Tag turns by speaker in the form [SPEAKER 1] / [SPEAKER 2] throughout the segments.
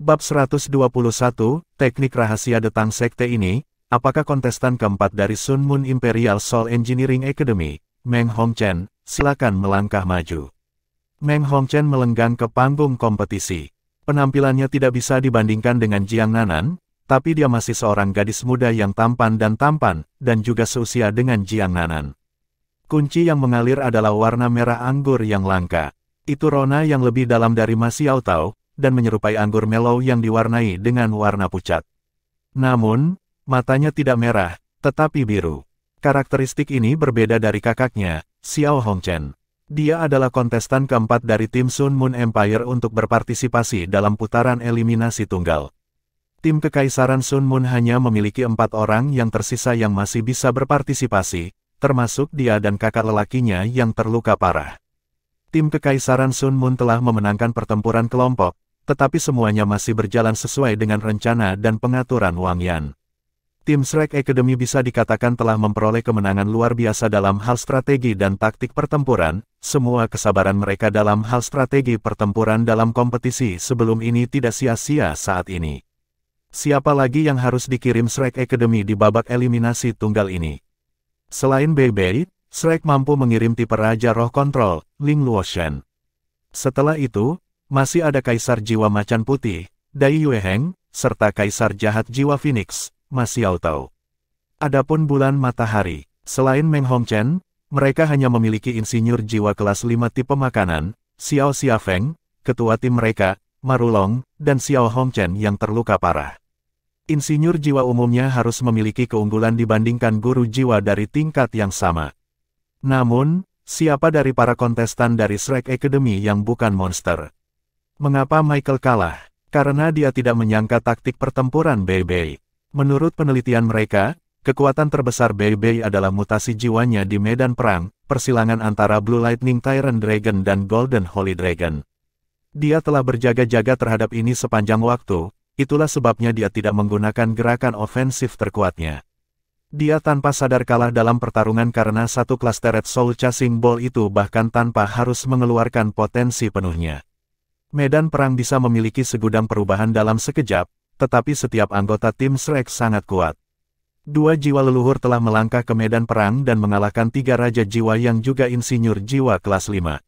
[SPEAKER 1] Bab 121, Teknik Rahasia Detang Sekte ini, apakah kontestan keempat dari Sun Moon Imperial Soul Engineering Academy, Meng Hongchen, silakan melangkah maju. Meng Hongchen melenggang ke panggung kompetisi. Penampilannya tidak bisa dibandingkan dengan Jiang Nanan, tapi dia masih seorang gadis muda yang tampan, dan juga seusia dengan Jiang Nanan. Kunci yang mengalir adalah warna merah anggur yang langka. Itu rona yang lebih dalam dari Ma Xiao Tao, dan menyerupai anggur mellow yang diwarnai dengan warna pucat. Namun, matanya tidak merah, tetapi biru. Karakteristik ini berbeda dari kakaknya, Xiao Hongchen. Dia adalah kontestan keempat dari tim Sun Moon Empire untuk berpartisipasi dalam putaran eliminasi tunggal. Tim Kekaisaran Sun Moon hanya memiliki 4 orang yang tersisa yang masih bisa berpartisipasi, termasuk dia dan kakak lelakinya yang terluka parah. Tim Kekaisaran Sun Moon telah memenangkan pertempuran kelompok, tetapi semuanya masih berjalan sesuai dengan rencana dan pengaturan Wang Yan. Tim Shrek Academy bisa dikatakan telah memperoleh kemenangan luar biasa dalam hal strategi dan taktik pertempuran. Semua kesabaran mereka dalam hal strategi pertempuran dalam kompetisi sebelum ini tidak sia-sia saat ini. Siapa lagi yang harus dikirim Shrek Academy di babak eliminasi tunggal ini? Selain Bei Bei, Shrek mampu mengirim tipe Raja Roh Kontrol, Ling Luoshan. Setelah itu, masih ada Kaisar Jiwa Macan Putih, Dai Yueheng, serta Kaisar Jahat Jiwa Phoenix, Ma Xiao Tao. Adapun bulan matahari, selain Meng Hongchen, mereka hanya memiliki insinyur jiwa kelas 5 tipe makanan, Xiao Xiafeng, ketua tim mereka, Marulong, dan Xiao Hongchen yang terluka parah. Insinyur jiwa umumnya harus memiliki keunggulan dibandingkan guru jiwa dari tingkat yang sama. Namun, siapa dari para kontestan dari Shrek Academy yang bukan monster? Mengapa Michael kalah? Karena dia tidak menyangka taktik pertempuran Bei Bei. Menurut penelitian mereka, kekuatan terbesar Bei Bei adalah mutasi jiwanya di medan perang, persilangan antara Blue Lightning Tyrant Dragon dan Golden Holy Dragon. Dia telah berjaga-jaga terhadap ini sepanjang waktu, itulah sebabnya dia tidak menggunakan gerakan ofensif terkuatnya. Dia tanpa sadar kalah dalam pertarungan karena satu klasteret Soul Chasing Ball itu bahkan tanpa harus mengeluarkan potensi penuhnya. Medan perang bisa memiliki segudang perubahan dalam sekejap, tetapi setiap anggota tim Shrek sangat kuat. 2 jiwa leluhur telah melangkah ke medan perang dan mengalahkan 3 raja jiwa yang juga insinyur jiwa kelas 5.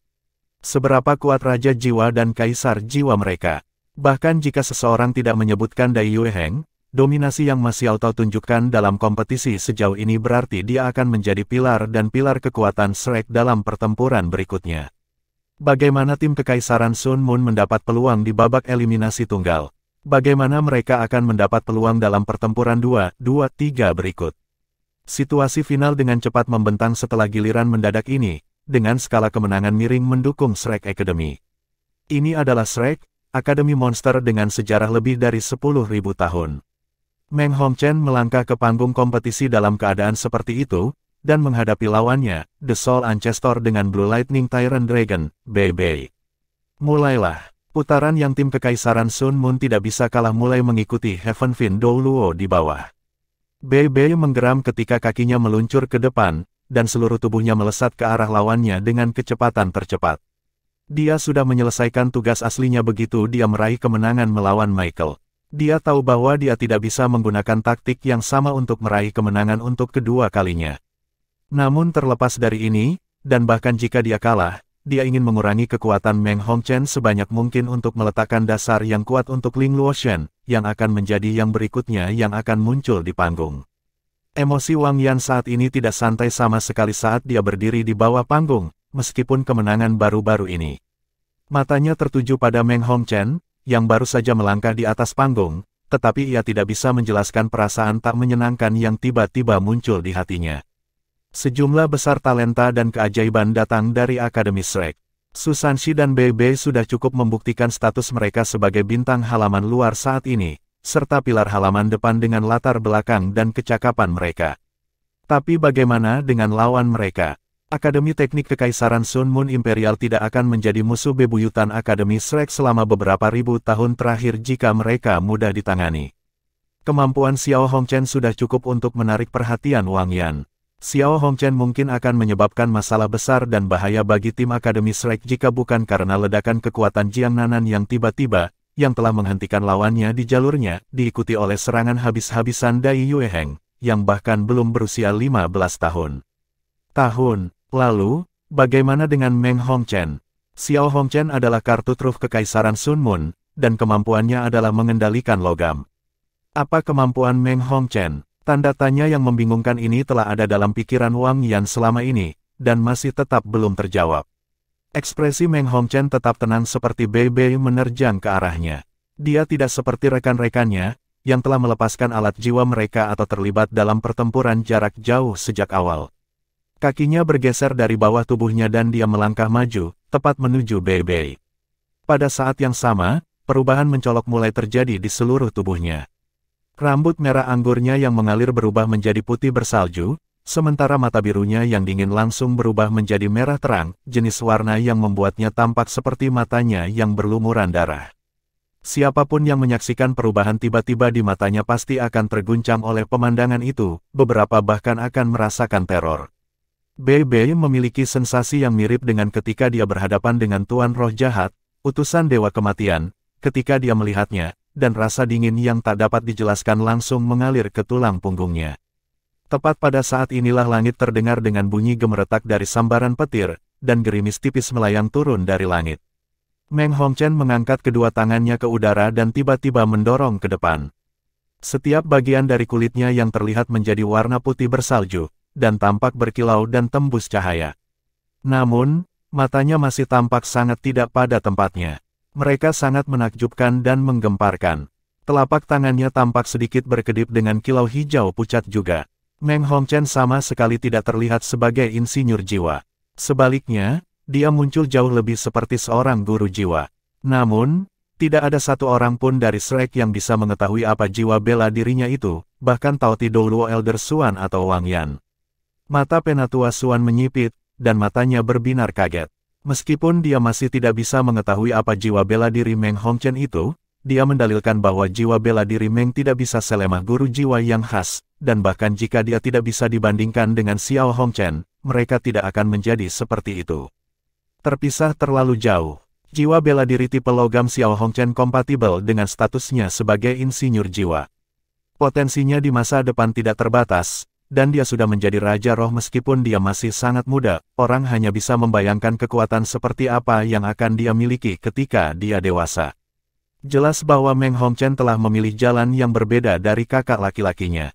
[SPEAKER 1] Seberapa kuat raja jiwa dan kaisar jiwa mereka? Bahkan jika seseorang tidak menyebutkan Dai Yueheng, dominasi yang Ma Xiao Tao tunjukkan dalam kompetisi sejauh ini berarti dia akan menjadi pilar dan pilar kekuatan Shrek dalam pertempuran berikutnya. Bagaimana tim Kekaisaran Sun Moon mendapat peluang di babak eliminasi tunggal? Bagaimana mereka akan mendapat peluang dalam pertempuran 2-3 berikut? Situasi final dengan cepat membentang setelah giliran mendadak ini, dengan skala kemenangan miring mendukung Shrek Academy. Ini adalah Shrek Academy Monster dengan sejarah lebih dari 10.000 tahun. Meng Hongchen melangkah ke panggung kompetisi dalam keadaan seperti itu, dan menghadapi lawannya, The Soul Ancestor dengan Blue Lightning Tyrant Dragon, Bei Bei. Mulailah. Putaran yang tim Kekaisaran Sun Moon tidak bisa kalah mulai mengikuti Heaven Fin Dou Luo di bawah. Bei Bei menggeram ketika kakinya meluncur ke depan, dan seluruh tubuhnya melesat ke arah lawannya dengan kecepatan tercepat. Dia sudah menyelesaikan tugas aslinya begitu dia meraih kemenangan melawan Michael. Dia tahu bahwa dia tidak bisa menggunakan taktik yang sama untuk meraih kemenangan untuk kedua kalinya. Namun terlepas dari ini, dan bahkan jika dia kalah, dia ingin mengurangi kekuatan Meng Hongchen sebanyak mungkin untuk meletakkan dasar yang kuat untuk Ling Luoshan, yang akan menjadi yang berikutnya yang akan muncul di panggung. Emosi Wang Yan saat ini tidak santai sama sekali saat dia berdiri di bawah panggung, meskipun kemenangan baru-baru ini. Matanya tertuju pada Meng Hongchen, yang baru saja melangkah di atas panggung, tetapi ia tidak bisa menjelaskan perasaan tak menyenangkan yang tiba-tiba muncul di hatinya. Sejumlah besar talenta dan keajaiban datang dari Akademi Shrek. Su Sanxi dan Bei Bei sudah cukup membuktikan status mereka sebagai bintang halaman luar saat ini, serta pilar halaman depan dengan latar belakang dan kecakapan mereka. Tapi bagaimana dengan lawan mereka? Akademi Teknik Kekaisaran Sun Moon Imperial tidak akan menjadi musuh bebuyutan Akademi Shrek selama beberapa ribu tahun terakhir jika mereka mudah ditangani. Kemampuan Xiao Hongchen sudah cukup untuk menarik perhatian Wang Yan. Xiao Hongchen mungkin akan menyebabkan masalah besar dan bahaya bagi tim Akademi Shrek jika bukan karena ledakan kekuatan Jiang Nanan yang tiba-tiba, yang telah menghentikan lawannya di jalurnya, diikuti oleh serangan habis-habisan Dai Yueheng, yang bahkan belum berusia 15 tahun. Tahun lalu, bagaimana dengan Meng Hongchen? Xiao Hongchen adalah kartu truf Kekaisaran Sun Moon, dan kemampuannya adalah mengendalikan logam. Apa kemampuan Meng Hongchen? Tanda tanya yang membingungkan ini telah ada dalam pikiran Wang Yan selama ini, dan masih tetap belum terjawab. Ekspresi Meng Hongchen tetap tenang seperti Bei Bei menerjang ke arahnya. Dia tidak seperti rekan-rekannya, yang telah melepaskan alat jiwa mereka atau terlibat dalam pertempuran jarak jauh sejak awal. Kakinya bergeser dari bawah tubuhnya dan dia melangkah maju, tepat menuju Bei Bei. Pada saat yang sama, perubahan mencolok mulai terjadi di seluruh tubuhnya. Rambut merah anggurnya yang mengalir berubah menjadi putih bersalju, sementara mata birunya yang dingin langsung berubah menjadi merah terang, jenis warna yang membuatnya tampak seperti matanya yang berlumuran darah. Siapapun yang menyaksikan perubahan tiba-tiba di matanya pasti akan terguncang oleh pemandangan itu, beberapa bahkan akan merasakan teror. Bei Bei memiliki sensasi yang mirip dengan ketika dia berhadapan dengan Tuan Roh Jahat, utusan Dewa Kematian, ketika dia melihatnya, dan rasa dingin yang tak dapat dijelaskan langsung mengalir ke tulang punggungnya. Tepat pada saat inilah langit terdengar dengan bunyi gemeretak dari sambaran petir, dan gerimis tipis melayang turun dari langit. Meng Hongchen mengangkat kedua tangannya ke udara dan tiba-tiba mendorong ke depan. Setiap bagian dari kulitnya yang terlihat menjadi warna putih bersalju, dan tampak berkilau dan tembus cahaya. Namun, matanya masih tampak sangat tidak pada tempatnya. Mereka sangat menakjubkan dan menggemparkan. Telapak tangannya tampak sedikit berkedip dengan kilau hijau pucat juga. Meng Hongchen sama sekali tidak terlihat sebagai insinyur jiwa. Sebaliknya, dia muncul jauh lebih seperti seorang guru jiwa. Namun, tidak ada satu orang pun dari Shrek yang bisa mengetahui apa jiwa bela dirinya itu, bahkan Tao Ti Luo Elder Xuan atau Wang Yan. Mata Penatua Xuan menyipit, dan matanya berbinar kaget. Meskipun dia masih tidak bisa mengetahui apa jiwa bela diri Meng Hongchen itu, dia mendalilkan bahwa jiwa bela diri Meng tidak bisa selemah guru jiwa yang khas, dan bahkan jika dia tidak bisa dibandingkan dengan Xiao Hongchen, mereka tidak akan menjadi seperti itu. Terpisah terlalu jauh. Jiwa bela diri tipe logam Xiao Hongchen kompatibel dengan statusnya sebagai insinyur jiwa. Potensinya di masa depan tidak terbatas, dan dia sudah menjadi Raja Roh meskipun dia masih sangat muda, orang hanya bisa membayangkan kekuatan seperti apa yang akan dia miliki ketika dia dewasa. Jelas bahwa Meng Hongchen telah memilih jalan yang berbeda dari kakak laki-lakinya.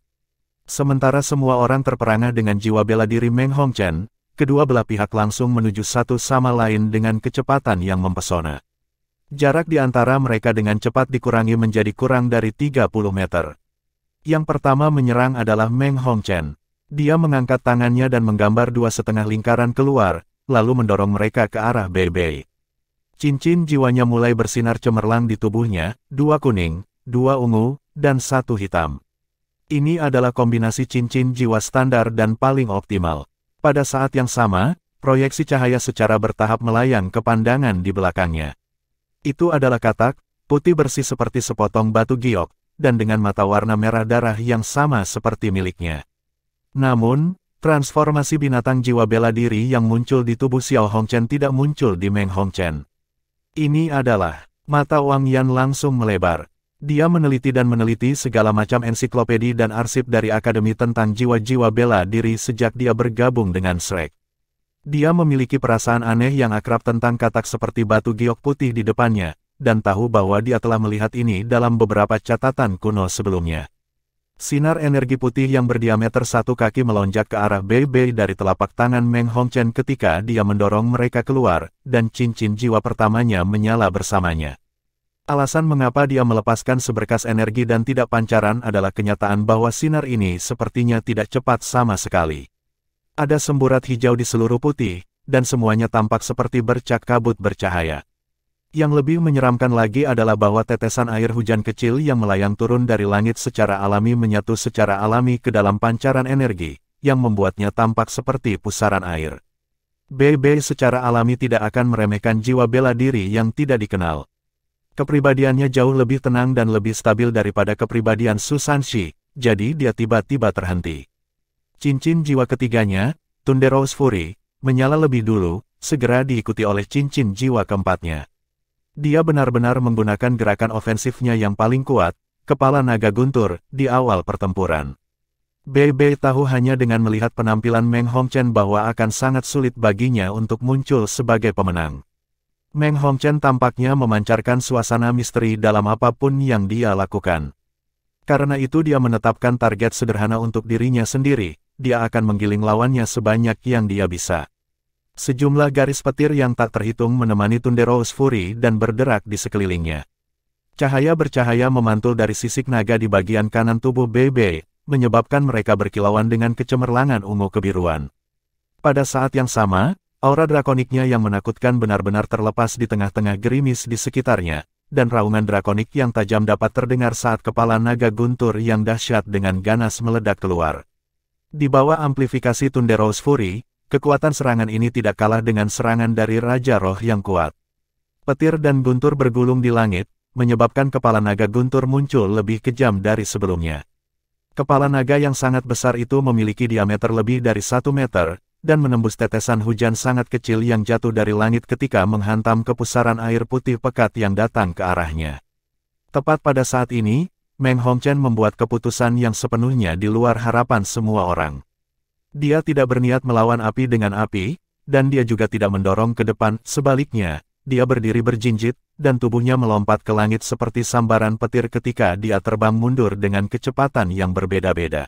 [SPEAKER 1] Sementara semua orang terperangah dengan jiwa bela diri Meng Hongchen, kedua belah pihak langsung menuju satu sama lain dengan kecepatan yang mempesona. Jarak di antara mereka dengan cepat dikurangi menjadi kurang dari 30 meter. Yang pertama menyerang adalah Meng Hongchen. Dia mengangkat tangannya dan menggambar dua setengah lingkaran keluar, lalu mendorong mereka ke arah Bei Bei. Cincin jiwanya mulai bersinar cemerlang di tubuhnya, dua kuning, dua ungu, dan satu hitam. Ini adalah kombinasi cincin jiwa standar dan paling optimal. Pada saat yang sama, proyeksi cahaya secara bertahap melayang ke pandangan di belakangnya. Itu adalah katak, putih bersih seperti sepotong batu giok, dan dengan mata warna merah darah yang sama seperti miliknya. Namun, transformasi binatang jiwa bela diri yang muncul di tubuh Xiao Hongchen tidak muncul di Meng Hongchen. Ini adalah, mata Wang Yan langsung melebar. Dia meneliti dan meneliti segala macam ensiklopedi dan arsip dari Akademi tentang jiwa-jiwa bela diri sejak dia bergabung dengan Shrek. Dia memiliki perasaan aneh yang akrab tentang katak seperti batu giok putih di depannya, dan tahu bahwa dia telah melihat ini dalam beberapa catatan kuno sebelumnya. Sinar energi putih yang berdiameter satu kaki melonjak ke arah Bei Bei dari telapak tangan Meng Hongchen ketika dia mendorong mereka keluar, dan cincin jiwa pertamanya menyala bersamanya. Alasan mengapa dia melepaskan seberkas energi dan tidak pancaran adalah kenyataan bahwa sinar ini sepertinya tidak cepat sama sekali. Ada semburat hijau di seluruh putih, dan semuanya tampak seperti bercak kabut bercahaya. Yang lebih menyeramkan lagi adalah bahwa tetesan air hujan kecil yang melayang turun dari langit secara alami menyatu secara alami ke dalam pancaran energi, yang membuatnya tampak seperti pusaran air. Bei Bei secara alami tidak akan meremehkan jiwa bela diri yang tidak dikenal. Kepribadiannya jauh lebih tenang dan lebih stabil daripada kepribadian Su Sanxi, jadi dia tiba-tiba terhenti. Cincin jiwa ketiganya, Thunder Rose Fury, menyala lebih dulu, segera diikuti oleh cincin jiwa keempatnya. Dia benar-benar menggunakan gerakan ofensifnya yang paling kuat, kepala naga guntur, di awal pertempuran. Bei tahu hanya dengan melihat penampilan Meng Hongchen bahwa akan sangat sulit baginya untuk muncul sebagai pemenang. Meng Hongchen tampaknya memancarkan suasana misteri dalam apapun yang dia lakukan. Karena itu dia menetapkan target sederhana untuk dirinya sendiri, dia akan menggiling lawannya sebanyak yang dia bisa. Sejumlah garis petir yang tak terhitung menemani Thunderous Fury dan berderak di sekelilingnya. Cahaya bercahaya memantul dari sisik naga di bagian kanan tubuh Bei, menyebabkan mereka berkilauan dengan kecemerlangan ungu kebiruan. Pada saat yang sama, aura drakoniknya yang menakutkan benar-benar terlepas di tengah-tengah gerimis di sekitarnya, dan raungan drakonik yang tajam dapat terdengar saat kepala naga guntur yang dahsyat dengan ganas meledak keluar. Di bawah amplifikasi Thunderous Fury, kekuatan serangan ini tidak kalah dengan serangan dari Raja Roh yang kuat. Petir dan guntur bergulung di langit, menyebabkan kepala naga guntur muncul lebih kejam dari sebelumnya. Kepala naga yang sangat besar itu memiliki diameter lebih dari 1 meter, dan menembus tetesan hujan sangat kecil yang jatuh dari langit ketika menghantam kepusaran air putih pekat yang datang ke arahnya. Tepat pada saat ini, Meng Hongchen membuat keputusan yang sepenuhnya di luar harapan semua orang. Dia tidak berniat melawan api dengan api, dan dia juga tidak mendorong ke depan, sebaliknya, dia berdiri berjinjit, dan tubuhnya melompat ke langit seperti sambaran petir ketika dia terbang mundur dengan kecepatan yang berbeda-beda.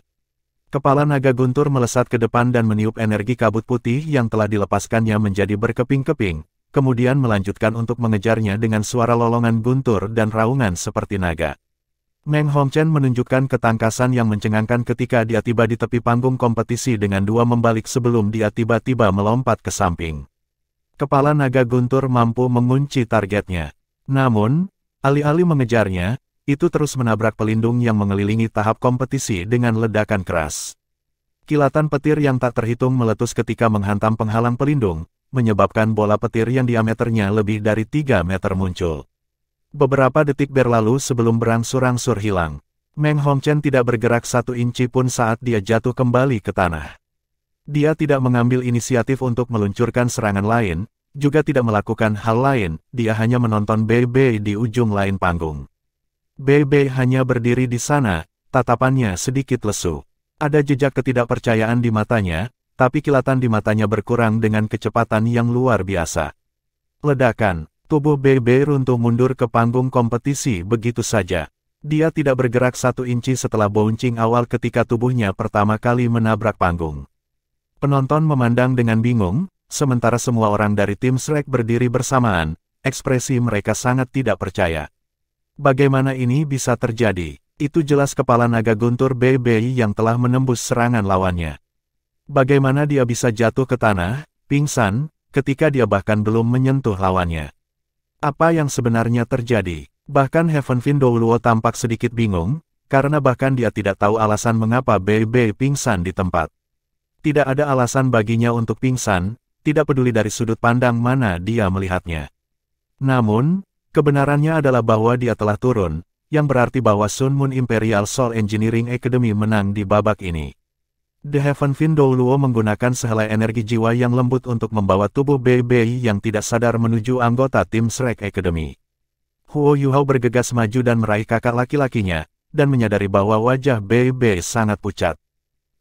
[SPEAKER 1] Kepala naga guntur melesat ke depan dan meniup energi kabut putih yang telah dilepaskannya menjadi berkeping-keping, kemudian melanjutkan untuk mengejarnya dengan suara lolongan guntur dan raungan seperti naga. Meng Hongchen menunjukkan ketangkasan yang mencengangkan ketika dia tiba di tepi panggung kompetisi dengan dua membalik sebelum dia tiba-tiba melompat ke samping. Kepala naga guntur mampu mengunci targetnya. Namun, alih-alih mengejarnya, itu terus menabrak pelindung yang mengelilingi tahap kompetisi dengan ledakan keras. Kilatan petir yang tak terhitung meletus ketika menghantam penghalang pelindung, menyebabkan bola petir yang diameternya lebih dari 3 meter muncul. Beberapa detik berlalu sebelum berangsur-angsur hilang. Meng Hongchen tidak bergerak 1 inci pun saat dia jatuh kembali ke tanah. Dia tidak mengambil inisiatif untuk meluncurkan serangan lain, juga tidak melakukan hal lain, dia hanya menonton Bei di ujung lain panggung. Bei hanya berdiri di sana, tatapannya sedikit lesu. Ada jejak ketidakpercayaan di matanya, tapi kilatan di matanya berkurang dengan kecepatan yang luar biasa. Ledakan. Tubuh Bei runtuh mundur ke panggung kompetisi begitu saja. Dia tidak bergerak 1 inci setelah bouncing awal ketika tubuhnya pertama kali menabrak panggung. Penonton memandang dengan bingung, sementara semua orang dari tim Shrek berdiri bersamaan, ekspresi mereka sangat tidak percaya. Bagaimana ini bisa terjadi? Itu jelas kepala naga guntur Bei yang telah menembus serangan lawannya. Bagaimana dia bisa jatuh ke tanah, pingsan, ketika dia bahkan belum menyentuh lawannya? Apa yang sebenarnya terjadi? Bahkan Heaven Fin Douluo tampak sedikit bingung, karena bahkan dia tidak tahu alasan mengapa Bei pingsan di tempat. Tidak ada alasan baginya untuk pingsan, tidak peduli dari sudut pandang mana dia melihatnya. Namun, kebenarannya adalah bahwa dia telah turun, yang berarti bahwa Sun Moon Imperial Soul Engineering Academy menang di babak ini. The Heaven Fin Douluo menggunakan sehelai energi jiwa yang lembut untuk membawa tubuh Bei yang tidak sadar menuju anggota tim Shrek Academy. Huo Yuhao bergegas maju dan meraih kakak laki-lakinya, dan menyadari bahwa wajah Bei sangat pucat.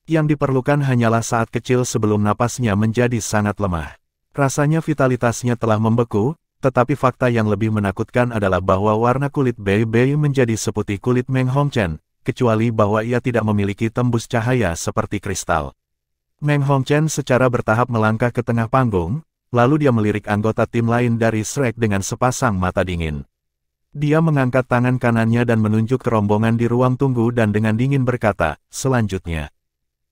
[SPEAKER 1] Yang diperlukan hanyalah saat kecil sebelum napasnya menjadi sangat lemah. Rasanya vitalitasnya telah membeku, tetapi fakta yang lebih menakutkan adalah bahwa warna kulit Bei menjadi seputih kulit Meng Hongchen, kecuali bahwa ia tidak memiliki tembus cahaya seperti kristal. Meng Hongchen secara bertahap melangkah ke tengah panggung, lalu dia melirik anggota tim lain dari Shrek dengan sepasang mata dingin. Dia mengangkat tangan kanannya dan menunjuk ke rombongan di ruang tunggu dan dengan dingin berkata, selanjutnya.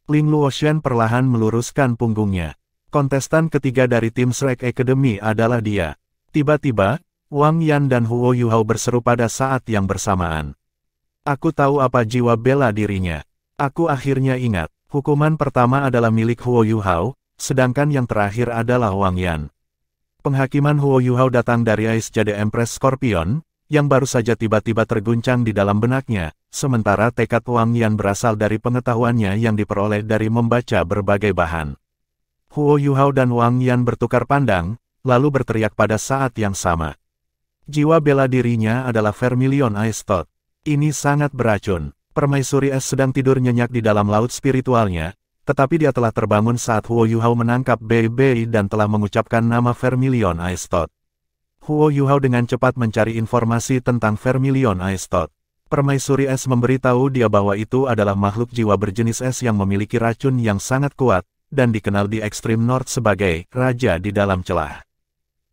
[SPEAKER 1] Ling Luoshan perlahan meluruskan punggungnya. Kontestan ketiga dari tim Shrek Academy adalah dia. Tiba-tiba, Wang Yan dan Huo Yuhao berseru pada saat yang bersamaan. Aku tahu apa jiwa bela dirinya. Aku akhirnya ingat, hukuman pertama adalah milik Huo Yuhao, sedangkan yang terakhir adalah Wang Yan. Penghakiman Huo Yuhao datang dari Ice Jade Empress Scorpion, yang baru saja tiba-tiba terguncang di dalam benaknya, sementara tekad Wang Yan berasal dari pengetahuannya yang diperoleh dari membaca berbagai bahan. Huo Yuhao dan Wang Yan bertukar pandang, lalu berteriak pada saat yang sama. Jiwa bela dirinya adalah Vermilion Ice Thought. Ini sangat beracun. Permaisuri es sedang tidur nyenyak di dalam laut spiritualnya, tetapi dia telah terbangun saat Huo Yuhao menangkap Bei Bei dan telah mengucapkan nama Vermilion Ice Thought. Huo Yuhao dengan cepat mencari informasi tentang Vermilion Ice Thought. Permaisuri es memberitahu dia bahwa itu adalah makhluk jiwa berjenis es yang memiliki racun yang sangat kuat, dan dikenal di Extreme North sebagai Raja di dalam celah.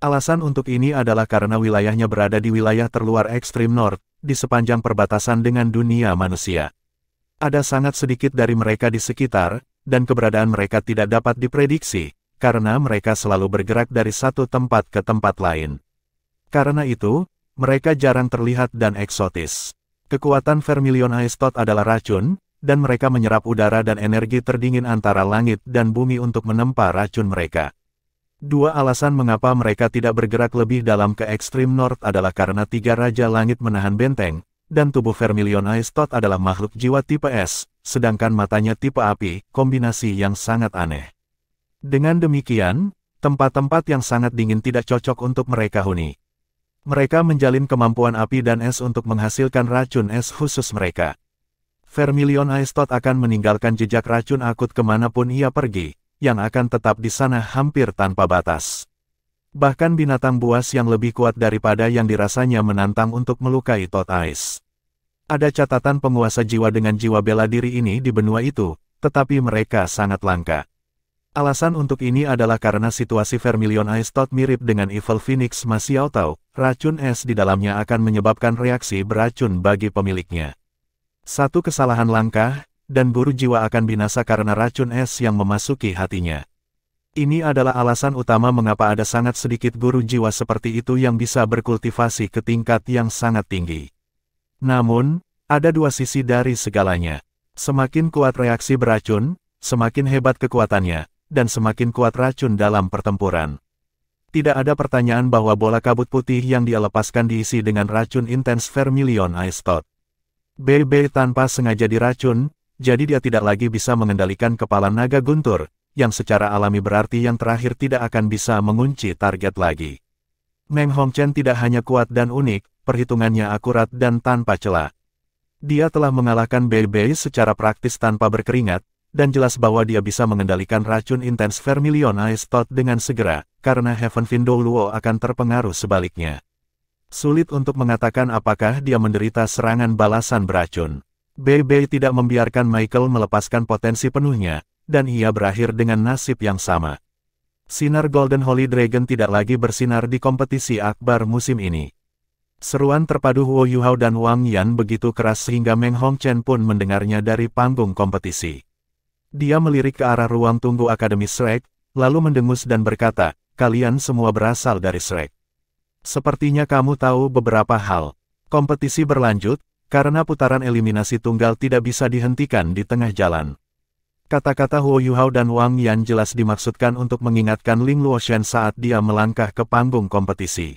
[SPEAKER 1] Alasan untuk ini adalah karena wilayahnya berada di wilayah terluar Extreme North, di sepanjang perbatasan dengan dunia manusia. Ada sangat sedikit dari mereka di sekitar, dan keberadaan mereka tidak dapat diprediksi, karena mereka selalu bergerak dari satu tempat ke tempat lain. Karena itu, mereka jarang terlihat dan eksotis. Kekuatan Vermilion Ice Thought adalah racun, dan mereka menyerap udara dan energi terdingin antara langit dan bumi untuk menempa racun mereka. Dua alasan mengapa mereka tidak bergerak lebih dalam ke Extreme North adalah karena tiga Raja Langit menahan benteng, dan tubuh Vermilion Ice Thought adalah makhluk jiwa tipe es, sedangkan matanya tipe api, kombinasi yang sangat aneh. Dengan demikian, tempat-tempat yang sangat dingin tidak cocok untuk mereka huni. Mereka menjalin kemampuan api dan es untuk menghasilkan racun es khusus mereka. Vermilion Ice Thought akan meninggalkan jejak racun akut kemanapun ia pergi, yang akan tetap di sana hampir tanpa batas. Bahkan binatang buas yang lebih kuat daripada yang dirasanya menantang untuk melukai Thought Ice. Ada catatan penguasa jiwa dengan jiwa bela diri ini di benua itu, tetapi mereka sangat langka. Alasan untuk ini adalah karena situasi Vermilion Ice Thought mirip dengan Evil Phoenix Ma Xiao Tao, racun es di dalamnya akan menyebabkan reaksi beracun bagi pemiliknya. Satu kesalahan langkah, dan guru jiwa akan binasa karena racun es yang memasuki hatinya. Ini adalah alasan utama mengapa ada sangat sedikit guru jiwa seperti itu yang bisa berkultivasi ke tingkat yang sangat tinggi. Namun, ada dua sisi dari segalanya. Semakin kuat reaksi beracun, semakin hebat kekuatannya, dan semakin kuat racun dalam pertempuran. Tidak ada pertanyaan bahwa bola kabut putih yang dia lepaskan diisi dengan racun intens Vermilion Ice Thought. Bei Bei tanpa sengaja diracun, jadi dia tidak lagi bisa mengendalikan kepala naga guntur, yang secara alami berarti yang terakhir tidak akan bisa mengunci target lagi. Meng Hongchen tidak hanya kuat dan unik, perhitungannya akurat dan tanpa celah. Dia telah mengalahkan Bei Bei secara praktis tanpa berkeringat, dan jelas bahwa dia bisa mengendalikan racun intens Vermilion Ice Thought dengan segera, karena Heaven Window Luo akan terpengaruh sebaliknya. Sulit untuk mengatakan apakah dia menderita serangan balasan beracun. Bei Bei tidak membiarkan Michael melepaskan potensi penuhnya, dan ia berakhir dengan nasib yang sama. Sinar Golden Holy Dragon tidak lagi bersinar di kompetisi akbar musim ini. Seruan terpadu Huo Yuhao dan Wang Yan begitu keras sehingga Meng Hongchen pun mendengarnya dari panggung kompetisi. Dia melirik ke arah ruang tunggu Akademi Shrek, lalu mendengus dan berkata, "Kalian semua berasal dari Shrek. Sepertinya kamu tahu beberapa hal. Kompetisi berlanjut, karena putaran eliminasi tunggal tidak bisa dihentikan di tengah jalan." Kata-kata Huo Yuhao dan Wang Yan jelas dimaksudkan untuk mengingatkan Ling Luoshen saat dia melangkah ke panggung kompetisi.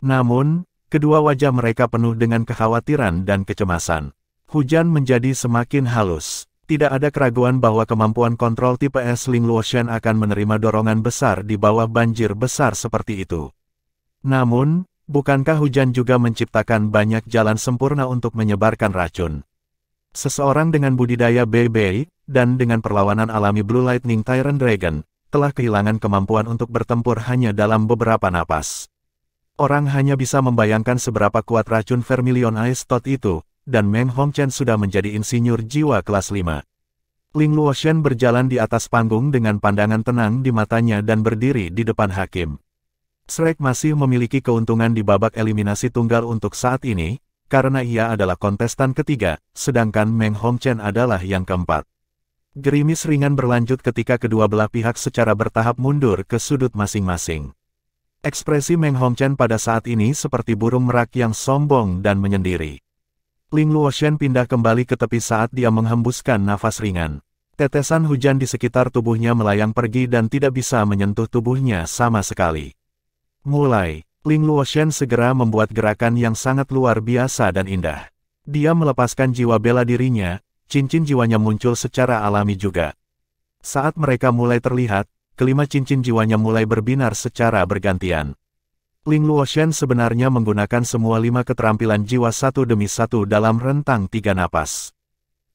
[SPEAKER 1] Namun, kedua wajah mereka penuh dengan kekhawatiran dan kecemasan. Hujan menjadi semakin halus. Tidak ada keraguan bahwa kemampuan kontrol tipe es Ling Luoshen akan menerima dorongan besar di bawah banjir besar seperti itu. Namun, bukankah hujan juga menciptakan banyak jalan sempurna untuk menyebarkan racun? Seseorang dengan budidaya Bei Bei, dan dengan perlawanan alami Blue Lightning Tyrant Dragon, telah kehilangan kemampuan untuk bertempur hanya dalam beberapa napas. Orang hanya bisa membayangkan seberapa kuat racun Vermilion Ice Thought itu, dan Meng Hongchen sudah menjadi insinyur jiwa kelas 5. Ling Luoshen berjalan di atas panggung dengan pandangan tenang di matanya dan berdiri di depan hakim. Shrek masih memiliki keuntungan di babak eliminasi tunggal untuk saat ini, karena ia adalah kontestan ketiga, sedangkan Meng Hongchen adalah yang keempat. Gerimis ringan berlanjut ketika kedua belah pihak secara bertahap mundur ke sudut masing-masing. Ekspresi Meng Hongchen pada saat ini seperti burung merak yang sombong dan menyendiri. Ling Luoshen pindah kembali ke tepi saat dia menghembuskan nafas ringan. Tetesan hujan di sekitar tubuhnya melayang pergi dan tidak bisa menyentuh tubuhnya sama sekali. Mulai, Ling Luoshen segera membuat gerakan yang sangat luar biasa dan indah. Dia melepaskan jiwa bela dirinya, cincin jiwanya muncul secara alami juga. Saat mereka mulai terlihat, kelima cincin jiwanya mulai berbinar secara bergantian. Ling Luoshen sebenarnya menggunakan semua 5 keterampilan jiwa satu demi satu dalam rentang 3 napas.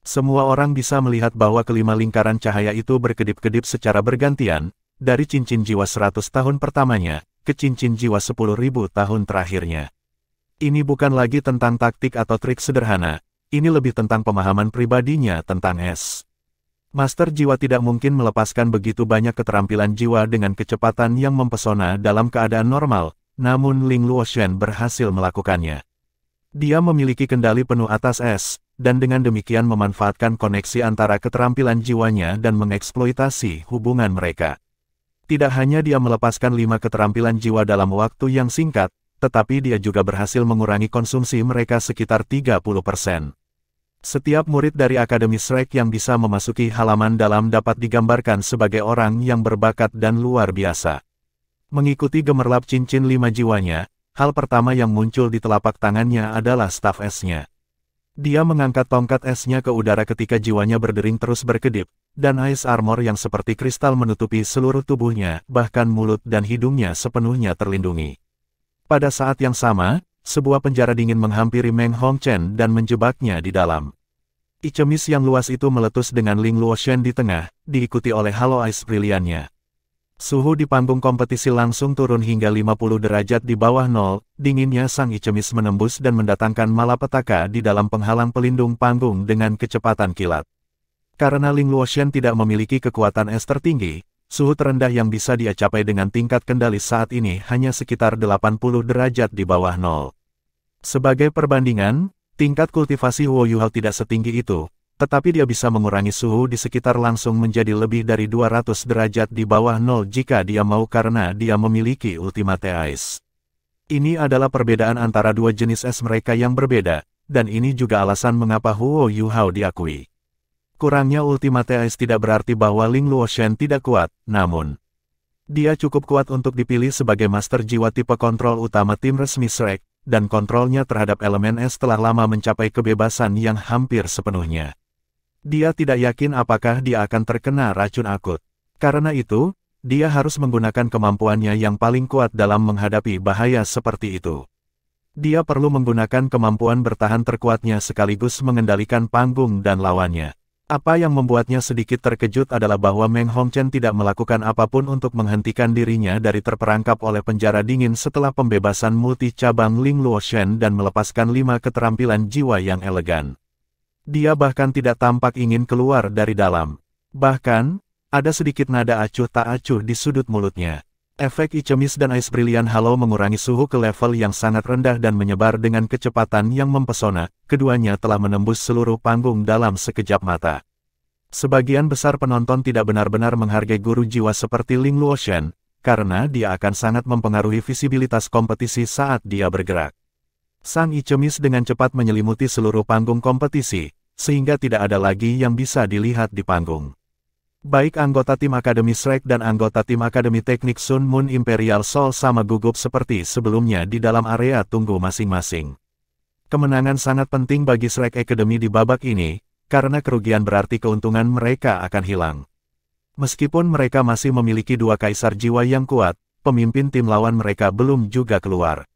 [SPEAKER 1] Semua orang bisa melihat bahwa kelima lingkaran cahaya itu berkedip-kedip secara bergantian, dari cincin jiwa 100 tahun pertamanya, ke cincin jiwa 10.000 tahun terakhirnya. Ini bukan lagi tentang taktik atau trik sederhana, ini lebih tentang pemahaman pribadinya tentang es. Master jiwa tidak mungkin melepaskan begitu banyak keterampilan jiwa dengan kecepatan yang mempesona dalam keadaan normal, namun Ling Luoshen berhasil melakukannya. Dia memiliki kendali penuh atas es, dan dengan demikian memanfaatkan koneksi antara keterampilan jiwanya dan mengeksploitasi hubungan mereka. Tidak hanya dia melepaskan 5 keterampilan jiwa dalam waktu yang singkat, tetapi dia juga berhasil mengurangi konsumsi mereka sekitar 30%. Setiap murid dari Akademi Shrek yang bisa memasuki halaman dalam dapat digambarkan sebagai orang yang berbakat dan luar biasa. Mengikuti gemerlap cincin 5 jiwanya, hal pertama yang muncul di telapak tangannya adalah staf esnya. Dia mengangkat tongkat esnya ke udara ketika jiwanya berdering terus berkedip, dan Ice Armor yang seperti kristal menutupi seluruh tubuhnya, bahkan mulut dan hidungnya sepenuhnya terlindungi. Pada saat yang sama, sebuah penjara dingin menghampiri Meng Hongchen dan menjebaknya di dalam. Icemis yang luas itu meletus dengan Ling Luoshen di tengah, diikuti oleh halo ice briliannya. Suhu di panggung kompetisi langsung turun hingga 50 derajat di bawah nol, dinginnya sang Icemis menembus dan mendatangkan malapetaka di dalam penghalang pelindung panggung dengan kecepatan kilat. Karena Ling Luoshen tidak memiliki kekuatan es tertinggi, suhu terendah yang bisa dia capai dengan tingkat kendali saat ini hanya sekitar 80 derajat di bawah nol. Sebagai perbandingan, tingkat kultivasi Huo Yuhao tidak setinggi itu, tetapi dia bisa mengurangi suhu di sekitar langsung menjadi lebih dari 200 derajat di bawah nol jika dia mau karena dia memiliki Ultimate Ice. Ini adalah perbedaan antara dua jenis es mereka yang berbeda, dan ini juga alasan mengapa Huo Yuhao diakui. Kurangnya Ultimate Ice tidak berarti bahwa Ling Luoshen tidak kuat, namun dia cukup kuat untuk dipilih sebagai master jiwa tipe kontrol utama tim resmi Shrek, dan kontrolnya terhadap elemen es telah lama mencapai kebebasan yang hampir sepenuhnya. Dia tidak yakin apakah dia akan terkena racun akut. Karena itu, dia harus menggunakan kemampuannya yang paling kuat dalam menghadapi bahaya seperti itu. Dia perlu menggunakan kemampuan bertahan terkuatnya sekaligus mengendalikan panggung dan lawannya. Apa yang membuatnya sedikit terkejut adalah bahwa Meng Hongchen tidak melakukan apapun untuk menghentikan dirinya dari terperangkap oleh penjara dingin setelah pembebasan multi-cabang Ling Luoshen dan melepaskan 5 keterampilan jiwa yang elegan. Dia bahkan tidak tampak ingin keluar dari dalam. Bahkan, ada sedikit nada acuh tak acuh di sudut mulutnya. Efek Icemis dan Ice Brilliant Halo mengurangi suhu ke level yang sangat rendah dan menyebar dengan kecepatan yang mempesona. Keduanya telah menembus seluruh panggung dalam sekejap mata. Sebagian besar penonton tidak benar-benar menghargai guru jiwa seperti Ling Luoshen, karena dia akan sangat mempengaruhi visibilitas kompetisi saat dia bergerak. Sang Icemis dengan cepat menyelimuti seluruh panggung kompetisi, sehingga tidak ada lagi yang bisa dilihat di panggung. Baik anggota tim Akademi Shrek dan anggota tim Akademi Teknik Sun Moon Imperial Soul sama gugup seperti sebelumnya di dalam area tunggu masing-masing. Kemenangan sangat penting bagi Shrek Academy di babak ini, karena kerugian berarti keuntungan mereka akan hilang. Meskipun mereka masih memiliki 2 kaisar jiwa yang kuat, pemimpin tim lawan mereka belum juga keluar.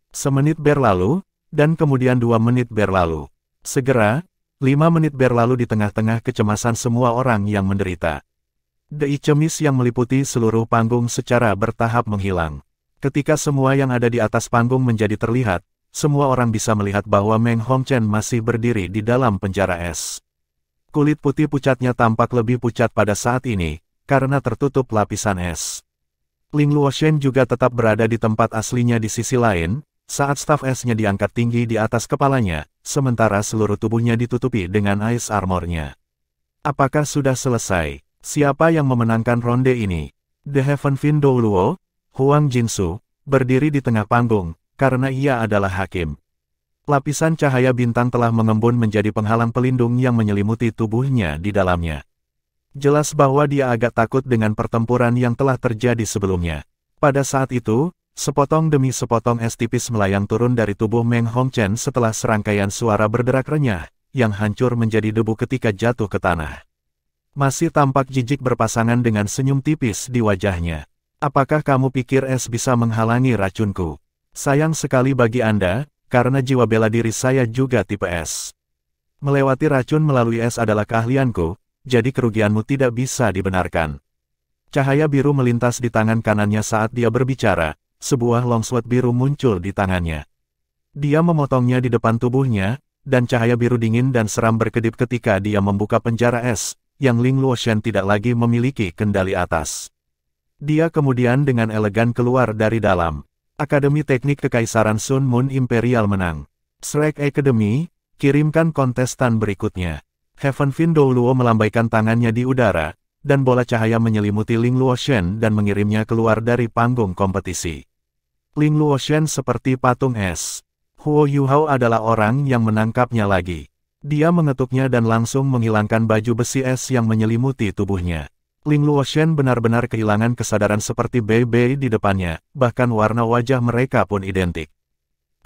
[SPEAKER 1] Semenit berlalu, dan kemudian 2 menit berlalu. Segera, 5 menit berlalu di tengah-tengah kecemasan semua orang yang menderita. The Icemis yang meliputi seluruh panggung secara bertahap menghilang. Ketika semua yang ada di atas panggung menjadi terlihat, semua orang bisa melihat bahwa Meng Hongchen masih berdiri di dalam penjara es. Kulit putih pucatnya tampak lebih pucat pada saat ini, karena tertutup lapisan es. Ling Luoshen juga tetap berada di tempat aslinya di sisi lain, saat staf esnya diangkat tinggi di atas kepalanya, sementara seluruh tubuhnya ditutupi dengan Ice Armor-nya. Apakah sudah selesai? Siapa yang memenangkan ronde ini? The Heaven Fin Douluo, Huang Jinsu, berdiri di tengah panggung, karena ia adalah hakim. Lapisan cahaya bintang telah mengembun menjadi penghalang pelindung yang menyelimuti tubuhnya di dalamnya. Jelas bahwa dia agak takut dengan pertempuran yang telah terjadi sebelumnya. Pada saat itu, sepotong demi sepotong es tipis melayang turun dari tubuh Meng Hongchen setelah serangkaian suara berderak renyah, yang hancur menjadi debu ketika jatuh ke tanah. Masih tampak jijik berpasangan dengan senyum tipis di wajahnya. Apakah kamu pikir es bisa menghalangi racunku? Sayang sekali bagi Anda, karena jiwa bela diri saya juga tipe es. Melewati racun melalui es adalah keahlianku, jadi kerugianmu tidak bisa dibenarkan. Cahaya biru melintas di tangan kanannya saat dia berbicara, sebuah longsword biru muncul di tangannya. Dia memotongnya di depan tubuhnya, dan cahaya biru dingin dan seram berkedip ketika dia membuka penjara es, yang Ling Luoshen tidak lagi memiliki kendali atas. Dia kemudian dengan elegan keluar dari dalam. Akademi Teknik Kekaisaran Sun Moon Imperial menang. Shrek Academy, kirimkan kontestan berikutnya. Heaven Fin Douluo melambaikan tangannya di udara, dan bola cahaya menyelimuti Ling Luoshen dan mengirimnya keluar dari panggung kompetisi. Ling Luoshen seperti patung es. Huo Yuhao adalah orang yang menangkapnya lagi. Dia mengetuknya dan langsung menghilangkan baju besi es yang menyelimuti tubuhnya. Ling Luoshen benar-benar kehilangan kesadaran seperti Bei di depannya, bahkan warna wajah mereka pun identik.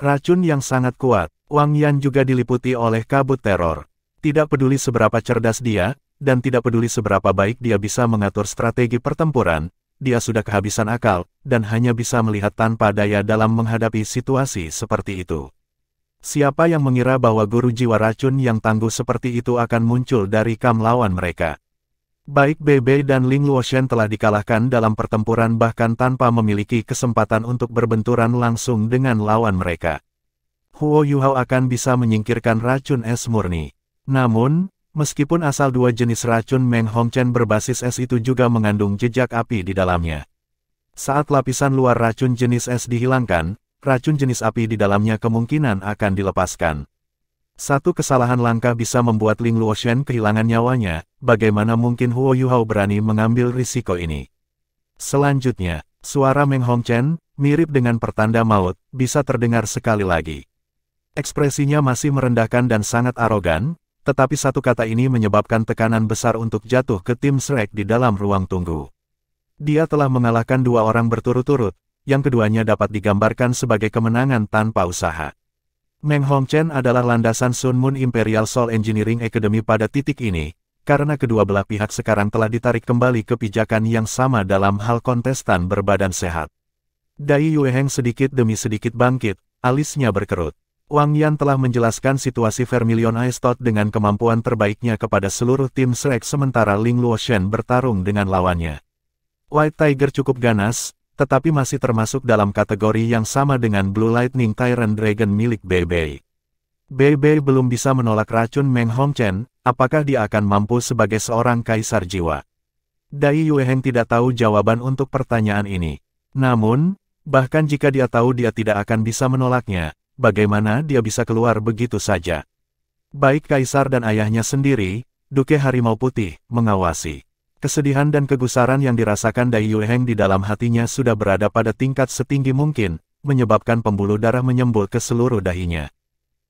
[SPEAKER 1] Racun yang sangat kuat. Wang Yan juga diliputi oleh kabut teror. Tidak peduli seberapa cerdas dia, dan tidak peduli seberapa baik dia bisa mengatur strategi pertempuran, dia sudah kehabisan akal, dan hanya bisa melihat tanpa daya dalam menghadapi situasi seperti itu. Siapa yang mengira bahwa guru jiwa racun yang tangguh seperti itu akan muncul dari kam lawan mereka? Baik Bei dan Ling Luoshen telah dikalahkan dalam pertempuran bahkan tanpa memiliki kesempatan untuk berbenturan langsung dengan lawan mereka. Huo Yuhao akan bisa menyingkirkan racun es murni. Namun, meskipun asal dua jenis racun Meng Hongchen berbasis es itu juga mengandung jejak api di dalamnya. Saat lapisan luar racun jenis es dihilangkan, racun jenis api di dalamnya kemungkinan akan dilepaskan. Satu kesalahan langkah bisa membuat Ling Luoshen kehilangan nyawanya, bagaimana mungkin Huo Yuhao berani mengambil risiko ini? Selanjutnya, suara Meng Hongchen, mirip dengan pertanda maut, bisa terdengar sekali lagi. Ekspresinya masih merendahkan dan sangat arogan, tetapi satu kata ini menyebabkan tekanan besar untuk jatuh ke tim Shrek di dalam ruang tunggu. Dia telah mengalahkan dua orang berturut-turut, yang keduanya dapat digambarkan sebagai kemenangan tanpa usaha. Meng Hongchen adalah landasan Sun Moon Imperial Soul Engineering Academy pada titik ini, karena kedua belah pihak sekarang telah ditarik kembali ke pijakan yang sama dalam hal kontestan berbadan sehat. Dai Yueheng sedikit demi sedikit bangkit, alisnya berkerut. Wang Yan telah menjelaskan situasi Vermilion Ice Tot dengan kemampuan terbaiknya kepada seluruh tim Shrek sementara Ling Luoshen bertarung dengan lawannya. White Tiger cukup ganas, tetapi masih termasuk dalam kategori yang sama dengan Blue Lightning Tyrant Dragon milik Bei. Bei belum bisa menolak racun Meng Hongchen, apakah dia akan mampu sebagai seorang kaisar jiwa? Dai Yueheng tidak tahu jawaban untuk pertanyaan ini. Namun, bahkan jika dia tahu dia tidak akan bisa menolaknya, bagaimana dia bisa keluar begitu saja? Baik kaisar dan ayahnya sendiri, Duke Harimau Putih, mengawasi. Kesedihan dan kegusaran yang dirasakan Dai Yueheng di dalam hatinya sudah berada pada tingkat setinggi mungkin, menyebabkan pembuluh darah menyembul ke seluruh dahinya.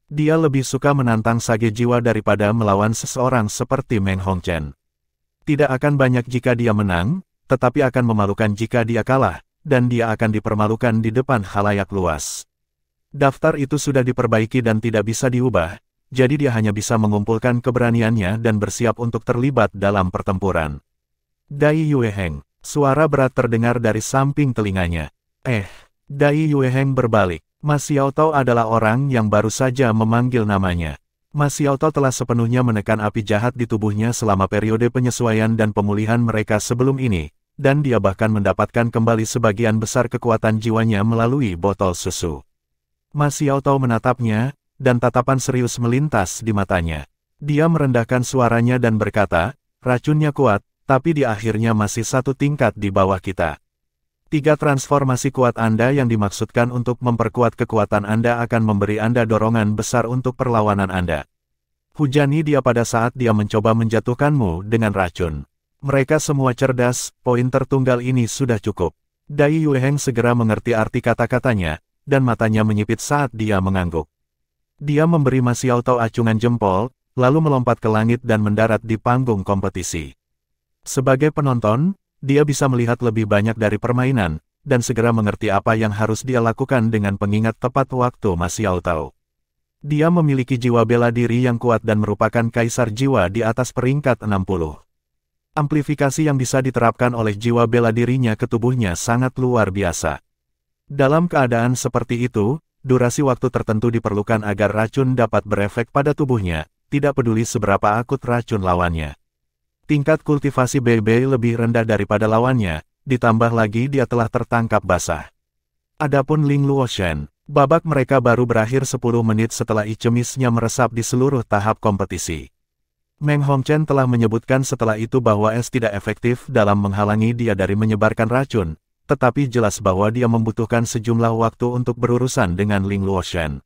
[SPEAKER 1] Dia lebih suka menantang sage jiwa daripada melawan seseorang seperti Meng Hongchen. Tidak akan banyak jika dia menang, tetapi akan memalukan jika dia kalah, dan dia akan dipermalukan di depan khalayak luas. Daftar itu sudah diperbaiki dan tidak bisa diubah, jadi dia hanya bisa mengumpulkan keberaniannya dan bersiap untuk terlibat dalam pertempuran. Dai Yueheng, suara berat terdengar dari samping telinganya. Dai Yueheng berbalik. Ma Xiaotao adalah orang yang baru saja memanggil namanya. Ma Xiaotao telah sepenuhnya menekan api jahat di tubuhnya selama periode penyesuaian dan pemulihan mereka sebelum ini, dan dia bahkan mendapatkan kembali sebagian besar kekuatan jiwanya melalui botol susu. Ma Xiaotao menatapnya, dan tatapan serius melintas di matanya. Dia merendahkan suaranya dan berkata, racunnya kuat, tapi di akhirnya masih satu tingkat di bawah kita. 3 transformasi kuat Anda yang dimaksudkan untuk memperkuat kekuatan Anda akan memberi Anda dorongan besar untuk perlawanan Anda. Hujani dia pada saat dia mencoba menjatuhkanmu dengan racun. Mereka semua cerdas, poin tertunggal ini sudah cukup. Dai Yueheng segera mengerti arti kata-katanya, dan matanya menyipit saat dia mengangguk. Dia memberi Ma Xiaotao acungan jempol, lalu melompat ke langit dan mendarat di panggung kompetisi. Sebagai penonton, dia bisa melihat lebih banyak dari permainan, dan segera mengerti apa yang harus dia lakukan dengan pengingat tepat waktu Ma Xiaotao. Dia memiliki jiwa bela diri yang kuat dan merupakan kaisar jiwa di atas peringkat 60. Amplifikasi yang bisa diterapkan oleh jiwa bela dirinya ke tubuhnya sangat luar biasa. Dalam keadaan seperti itu, durasi waktu tertentu diperlukan agar racun dapat berefek pada tubuhnya, tidak peduli seberapa akut racun lawannya. Tingkat kultivasi Bei lebih rendah daripada lawannya, ditambah lagi dia telah tertangkap basah. Adapun Ling Luoshen, babak mereka baru berakhir 10 menit setelah icemisnya meresap di seluruh tahap kompetisi. Meng Hongchen telah menyebutkan setelah itu bahwa es tidak efektif dalam menghalangi dia dari menyebarkan racun, tetapi jelas bahwa dia membutuhkan sejumlah waktu untuk berurusan dengan Ling Luoshen.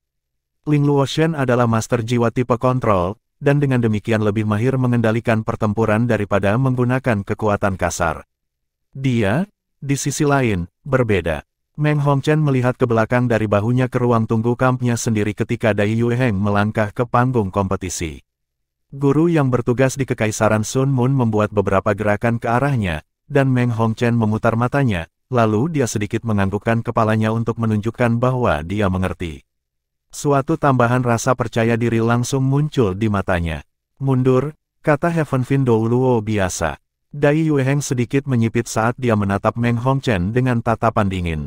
[SPEAKER 1] Ling Luoshen adalah master jiwa tipe kontrol, dan dengan demikian lebih mahir mengendalikan pertempuran daripada menggunakan kekuatan kasar. Dia, di sisi lain, berbeda. Meng Hongchen melihat ke belakang dari bahunya ke ruang tunggu kampnya sendiri ketika Dai Yueheng melangkah ke panggung kompetisi. Guru yang bertugas di Kekaisaran Sun Moon membuat beberapa gerakan ke arahnya, dan Meng Hongchen memutar matanya, lalu dia sedikit menganggukkan kepalanya untuk menunjukkan bahwa dia mengerti. Suatu tambahan rasa percaya diri langsung muncul di matanya. Mundur, kata Heaven Fin Dou Luo biasa. Dai Yueheng sedikit menyipit saat dia menatap Meng Hongchen dengan tatapan dingin.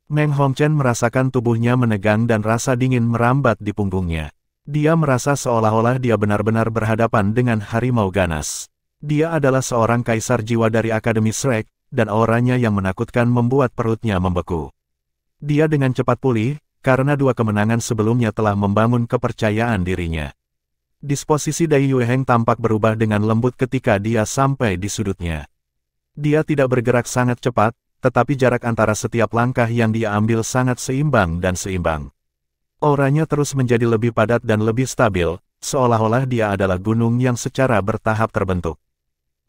[SPEAKER 1] Meng Hongchen merasakan tubuhnya menegang dan rasa dingin merambat di punggungnya. Dia merasa seolah-olah dia benar-benar berhadapan dengan harimau ganas. Dia adalah seorang kaisar jiwa dari Akademi Shrek, dan auranya yang menakutkan membuat perutnya membeku. Dia dengan cepat pulih, karena 2 kemenangan sebelumnya telah membangun kepercayaan dirinya. Disposisi Dai Yueheng tampak berubah dengan lembut ketika dia sampai di sudutnya. Dia tidak bergerak sangat cepat, tetapi jarak antara setiap langkah yang dia ambil sangat seimbang dan seimbang. Auranya terus menjadi lebih padat dan lebih stabil, seolah-olah dia adalah gunung yang secara bertahap terbentuk.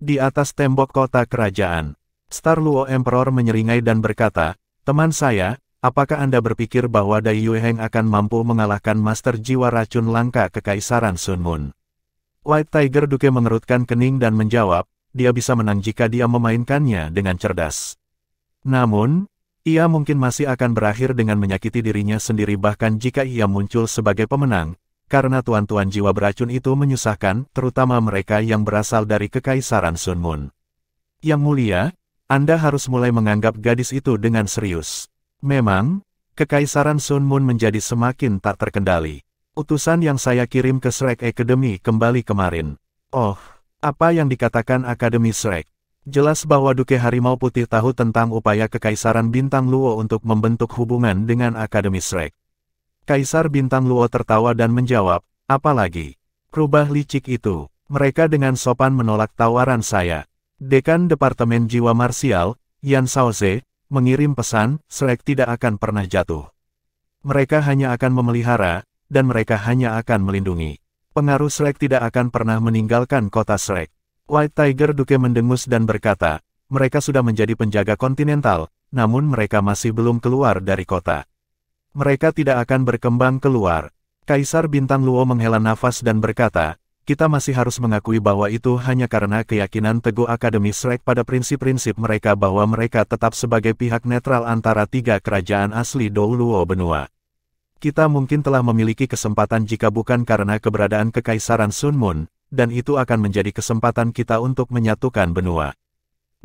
[SPEAKER 1] Di atas tembok kota kerajaan, Star Luo Emperor menyeringai dan berkata, "Teman saya, apakah Anda berpikir bahwa Dai Yueheng akan mampu mengalahkan master jiwa racun langka Kekaisaran Sun Moon?" White Tiger Duke mengerutkan kening dan menjawab, dia bisa menang jika dia memainkannya dengan cerdas. Namun, ia mungkin masih akan berakhir dengan menyakiti dirinya sendiri bahkan jika ia muncul sebagai pemenang, karena tuan-tuan jiwa beracun itu menyusahkan, terutama mereka yang berasal dari Kekaisaran Sun Moon. Yang mulia, Anda harus mulai menganggap gadis itu dengan serius. Memang, Kekaisaran Sun Moon menjadi semakin tak terkendali. Utusan yang saya kirim ke Shrek Academy kembali kemarin. Oh, apa yang dikatakan Akademi Shrek? Jelas bahwa Duke Harimau Putih tahu tentang upaya Kekaisaran Bintang Luo untuk membentuk hubungan dengan Akademi Shrek. Kaisar Bintang Luo tertawa dan menjawab, apalagi? Rubah licik itu. Mereka dengan sopan menolak tawaran saya. Dekan Departemen Jiwa Marsial, Yan Shaoze, mengirim pesan, Shrek tidak akan pernah jatuh. Mereka hanya akan memelihara, dan mereka hanya akan melindungi. Pengaruh Shrek tidak akan pernah meninggalkan kota Shrek. White Tiger Duke mendengus dan berkata, mereka sudah menjadi penjaga kontinental, namun mereka masih belum keluar dari kota. Mereka tidak akan berkembang keluar. Kaisar Bintang Luo menghela nafas dan berkata, kita masih harus mengakui bahwa itu hanya karena keyakinan teguh Akademi Shrek pada prinsip-prinsip mereka bahwa mereka tetap sebagai pihak netral antara 3 kerajaan asli Dou Luo benua. Kita mungkin telah memiliki kesempatan jika bukan karena keberadaan Kekaisaran Sun Moon, dan itu akan menjadi kesempatan kita untuk menyatukan benua.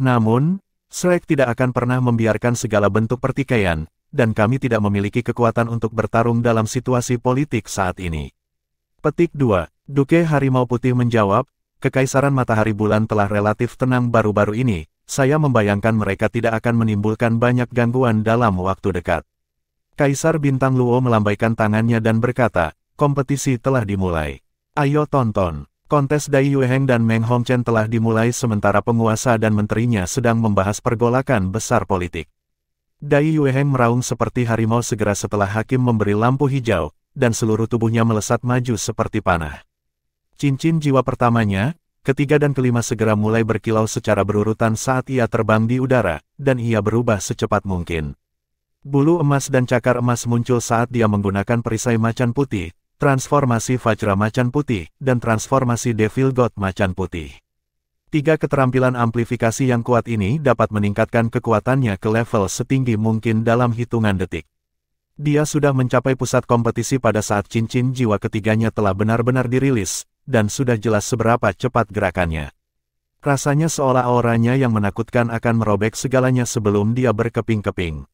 [SPEAKER 1] Namun, Shrek tidak akan pernah membiarkan segala bentuk pertikaian, dan kami tidak memiliki kekuatan untuk bertarung dalam situasi politik saat ini. Petik 2. Duke Harimau Putih menjawab, Kekaisaran Matahari Bulan telah relatif tenang baru-baru ini, saya membayangkan mereka tidak akan menimbulkan banyak gangguan dalam waktu dekat. Kaisar Bintang Luo melambaikan tangannya dan berkata, kompetisi telah dimulai. Ayo tonton. Kontes Dai Yueheng dan Meng Hongchen telah dimulai sementara penguasa dan menterinya sedang membahas pergolakan besar politik. Dai Yueheng meraung seperti harimau segera setelah hakim memberi lampu hijau, dan seluruh tubuhnya melesat maju seperti panah. Cincin jiwa pertamanya, ketiga dan kelima segera mulai berkilau secara berurutan saat ia terbang di udara, dan ia berubah secepat mungkin. Bulu emas dan cakar emas muncul saat dia menggunakan perisai macan putih, transformasi Vajra Macan Putih, dan transformasi Devil God Macan Putih. 3 keterampilan amplifikasi yang kuat ini dapat meningkatkan kekuatannya ke level setinggi mungkin dalam hitungan detik. Dia sudah mencapai pusat kompetisi pada saat cincin jiwa ketiganya telah benar-benar dirilis, dan sudah jelas seberapa cepat gerakannya. Rasanya seolah auranya yang menakutkan akan merobek segalanya sebelum dia berkeping-keping.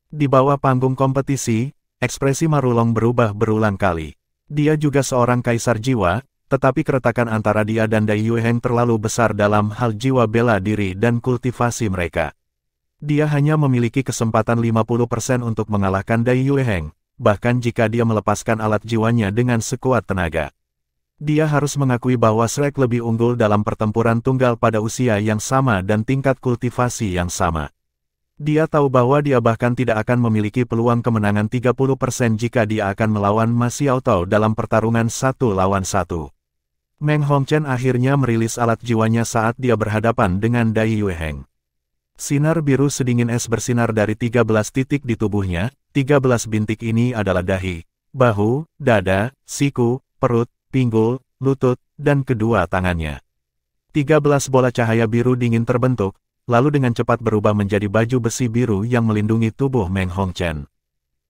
[SPEAKER 1] Di bawah panggung kompetisi, ekspresi Marulong berubah berulang kali. Dia juga seorang kaisar jiwa, tetapi keretakan antara dia dan Dai Yueheng terlalu besar dalam hal jiwa bela diri dan kultivasi mereka. Dia hanya memiliki kesempatan 50% untuk mengalahkan Dai Yueheng, bahkan jika dia melepaskan alat jiwanya dengan sekuat tenaga. Dia harus mengakui bahwa Shrek lebih unggul dalam pertempuran tunggal pada usia yang sama dan tingkat kultivasi yang sama. Dia tahu bahwa dia bahkan tidak akan memiliki peluang kemenangan 30% jika dia akan melawan Ma Xiaotao dalam pertarungan 1 lawan 1. Meng Hongchen akhirnya merilis alat jiwanya saat dia berhadapan dengan Dai Yueheng. Sinar biru sedingin es bersinar dari 13 titik di tubuhnya. 13 bintik ini adalah dahi, bahu, dada, siku, perut, pinggul, lutut, dan kedua tangannya. 13 bola cahaya biru dingin terbentuk, lalu dengan cepat berubah menjadi baju besi biru yang melindungi tubuh Meng Hongchen.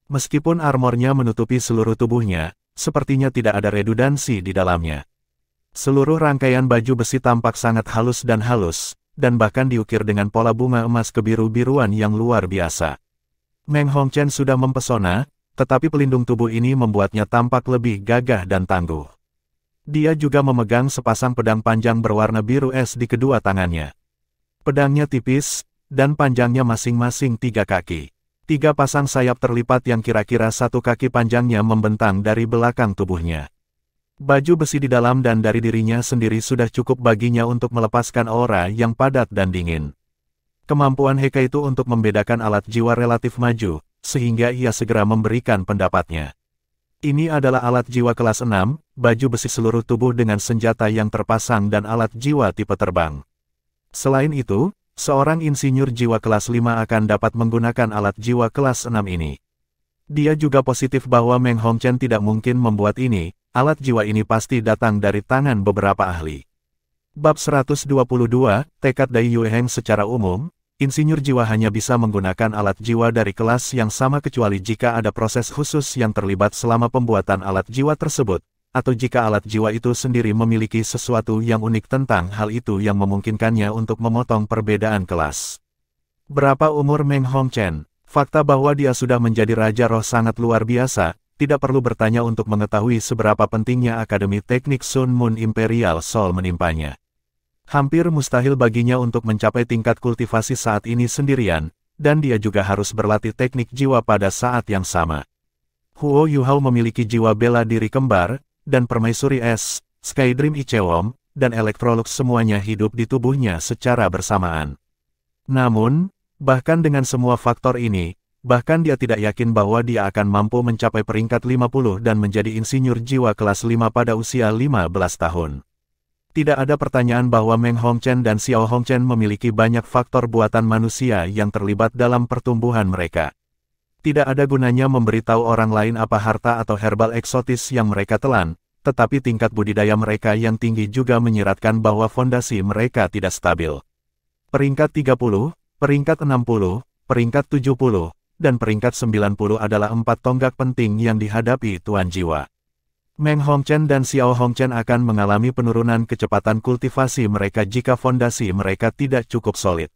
[SPEAKER 1] Meskipun armornya menutupi seluruh tubuhnya, sepertinya tidak ada redundansi di dalamnya. Seluruh rangkaian baju besi tampak sangat halus, dan bahkan diukir dengan pola bunga emas kebiru-biruan yang luar biasa. Meng Hongchen sudah mempesona, tetapi pelindung tubuh ini membuatnya tampak lebih gagah dan tangguh. Dia juga memegang sepasang pedang panjang berwarna biru es di kedua tangannya. Pedangnya tipis, dan panjangnya masing-masing 3 kaki. 3 pasang sayap terlipat yang kira-kira 1 kaki panjangnya membentang dari belakang tubuhnya. Baju besi di dalam dan dari dirinya sendiri sudah cukup baginya untuk melepaskan aura yang padat dan dingin. Kemampuan Heka itu untuk membedakan alat jiwa relatif maju, sehingga ia segera memberikan pendapatnya. Ini adalah alat jiwa kelas 6, baju besi seluruh tubuh dengan senjata yang terpasang dan alat jiwa tipe terbang. Selain itu, seorang insinyur jiwa kelas 5 akan dapat menggunakan alat jiwa kelas 6 ini. Dia juga positif bahwa Meng Hongchen tidak mungkin membuat ini, alat jiwa ini pasti datang dari tangan beberapa ahli. Bab 122, Tekad Dai Yueheng. Secara umum, insinyur jiwa hanya bisa menggunakan alat jiwa dari kelas yang sama kecuali jika ada proses khusus yang terlibat selama pembuatan alat jiwa tersebut, atau jika alat jiwa itu sendiri memiliki sesuatu yang unik tentang hal itu yang memungkinkannya untuk memotong perbedaan kelas. Berapa umur Meng Hongchen? Fakta bahwa dia sudah menjadi Raja Roh sangat luar biasa, tidak perlu bertanya untuk mengetahui seberapa pentingnya Akademi Teknik Sun Moon Imperial Soul menimpanya. Hampir mustahil baginya untuk mencapai tingkat kultivasi saat ini sendirian, dan dia juga harus berlatih teknik jiwa pada saat yang sama. Huo Yuhao memiliki jiwa bela diri kembar, dan permaisuri es, Skydream Ichewom, dan Electrolux semuanya hidup di tubuhnya secara bersamaan. Namun, bahkan dengan semua faktor ini, bahkan dia tidak yakin bahwa dia akan mampu mencapai peringkat 50 dan menjadi insinyur jiwa kelas 5 pada usia 15 tahun. Tidak ada pertanyaan bahwa Meng Hongchen dan Xiao Hongchen memiliki banyak faktor buatan manusia yang terlibat dalam pertumbuhan mereka. Tidak ada gunanya memberitahu orang lain apa harta atau herbal eksotis yang mereka telan, tetapi tingkat budidaya mereka yang tinggi juga menyiratkan bahwa fondasi mereka tidak stabil. Peringkat 30, peringkat 60, peringkat 70, dan peringkat 90 adalah 4 tonggak penting yang dihadapi Tuan Jiwa. Meng Hongchen dan Xiao Hongchen akan mengalami penurunan kecepatan kultivasi mereka jika fondasi mereka tidak cukup solid.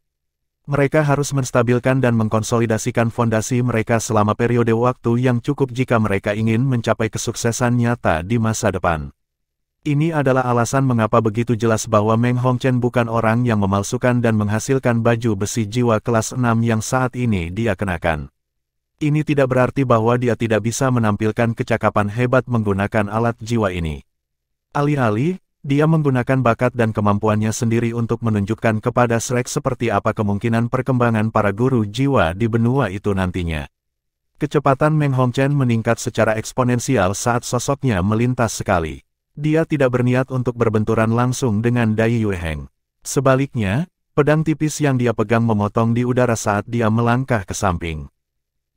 [SPEAKER 1] Mereka harus menstabilkan dan mengkonsolidasikan fondasi mereka selama periode waktu yang cukup jika mereka ingin mencapai kesuksesan nyata di masa depan. Ini adalah alasan mengapa begitu jelas bahwa Meng Hongchen bukan orang yang memalsukan dan menghasilkan baju besi jiwa kelas 6 yang saat ini dia kenakan. Ini tidak berarti bahwa dia tidak bisa menampilkan kecakapan hebat menggunakan alat jiwa ini. Alih-alih, dia menggunakan bakat dan kemampuannya sendiri untuk menunjukkan kepada Shrek seperti apa kemungkinan perkembangan para guru jiwa di benua itu nantinya. Kecepatan Meng Hongchen meningkat secara eksponensial saat sosoknya melintas sekali. Dia tidak berniat untuk berbenturan langsung dengan Dai Yueheng. Sebaliknya, pedang tipis yang dia pegang memotong di udara saat dia melangkah ke samping.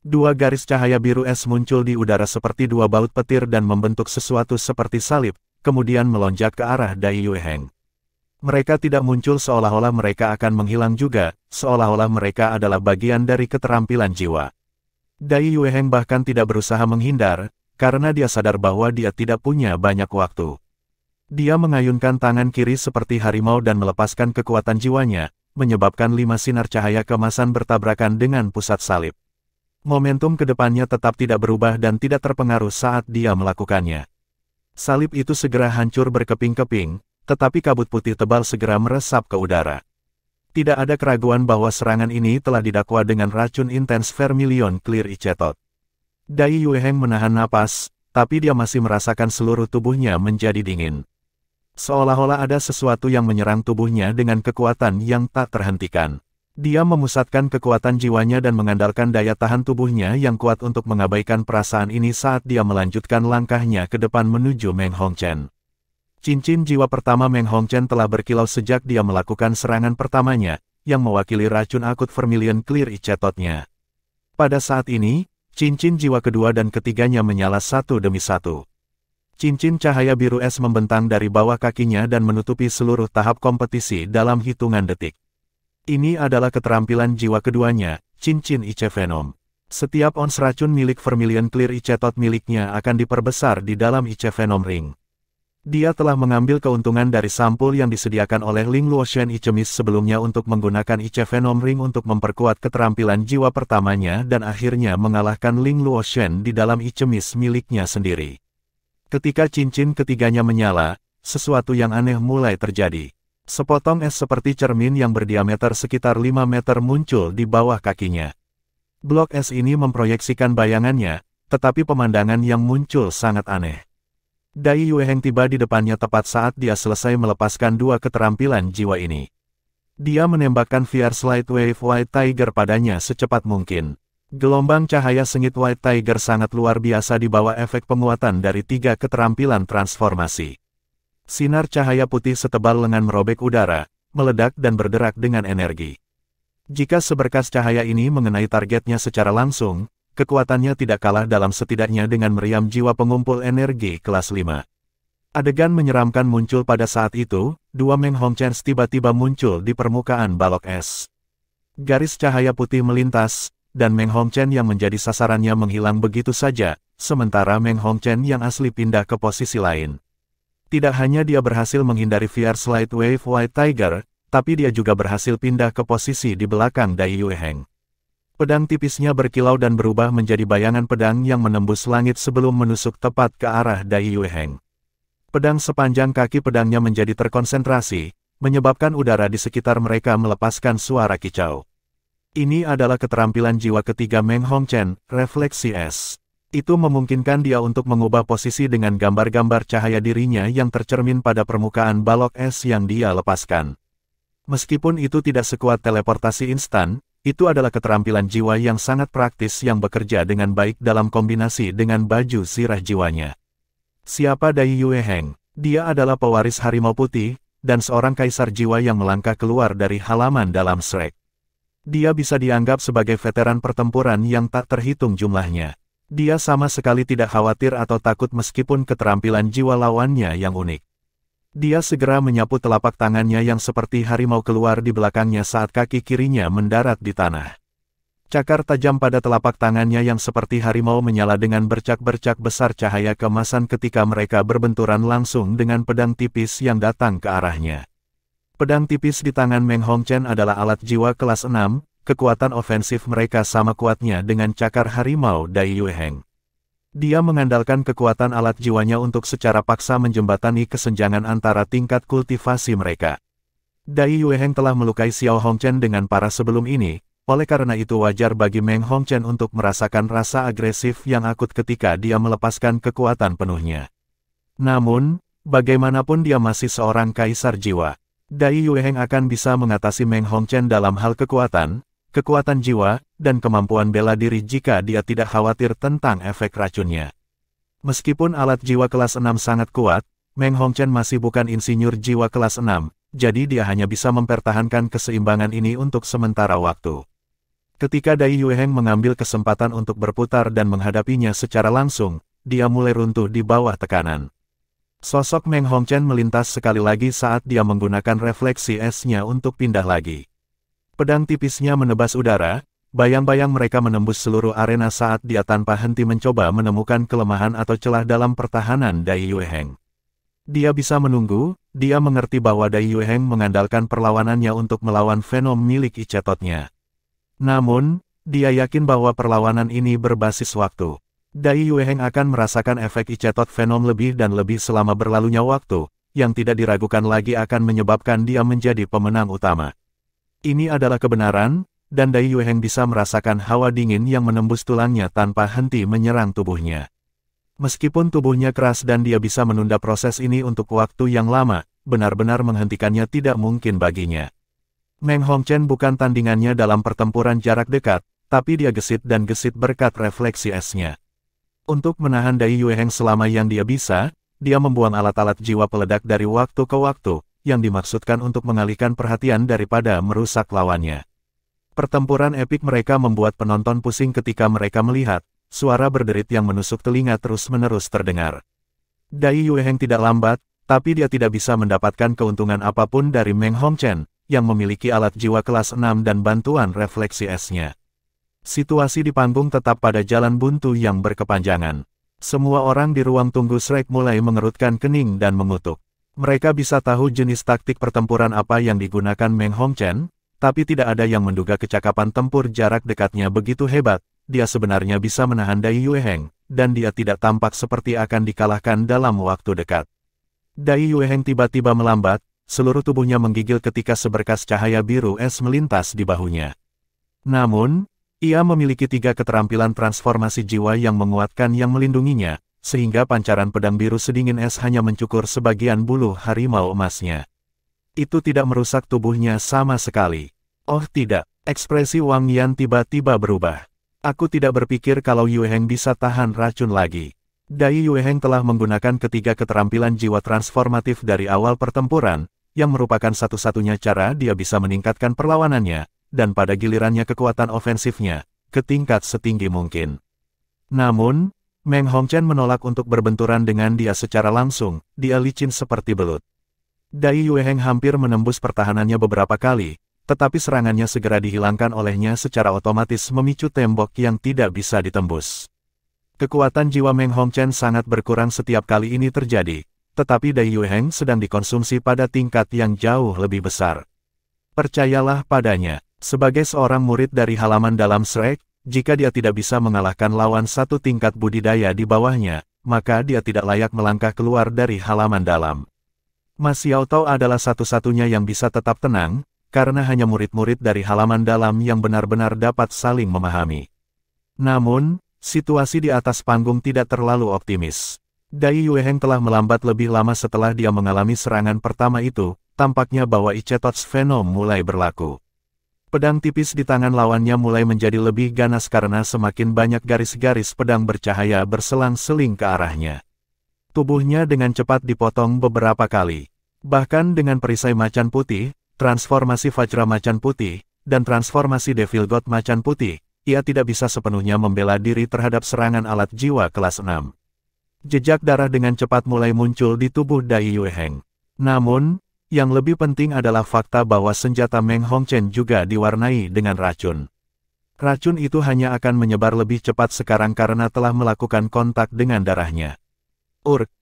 [SPEAKER 1] 2 garis cahaya biru es muncul di udara seperti 2 baut petir dan membentuk sesuatu seperti salib, kemudian melonjak ke arah Dai Yueheng. Mereka tidak muncul seolah-olah mereka akan menghilang juga, seolah-olah mereka adalah bagian dari keterampilan jiwa. Dai Yueheng bahkan tidak berusaha menghindar, karena dia sadar bahwa dia tidak punya banyak waktu. Dia mengayunkan tangan kiri seperti harimau dan melepaskan kekuatan jiwanya, menyebabkan 5 sinar cahaya keemasan bertabrakan dengan pusat salib. Momentum ke depannya tetap tidak berubah dan tidak terpengaruh saat dia melakukannya. Salib itu segera hancur berkeping-keping, tetapi kabut putih tebal segera meresap ke udara. Tidak ada keraguan bahwa serangan ini telah didakwa dengan racun intens Vermilion Clear Icetot. Dai Yueheng menahan napas, tapi dia masih merasakan seluruh tubuhnya menjadi dingin. Seolah-olah ada sesuatu yang menyerang tubuhnya dengan kekuatan yang tak terhentikan. Dia memusatkan kekuatan jiwanya dan mengandalkan daya tahan tubuhnya yang kuat untuk mengabaikan perasaan ini saat dia melanjutkan langkahnya ke depan menuju Meng Hongchen. Cincin jiwa pertama Meng Hongchen telah berkilau sejak dia melakukan serangan pertamanya, yang mewakili racun akut Vermilion Clear Icetotnya. Pada saat ini, cincin jiwa kedua dan ketiganya menyala satu demi satu. Cincin cahaya biru es membentang dari bawah kakinya dan menutupi seluruh tahap kompetisi dalam hitungan detik. Ini adalah keterampilan jiwa keduanya, cincin Ice Venom. Setiap ons racun milik Vermilion Clear Icetot miliknya akan diperbesar di dalam Ice Venom Ring. Dia telah mengambil keuntungan dari sampul yang disediakan oleh Ling Luoshen Ice Mist sebelumnya untuk menggunakan Ice Venom Ring untuk memperkuat keterampilan jiwa pertamanya dan akhirnya mengalahkan Ling Luoshen di dalam Ice Mist miliknya sendiri. Ketika cincin ketiganya menyala, sesuatu yang aneh mulai terjadi. Sepotong es seperti cermin yang berdiameter sekitar 5 meter muncul di bawah kakinya. Blok es ini memproyeksikan bayangannya, tetapi pemandangan yang muncul sangat aneh. Dai Yueheng tiba di depannya tepat saat dia selesai melepaskan dua keterampilan jiwa ini. Dia menembakkan Fierce Light Wave White Tiger padanya secepat mungkin. Gelombang cahaya sengit White Tiger sangat luar biasa di bawah efek penguatan dari 3 keterampilan transformasi. Sinar cahaya putih setebal lengan merobek udara, meledak dan berderak dengan energi. Jika seberkas cahaya ini mengenai targetnya secara langsung, kekuatannya tidak kalah dalam setidaknya dengan meriam jiwa pengumpul energi kelas 5. Adegan menyeramkan muncul pada saat itu, dua Meng Hongchen tiba-tiba muncul di permukaan balok es. Garis cahaya putih melintas, dan Meng Hongchen yang menjadi sasarannya menghilang begitu saja, sementara Meng Hongchen yang asli pindah ke posisi lain. Tidak hanya dia berhasil menghindari Fierce Light Wave White Tiger, tapi dia juga berhasil pindah ke posisi di belakang Dai Yueheng. Pedang tipisnya berkilau dan berubah menjadi bayangan pedang yang menembus langit sebelum menusuk tepat ke arah Dai Yueheng. Pedang sepanjang kaki pedangnya menjadi terkonsentrasi, menyebabkan udara di sekitar mereka melepaskan suara kicau. Ini adalah keterampilan jiwa ketiga Meng Hongchen, Refleksi Es. Itu memungkinkan dia untuk mengubah posisi dengan gambar-gambar cahaya dirinya yang tercermin pada permukaan balok es yang dia lepaskan. Meskipun itu tidak sekuat teleportasi instan, itu adalah keterampilan jiwa yang sangat praktis yang bekerja dengan baik dalam kombinasi dengan baju sirah jiwanya. Siapa Dai Yueheng? Dia adalah pewaris harimau putih, dan seorang kaisar jiwa yang melangkah keluar dari halaman dalam Shrek. Dia bisa dianggap sebagai veteran pertempuran yang tak terhitung jumlahnya. Dia sama sekali tidak khawatir atau takut meskipun keterampilan jiwa lawannya yang unik. Dia segera menyapu telapak tangannya yang seperti harimau keluar di belakangnya saat kaki kirinya mendarat di tanah. Cakar tajam pada telapak tangannya yang seperti harimau menyala dengan bercak-bercak besar cahaya keemasan ketika mereka berbenturan langsung dengan pedang tipis yang datang ke arahnya. Pedang tipis di tangan Meng Hongchen adalah alat jiwa kelas 6, kekuatan ofensif mereka sama kuatnya dengan cakar harimau Dai Yueheng. Dia mengandalkan kekuatan alat jiwanya untuk secara paksa menjembatani kesenjangan antara tingkat kultivasi mereka. Dai Yueheng telah melukai Xiao Hongchen dengan parah sebelum ini, oleh karena itu wajar bagi Meng Hongchen untuk merasakan rasa agresif yang akut ketika dia melepaskan kekuatan penuhnya. Namun, bagaimanapun dia masih seorang kaisar jiwa. Dai Yueheng akan bisa mengatasi Meng Hongchen dalam hal kekuatan jiwa, dan kemampuan bela diri jika dia tidak khawatir tentang efek racunnya. Meskipun alat jiwa kelas 6 sangat kuat, Meng Hongchen masih bukan insinyur jiwa kelas 6, jadi dia hanya bisa mempertahankan keseimbangan ini untuk sementara waktu. Ketika Dai Yueheng mengambil kesempatan untuk berputar dan menghadapinya secara langsung, dia mulai runtuh di bawah tekanan. Sosok Meng Hongchen melintas sekali lagi saat dia menggunakan refleksi esnya untuk pindah lagi. Pedang tipisnya menebas udara, bayang-bayang mereka menembus seluruh arena saat dia tanpa henti mencoba menemukan kelemahan atau celah dalam pertahanan Dai Yueheng. Dia bisa menunggu, dia mengerti bahwa Dai Yueheng mengandalkan perlawanannya untuk melawan Venom milik Icetotnya. Namun, dia yakin bahwa perlawanan ini berbasis waktu. Dai Yueheng akan merasakan efek Icetot Venom lebih dan lebih selama berlalunya waktu, yang tidak diragukan lagi akan menyebabkan dia menjadi pemenang utama. Ini adalah kebenaran, dan Dai Yueheng bisa merasakan hawa dingin yang menembus tulangnya tanpa henti menyerang tubuhnya. Meskipun tubuhnya keras dan dia bisa menunda proses ini untuk waktu yang lama, benar-benar menghentikannya tidak mungkin baginya. Meng Hongchen bukan tandingannya dalam pertempuran jarak dekat, tapi dia gesit dan gesit berkat refleksi esnya. Untuk menahan Dai Yueheng selama yang dia bisa, dia membuang alat-alat jiwa peledak dari waktu ke waktu, yang dimaksudkan untuk mengalihkan perhatian daripada merusak lawannya. Pertempuran epik mereka membuat penonton pusing ketika mereka melihat, suara berderit yang menusuk telinga terus-menerus terdengar. Dai Yueheng tidak lambat, tapi dia tidak bisa mendapatkan keuntungan apapun dari Meng Hongchen, yang memiliki alat jiwa kelas 6 dan bantuan refleksi esnya. Situasi di panggung tetap pada jalan buntu yang berkepanjangan. Semua orang di ruang tunggu Shrek mulai mengerutkan kening dan mengutuk. Mereka bisa tahu jenis taktik pertempuran apa yang digunakan Meng Hongchen, tapi tidak ada yang menduga kecakapan tempur jarak dekatnya begitu hebat. Dia sebenarnya bisa menahan Dai Yueheng, dan dia tidak tampak seperti akan dikalahkan dalam waktu dekat. Dai Yueheng tiba-tiba melambat, seluruh tubuhnya menggigil ketika seberkas cahaya biru es melintas di bahunya. Namun, ia memiliki 3 keterampilan transformasi jiwa yang menguatkan yang melindunginya, sehingga pancaran pedang biru sedingin es hanya mencukur sebagian bulu harimau emasnya. Itu tidak merusak tubuhnya sama sekali. Oh tidak, ekspresi Wang Yan tiba-tiba berubah. Aku tidak berpikir kalau Yueheng bisa tahan racun lagi. Dai Yueheng telah menggunakan ketiga keterampilan jiwa transformatif dari awal pertempuran, yang merupakan satu-satunya cara dia bisa meningkatkan perlawanannya, dan pada gilirannya kekuatan ofensifnya, ke tingkat setinggi mungkin. Namun, Meng Hongchen menolak untuk berbenturan dengan dia secara langsung, dia licin seperti belut. Dai Yueheng hampir menembus pertahanannya beberapa kali, tetapi serangannya segera dihilangkan olehnya secara otomatis memicu tembok yang tidak bisa ditembus. Kekuatan jiwa Meng Hongchen sangat berkurang setiap kali ini terjadi, tetapi Dai Yueheng sedang dikonsumsi pada tingkat yang jauh lebih besar. Percayalah padanya, sebagai seorang murid dari halaman dalam Shrek, jika dia tidak bisa mengalahkan lawan satu tingkat budidaya di bawahnya, maka dia tidak layak melangkah keluar dari halaman dalam. Ma Xiaotao adalah satu-satunya yang bisa tetap tenang, karena hanya murid-murid dari halaman dalam yang benar-benar dapat saling memahami. Namun, situasi di atas panggung tidak terlalu optimis. Dai Yueheng telah melambat lebih lama setelah dia mengalami serangan pertama itu, tampaknya bahwa Icetot's Venom mulai berlaku. Pedang tipis di tangan lawannya mulai menjadi lebih ganas karena semakin banyak garis-garis pedang bercahaya berselang-seling ke arahnya. Tubuhnya dengan cepat dipotong beberapa kali. Bahkan dengan perisai macan putih, transformasi Vajra macan putih, dan transformasi Devil God macan putih, ia tidak bisa sepenuhnya membela diri terhadap serangan alat jiwa kelas 6. Jejak darah dengan cepat mulai muncul di tubuh Dai Yueheng. Namun, yang lebih penting adalah fakta bahwa senjata Meng Hongchen juga diwarnai dengan racun. Racun itu hanya akan menyebar lebih cepat sekarang karena telah melakukan kontak dengan darahnya.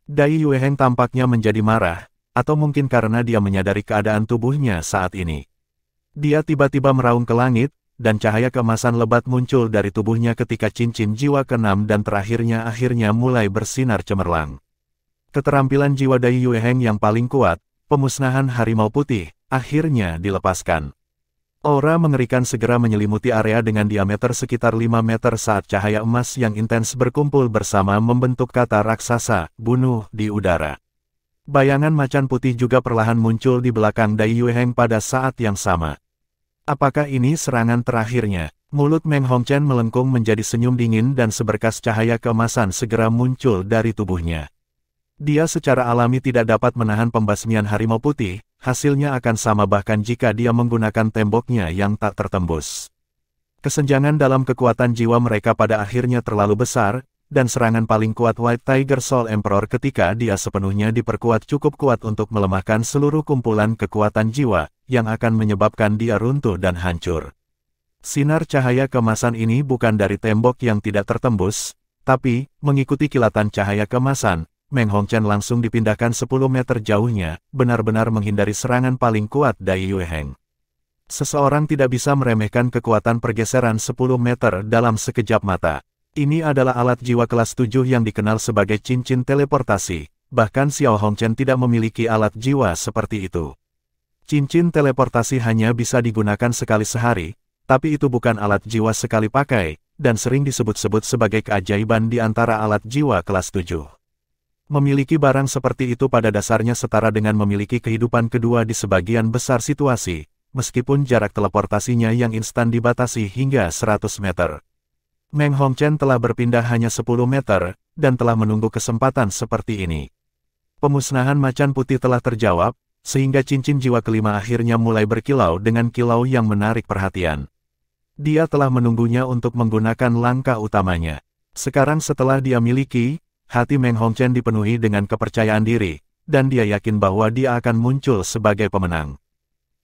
[SPEAKER 1] Dai Yueheng tampaknya menjadi marah, atau mungkin karena dia menyadari keadaan tubuhnya saat ini. Dia tiba-tiba meraung ke langit, dan cahaya keemasan lebat muncul dari tubuhnya ketika cincin jiwa ke-6 dan akhirnya mulai bersinar cemerlang. Keterampilan jiwa Dai Yueheng yang paling kuat, pemusnahan harimau putih, akhirnya dilepaskan. Aura mengerikan segera menyelimuti area dengan diameter sekitar 5 meter saat cahaya emas yang intens berkumpul bersama membentuk kata raksasa, bunuh, di udara. Bayangan macan putih juga perlahan muncul di belakang Dai Yueheng pada saat yang sama. Apakah ini serangan terakhirnya? Mulut Meng Hongchen melengkung menjadi senyum dingin dan seberkas cahaya keemasan segera muncul dari tubuhnya. Dia secara alami tidak dapat menahan pembasmian harimau putih, hasilnya akan sama bahkan jika dia menggunakan temboknya yang tak tertembus. Kesenjangan dalam kekuatan jiwa mereka pada akhirnya terlalu besar, dan serangan paling kuat White Tiger Soul Emperor ketika dia sepenuhnya diperkuat cukup kuat untuk melemahkan seluruh kumpulan kekuatan jiwa, yang akan menyebabkan dia runtuh dan hancur. Sinar cahaya keemasan ini bukan dari tembok yang tidak tertembus, tapi, mengikuti kilatan cahaya keemasan, Meng Hongchen langsung dipindahkan 10 meter jauhnya, benar-benar menghindari serangan paling kuat Dai Yueheng. Seseorang tidak bisa meremehkan kekuatan pergeseran 10 meter dalam sekejap mata. Ini adalah alat jiwa kelas 7 yang dikenal sebagai cincin teleportasi, bahkan Xiao Hongchen tidak memiliki alat jiwa seperti itu. Cincin teleportasi hanya bisa digunakan sekali sehari, tapi itu bukan alat jiwa sekali pakai, dan sering disebut-sebut sebagai keajaiban di antara alat jiwa kelas 7. Memiliki barang seperti itu pada dasarnya setara dengan memiliki kehidupan kedua di sebagian besar situasi, meskipun jarak teleportasinya yang instan dibatasi hingga 100 meter. Meng Hongchen telah berpindah hanya 10 meter, dan telah menunggu kesempatan seperti ini. Pemusnahan macan putih telah terjawab, sehingga cincin jiwa kelima akhirnya mulai berkilau dengan kilau yang menarik perhatian. Dia telah menunggunya untuk menggunakan langkah utamanya. Sekarang setelah dia miliki, hati Meng Hongchen dipenuhi dengan kepercayaan diri, dan dia yakin bahwa dia akan muncul sebagai pemenang.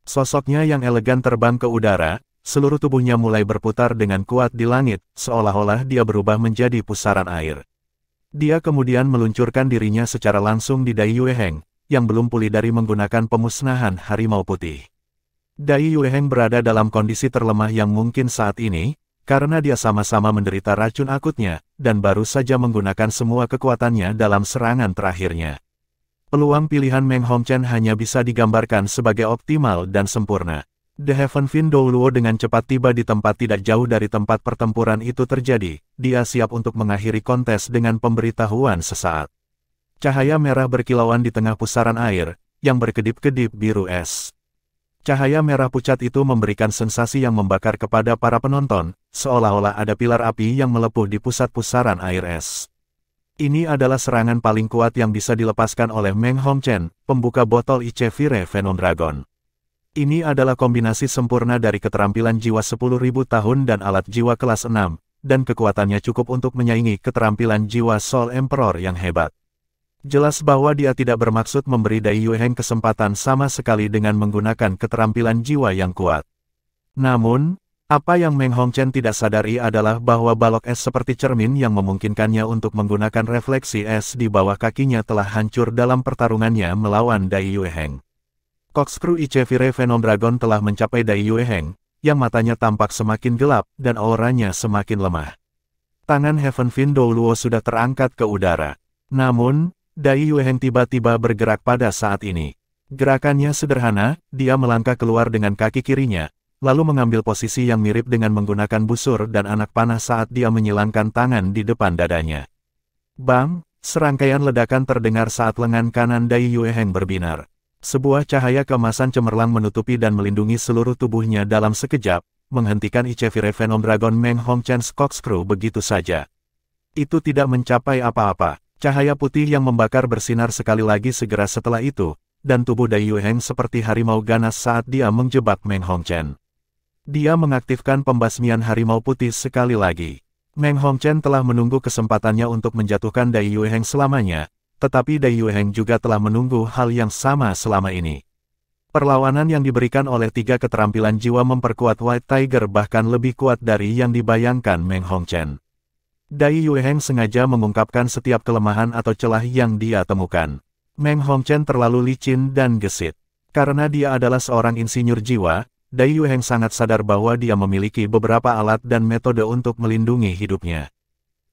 [SPEAKER 1] Sosoknya yang elegan terbang ke udara, seluruh tubuhnya mulai berputar dengan kuat di langit, seolah-olah dia berubah menjadi pusaran air. Dia kemudian meluncurkan dirinya secara langsung di Dai Yueheng, yang belum pulih dari menggunakan pemusnahan harimau putih. Dai Yueheng berada dalam kondisi terlemah yang mungkin saat ini, karena dia sama-sama menderita racun akutnya, dan baru saja menggunakan semua kekuatannya dalam serangan terakhirnya. Peluang pilihan Meng Hongchen hanya bisa digambarkan sebagai optimal dan sempurna. The Heaven Fin Douluo dengan cepat tiba di tempat tidak jauh dari tempat pertempuran itu terjadi. Dia siap untuk mengakhiri kontes dengan pemberitahuan sesaat. Cahaya merah berkilauan di tengah pusaran air, yang berkedip-kedip biru es. Cahaya merah pucat itu memberikan sensasi yang membakar kepada para penonton, seolah-olah ada pilar api yang melepuh di pusat pusaran air es. Ini adalah serangan paling kuat yang bisa dilepaskan oleh Meng Hongchen, pembuka botol Ichevire Venom Dragon. Ini adalah kombinasi sempurna dari keterampilan jiwa 10.000 tahun dan alat jiwa kelas 6, dan kekuatannya cukup untuk menyaingi keterampilan jiwa Soul Emperor yang hebat. Jelas bahwa dia tidak bermaksud memberi Dai Yueheng kesempatan sama sekali dengan menggunakan keterampilan jiwa yang kuat. Namun, apa yang Meng Hongchen tidak sadari adalah bahwa balok es seperti cermin yang memungkinkannya untuk menggunakan refleksi es di bawah kakinya telah hancur dalam pertarungannya melawan Dai Yueheng. Corkscrew Ichevire Venom Dragon telah mencapai Dai Yueheng, yang matanya tampak semakin gelap dan auranya semakin lemah. Tangan Heaven Fin Douluo sudah terangkat ke udara. Namun, Dai Yueheng tiba-tiba bergerak pada saat ini. Gerakannya sederhana, dia melangkah keluar dengan kaki kirinya, lalu mengambil posisi yang mirip dengan menggunakan busur dan anak panah saat dia menyilangkan tangan di depan dadanya. Bang! Serangkaian ledakan terdengar saat lengan kanan Dai Yueheng berbinar. Sebuah cahaya keemasan cemerlang menutupi dan melindungi seluruh tubuhnya dalam sekejap, menghentikan Ichevire Venom Dragon Meng Hongchen's Corkscrew begitu saja. Itu tidak mencapai apa-apa. Cahaya putih yang membakar bersinar sekali lagi segera setelah itu, dan tubuh Dai Yueheng seperti harimau ganas saat dia menjebak Meng Hongchen. Dia mengaktifkan pembasmian harimau putih sekali lagi. Meng Hongchen telah menunggu kesempatannya untuk menjatuhkan Dai Yueheng selamanya, tetapi Dai Yueheng juga telah menunggu hal yang sama selama ini. Perlawanan yang diberikan oleh 3 keterampilan jiwa memperkuat White Tiger bahkan lebih kuat dari yang dibayangkan Meng Hongchen. Dai Yueheng sengaja mengungkapkan setiap kelemahan atau celah yang dia temukan. Meng Hongchen terlalu licin dan gesit. Karena dia adalah seorang insinyur jiwa, Dai Yueheng sangat sadar bahwa dia memiliki beberapa alat dan metode untuk melindungi hidupnya.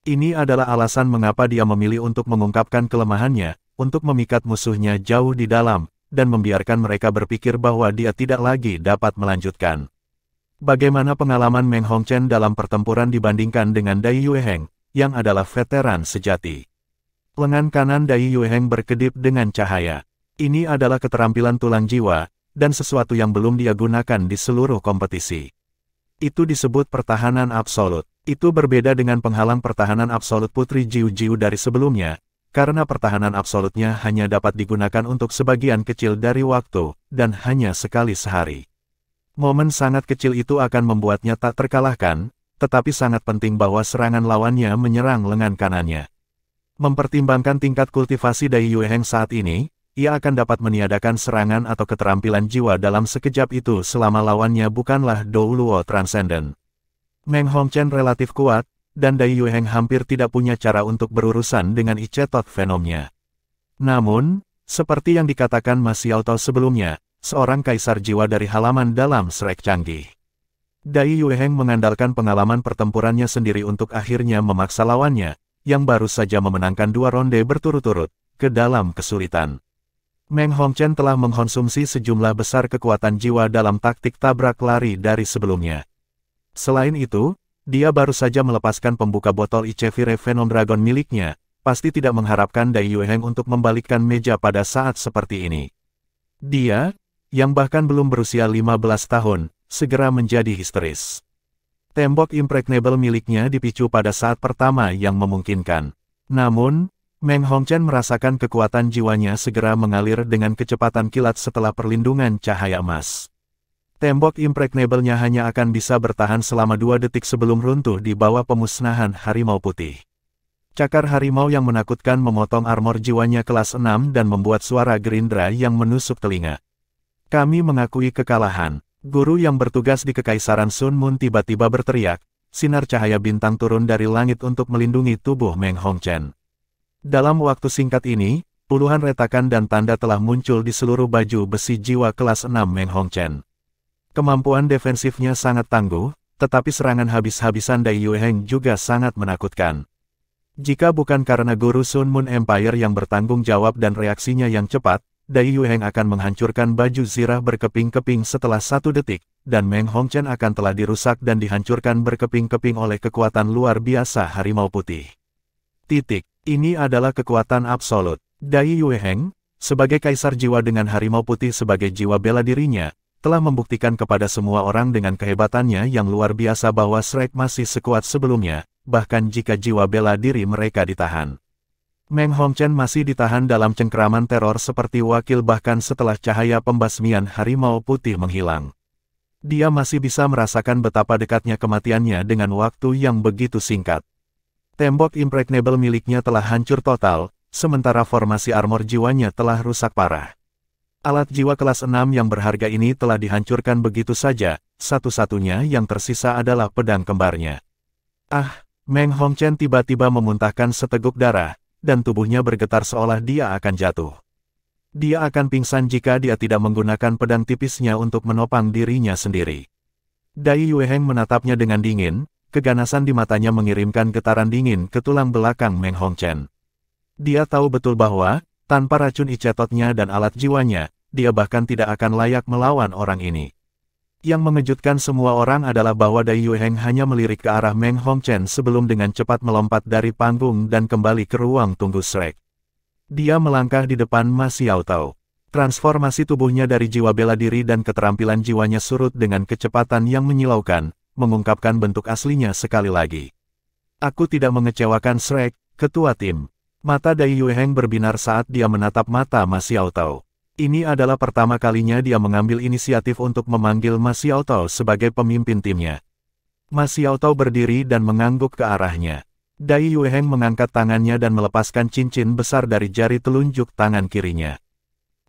[SPEAKER 1] Ini adalah alasan mengapa dia memilih untuk mengungkapkan kelemahannya, untuk memikat musuhnya jauh di dalam, dan membiarkan mereka berpikir bahwa dia tidak lagi dapat melanjutkan. Bagaimana pengalaman Meng Hongchen dalam pertempuran dibandingkan dengan Dai Yueheng, yang adalah veteran sejati? Lengan kanan Dai Yueheng berkedip dengan cahaya. Ini adalah keterampilan tulang jiwa, dan sesuatu yang belum dia gunakan di seluruh kompetisi. Itu disebut pertahanan absolut. Itu berbeda dengan penghalang pertahanan absolut Putri Jiu Jiu dari sebelumnya, karena pertahanan absolutnya hanya dapat digunakan untuk sebagian kecil dari waktu, dan hanya sekali sehari. Momen sangat kecil itu akan membuatnya tak terkalahkan, tetapi sangat penting bahwa serangan lawannya menyerang lengan kanannya. Mempertimbangkan tingkat kultivasi Dai Yueheng saat ini, ia akan dapat meniadakan serangan atau keterampilan jiwa dalam sekejap itu selama lawannya bukanlah Douluo Transcendent. Meng Hongchen relatif kuat, dan Dai Yueheng hampir tidak punya cara untuk berurusan dengan Ichetot Venomnya. Namun, seperti yang dikatakan Ma Xiaotao sebelumnya, seorang kaisar jiwa dari halaman dalam Shrek canggih. Dai Yueheng mengandalkan pengalaman pertempurannya sendiri untuk akhirnya memaksa lawannya, yang baru saja memenangkan 2 ronde berturut-turut, ke dalam kesulitan. Meng Hongchen telah mengkonsumsi sejumlah besar kekuatan jiwa dalam taktik tabrak lari dari sebelumnya. Selain itu, dia baru saja melepaskan pembuka botol Ichevire Venom Dragon miliknya, pasti tidak mengharapkan Dai Yueheng untuk membalikkan meja pada saat seperti ini. Dia, yang bahkan belum berusia 15 tahun, segera menjadi histeris. Tembok impregnable miliknya dipicu pada saat pertama yang memungkinkan. Namun, Meng Hongchen merasakan kekuatan jiwanya segera mengalir dengan kecepatan kilat setelah perlindungan cahaya emas. Tembok impregnable-nya hanya akan bisa bertahan selama 2 detik sebelum runtuh di bawah pemusnahan harimau putih. Cakar harimau yang menakutkan memotong armor jiwanya kelas 6 dan membuat suara gerindra yang menusuk telinga. Kami mengakui kekalahan. Guru yang bertugas di Kekaisaran Sun Moon tiba-tiba berteriak, sinar cahaya bintang turun dari langit untuk melindungi tubuh Meng Hongchen. Dalam waktu singkat ini, puluhan retakan dan tanda telah muncul di seluruh baju besi jiwa kelas 6 Meng Hongchen. Kemampuan defensifnya sangat tangguh, tetapi serangan habis-habisan Dai Yueheng juga sangat menakutkan. Jika bukan karena guru Sun Moon Empire yang bertanggung jawab dan reaksinya yang cepat, Dai Yueheng akan menghancurkan baju zirah berkeping-keping setelah 1 detik, dan Meng Hongchen akan telah dirusak dan dihancurkan berkeping-keping oleh kekuatan luar biasa harimau putih. Ini adalah kekuatan absolut. Dai Yueheng, sebagai kaisar jiwa dengan harimau putih sebagai jiwa bela dirinya, telah membuktikan kepada semua orang dengan kehebatannya yang luar biasa bahwa Shrek masih sekuat sebelumnya, bahkan jika jiwa bela diri mereka ditahan. Meng Hongchen masih ditahan dalam cengkeraman teror seperti wakil bahkan setelah cahaya pembasmian harimau putih menghilang. Dia masih bisa merasakan betapa dekatnya kematiannya dengan waktu yang begitu singkat. Tembok impregnable miliknya telah hancur total, sementara formasi armor jiwanya telah rusak parah. Alat jiwa kelas 6 yang berharga ini telah dihancurkan begitu saja, satu-satunya yang tersisa adalah pedang kembarnya. Meng Hongchen tiba-tiba memuntahkan seteguk darah, dan tubuhnya bergetar seolah dia akan jatuh. Dia akan pingsan jika dia tidak menggunakan pedang tipisnya untuk menopang dirinya sendiri. Dai Yueheng menatapnya dengan dingin, keganasan di matanya mengirimkan getaran dingin ke tulang belakang Meng Hongchen. Dia tahu betul bahwa, tanpa racun icetotnya dan alat jiwanya, dia bahkan tidak akan layak melawan orang ini. Yang mengejutkan semua orang adalah bahwa Dai Yueheng hanya melirik ke arah Meng Hongchen sebelum dengan cepat melompat dari panggung dan kembali ke ruang tunggu Shrek. Dia melangkah di depan Ma Xiaotao. Transformasi tubuhnya dari jiwa bela diri dan keterampilan jiwanya surut dengan kecepatan yang menyilaukan, mengungkapkan bentuk aslinya sekali lagi. Aku tidak mengecewakan Shrek, ketua tim. Mata Dai Yueheng berbinar saat dia menatap mata Ma Xiaotao. Ini adalah pertama kalinya dia mengambil inisiatif untuk memanggil Ma Xiaotao sebagai pemimpin timnya. Ma Xiaotao berdiri dan mengangguk ke arahnya. Dai Yueheng mengangkat tangannya dan melepaskan cincin besar dari jari telunjuk tangan kirinya.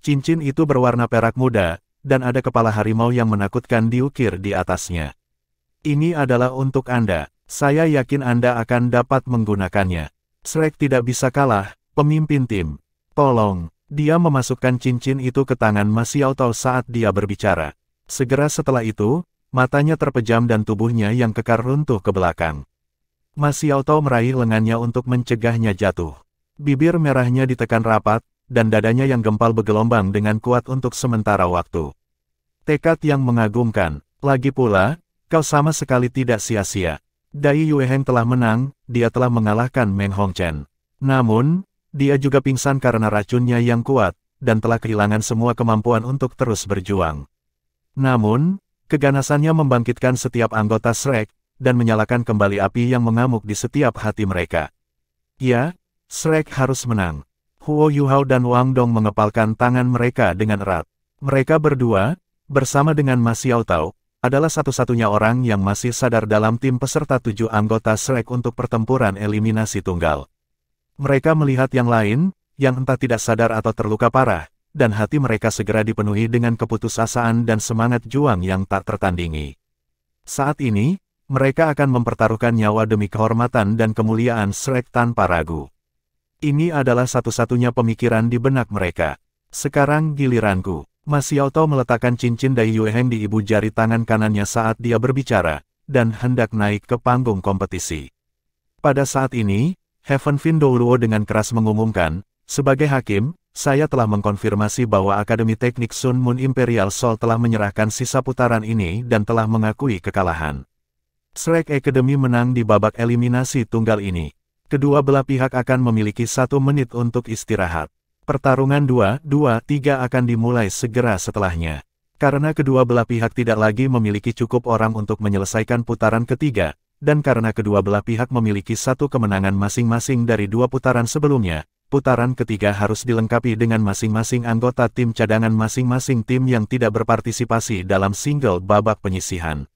[SPEAKER 1] Cincin itu berwarna perak muda, dan ada kepala harimau yang menakutkan diukir di atasnya. Ini adalah untuk Anda. Saya yakin Anda akan dapat menggunakannya. Shrek tidak bisa kalah, pemimpin tim. Tolong. Dia memasukkan cincin itu ke tangan Ma Xiaotao saat dia berbicara. Segera setelah itu, matanya terpejam dan tubuhnya yang kekar runtuh ke belakang. Ma Xiaotao meraih lengannya untuk mencegahnya jatuh. Bibir merahnya ditekan rapat, dan dadanya yang gempal bergelombang dengan kuat untuk sementara waktu. Tekad yang mengagumkan. Lagi pula, kau sama sekali tidak sia-sia. Dai Yueheng telah menang, dia telah mengalahkan Meng Hongchen. Namun, dia juga pingsan karena racunnya yang kuat, dan telah kehilangan semua kemampuan untuk terus berjuang. Namun, keganasannya membangkitkan setiap anggota Shrek, dan menyalakan kembali api yang mengamuk di setiap hati mereka. Ya, Shrek harus menang. Huo Yuhao dan Wang Dong mengepalkan tangan mereka dengan erat. Mereka berdua, bersama dengan Ma Xiaotao, adalah satu-satunya orang yang masih sadar dalam tim peserta 7 anggota Shrek untuk pertempuran eliminasi tunggal. Mereka melihat yang lain, yang entah tidak sadar atau terluka parah, dan hati mereka segera dipenuhi dengan keputusasaan dan semangat juang yang tak tertandingi. Saat ini, mereka akan mempertaruhkan nyawa demi kehormatan dan kemuliaan Shrek tanpa ragu. Ini adalah satu-satunya pemikiran di benak mereka. Sekarang giliranku. Ma Xiaotao meletakkan cincin Dai Yueheng di ibu jari tangan kanannya saat dia berbicara, dan hendak naik ke panggung kompetisi. Pada saat ini, Heaven Fin Douluo dengan keras mengumumkan, sebagai hakim, saya telah mengkonfirmasi bahwa Akademi Teknik Sun Moon Imperial Soul telah menyerahkan sisa putaran ini dan telah mengakui kekalahan. Shrek Academy menang di babak eliminasi tunggal ini. Kedua belah pihak akan memiliki 1 menit untuk istirahat. Pertarungan 2-2-3 akan dimulai segera setelahnya. Karena kedua belah pihak tidak lagi memiliki cukup orang untuk menyelesaikan putaran ketiga, dan karena kedua belah pihak memiliki 1 kemenangan masing-masing dari 2 putaran sebelumnya, putaran ketiga harus dilengkapi dengan masing-masing anggota tim cadangan masing-masing tim yang tidak berpartisipasi dalam single babak penyisihan.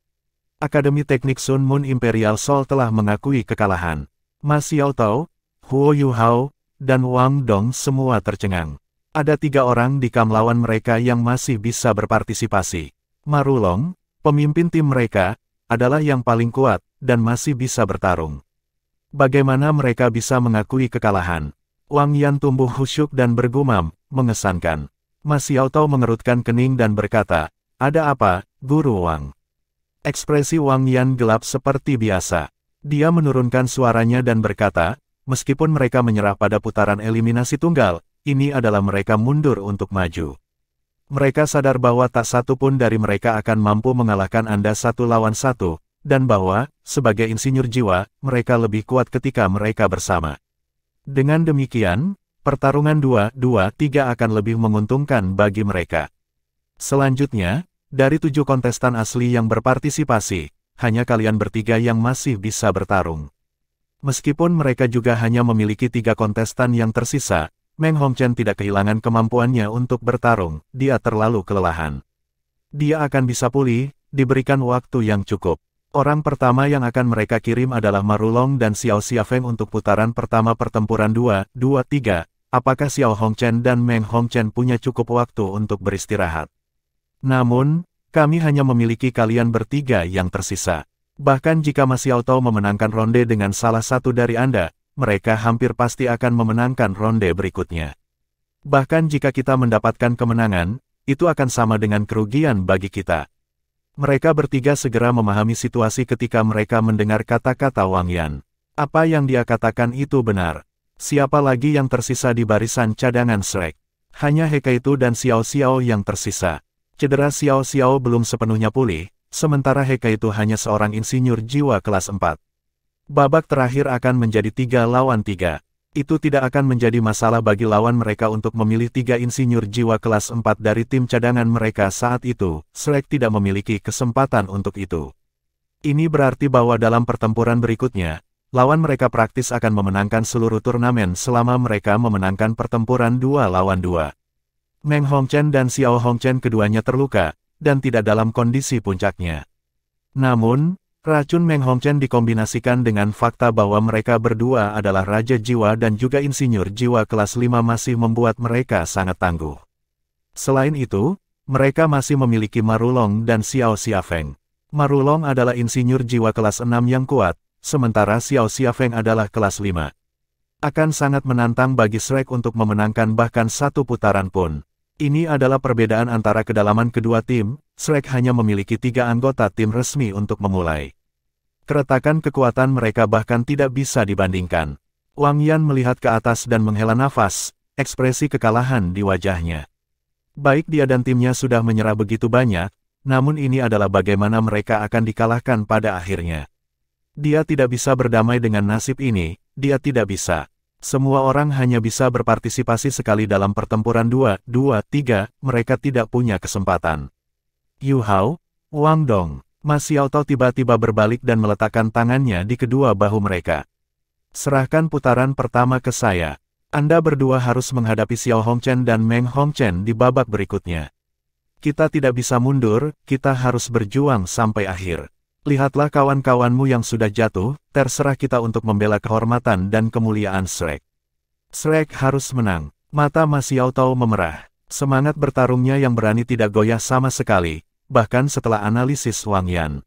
[SPEAKER 1] Akademi Teknik Sun Moon Imperial Soul telah mengakui kekalahan. Ma Xiaotao, Huo Yuhao, dan Wang Dong semua tercengang. Ada 3 orang di kam lawan mereka yang masih bisa berpartisipasi. Ma Rulong, pemimpin tim mereka, adalah yang paling kuat, dan masih bisa bertarung. Bagaimana mereka bisa mengakui kekalahan? Wang Yan tumbuh khusyuk dan bergumam, mengesankan. Ma Xiaotao mengerutkan kening dan berkata, "Ada apa, Guru Wang?" Ekspresi Wang Yan gelap seperti biasa. Dia menurunkan suaranya dan berkata, meskipun mereka menyerah pada putaran eliminasi tunggal, ini adalah mereka mundur untuk maju. Mereka sadar bahwa tak satu pun dari mereka akan mampu mengalahkan Anda 1 lawan 1, dan bahwa, sebagai insinyur jiwa, mereka lebih kuat ketika mereka bersama. Dengan demikian, pertarungan 2-2-3 akan lebih menguntungkan bagi mereka. Selanjutnya, dari 7 kontestan asli yang berpartisipasi, hanya kalian bertiga yang masih bisa bertarung. Meskipun mereka juga hanya memiliki 3 kontestan yang tersisa, Meng Hongchen tidak kehilangan kemampuannya untuk bertarung, dia terlalu kelelahan. Dia akan bisa pulih, diberikan waktu yang cukup. Orang pertama yang akan mereka kirim adalah Ma Rulong dan Xiao Xiafeng untuk putaran pertama pertempuran 2-2-3, apakah Xiao Hongchen dan Meng Hongchen punya cukup waktu untuk beristirahat? Namun, kami hanya memiliki kalian bertiga yang tersisa. Bahkan jika Ma Xiaotao memenangkan ronde dengan salah satu dari Anda, mereka hampir pasti akan memenangkan ronde berikutnya. Bahkan jika kita mendapatkan kemenangan, itu akan sama dengan kerugian bagi kita. Mereka bertiga segera memahami situasi ketika mereka mendengar kata-kata Wang Yan. Apa yang dia katakan itu benar. Siapa lagi yang tersisa di barisan cadangan Shrek? Hanya Hekaitu dan Xiao Xiao yang tersisa. Cedera Xiao Xiao belum sepenuhnya pulih, sementara Hekaitu hanya seorang insinyur jiwa kelas 4. Babak terakhir akan menjadi 3 lawan 3. Itu tidak akan menjadi masalah bagi lawan mereka untuk memilih 3 insinyur jiwa kelas 4 dari tim cadangan mereka saat itu. Shrek tidak memiliki kesempatan untuk itu. Ini berarti bahwa dalam pertempuran berikutnya, lawan mereka praktis akan memenangkan seluruh turnamen selama mereka memenangkan pertempuran 2 lawan 2. Meng Hongchen dan Xiao Hongchen keduanya terluka, dan tidak dalam kondisi puncaknya. Namun, racun Meng Hongchen dikombinasikan dengan fakta bahwa mereka berdua adalah Raja Jiwa dan juga Insinyur Jiwa kelas 5 masih membuat mereka sangat tangguh. Selain itu, mereka masih memiliki Ma Rulong dan Xiao Xiafeng. Ma Rulong adalah Insinyur Jiwa kelas 6 yang kuat, sementara Xiao Xiafeng adalah kelas 5. Akan sangat menantang bagi Shrek untuk memenangkan bahkan 1 putaran pun. Ini adalah perbedaan antara kedalaman kedua tim. Shrek hanya memiliki 3 anggota tim resmi untuk memulai. Keretakan kekuatan mereka bahkan tidak bisa dibandingkan. Wang Yan melihat ke atas dan menghela nafas, ekspresi kekalahan di wajahnya. Baik dia dan timnya sudah menyerah begitu banyak, namun ini adalah bagaimana mereka akan dikalahkan pada akhirnya. Dia tidak bisa berdamai dengan nasib ini, dia tidak bisa. Semua orang hanya bisa berpartisipasi sekali dalam pertempuran 2-2-3, mereka tidak punya kesempatan. Yu Hao, Wang Dong, Ma Xiaotao tiba-tiba berbalik dan meletakkan tangannya di kedua bahu mereka. Serahkan putaran pertama ke saya. Anda berdua harus menghadapi Xiao Hongchen dan Meng Hongchen di babak berikutnya. Kita tidak bisa mundur, kita harus berjuang sampai akhir. Lihatlah kawan-kawanmu yang sudah jatuh, terserah kita untuk membela kehormatan dan kemuliaan Shrek. Shrek harus menang. Mata Ma Xiaotao memerah. Semangat bertarungnya yang berani tidak goyah sama sekali, bahkan setelah analisis Wang Yan.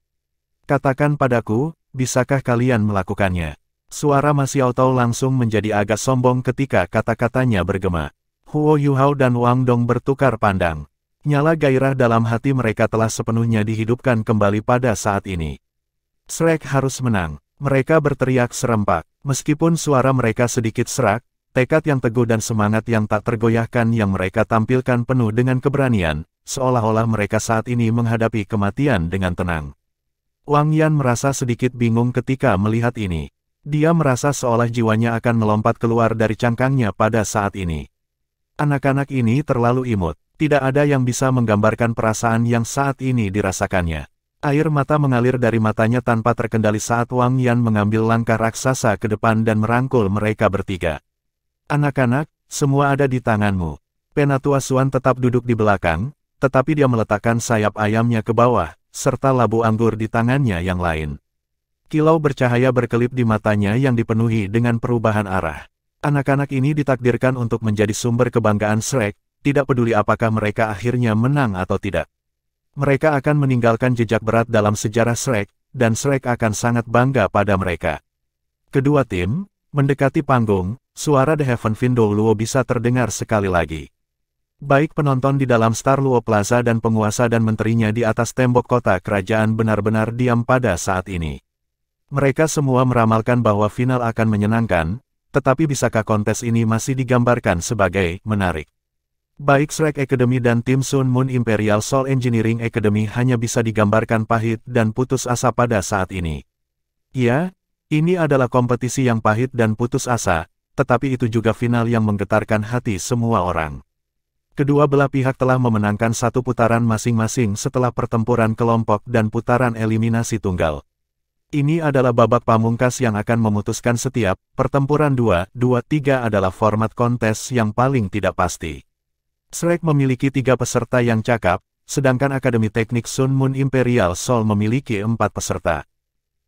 [SPEAKER 1] Katakan padaku, bisakah kalian melakukannya? Suara Ma Xiaotao langsung menjadi agak sombong ketika kata-katanya bergema. Huo Yuhao dan Wang Dong bertukar pandang. Nyala gairah dalam hati mereka telah sepenuhnya dihidupkan kembali pada saat ini. Shrek harus menang. Mereka berteriak serempak. Meskipun suara mereka sedikit serak, tekad yang teguh dan semangat yang tak tergoyahkan yang mereka tampilkan penuh dengan keberanian, seolah-olah mereka saat ini menghadapi kematian dengan tenang. Wang Yan merasa sedikit bingung ketika melihat ini. Dia merasa seolah jiwanya akan melompat keluar dari cangkangnya pada saat ini. Anak-anak ini terlalu imut. Tidak ada yang bisa menggambarkan perasaan yang saat ini dirasakannya. Air mata mengalir dari matanya tanpa terkendali saat Wang Yan mengambil langkah raksasa ke depan dan merangkul mereka bertiga. Anak-anak, semua ada di tanganmu. Penatua Suan tetap duduk di belakang, tetapi dia meletakkan sayap ayamnya ke bawah, serta labu anggur di tangannya yang lain. Kilau bercahaya berkelip di matanya yang dipenuhi dengan perubahan arah. Anak-anak ini ditakdirkan untuk menjadi sumber kebanggaan Shrek, tidak peduli apakah mereka akhirnya menang atau tidak. Mereka akan meninggalkan jejak berat dalam sejarah Shrek, dan Shrek akan sangat bangga pada mereka. Kedua tim mendekati panggung, suara The Heaven Window Luo bisa terdengar sekali lagi. Baik penonton di dalam Star Luo Plaza dan penguasa dan menterinya di atas tembok kota kerajaan benar-benar diam pada saat ini. Mereka semua meramalkan bahwa final akan menyenangkan, tetapi bisakah kontes ini masih digambarkan sebagai menarik? Baik Shrek Academy dan tim Sun Moon Imperial Soul Engineering Academy hanya bisa digambarkan pahit dan putus asa pada saat ini. Ya, ini adalah kompetisi yang pahit dan putus asa, tetapi itu juga final yang menggetarkan hati semua orang. Kedua belah pihak telah memenangkan satu putaran masing-masing setelah pertempuran kelompok dan putaran eliminasi tunggal. Ini adalah babak pamungkas yang akan memutuskan setiap pertempuran 2-2-3 adalah format kontes yang paling tidak pasti. Shrek memiliki 3 peserta yang cakap, sedangkan Akademi Teknik Sun Moon Imperial Soul memiliki 4 peserta.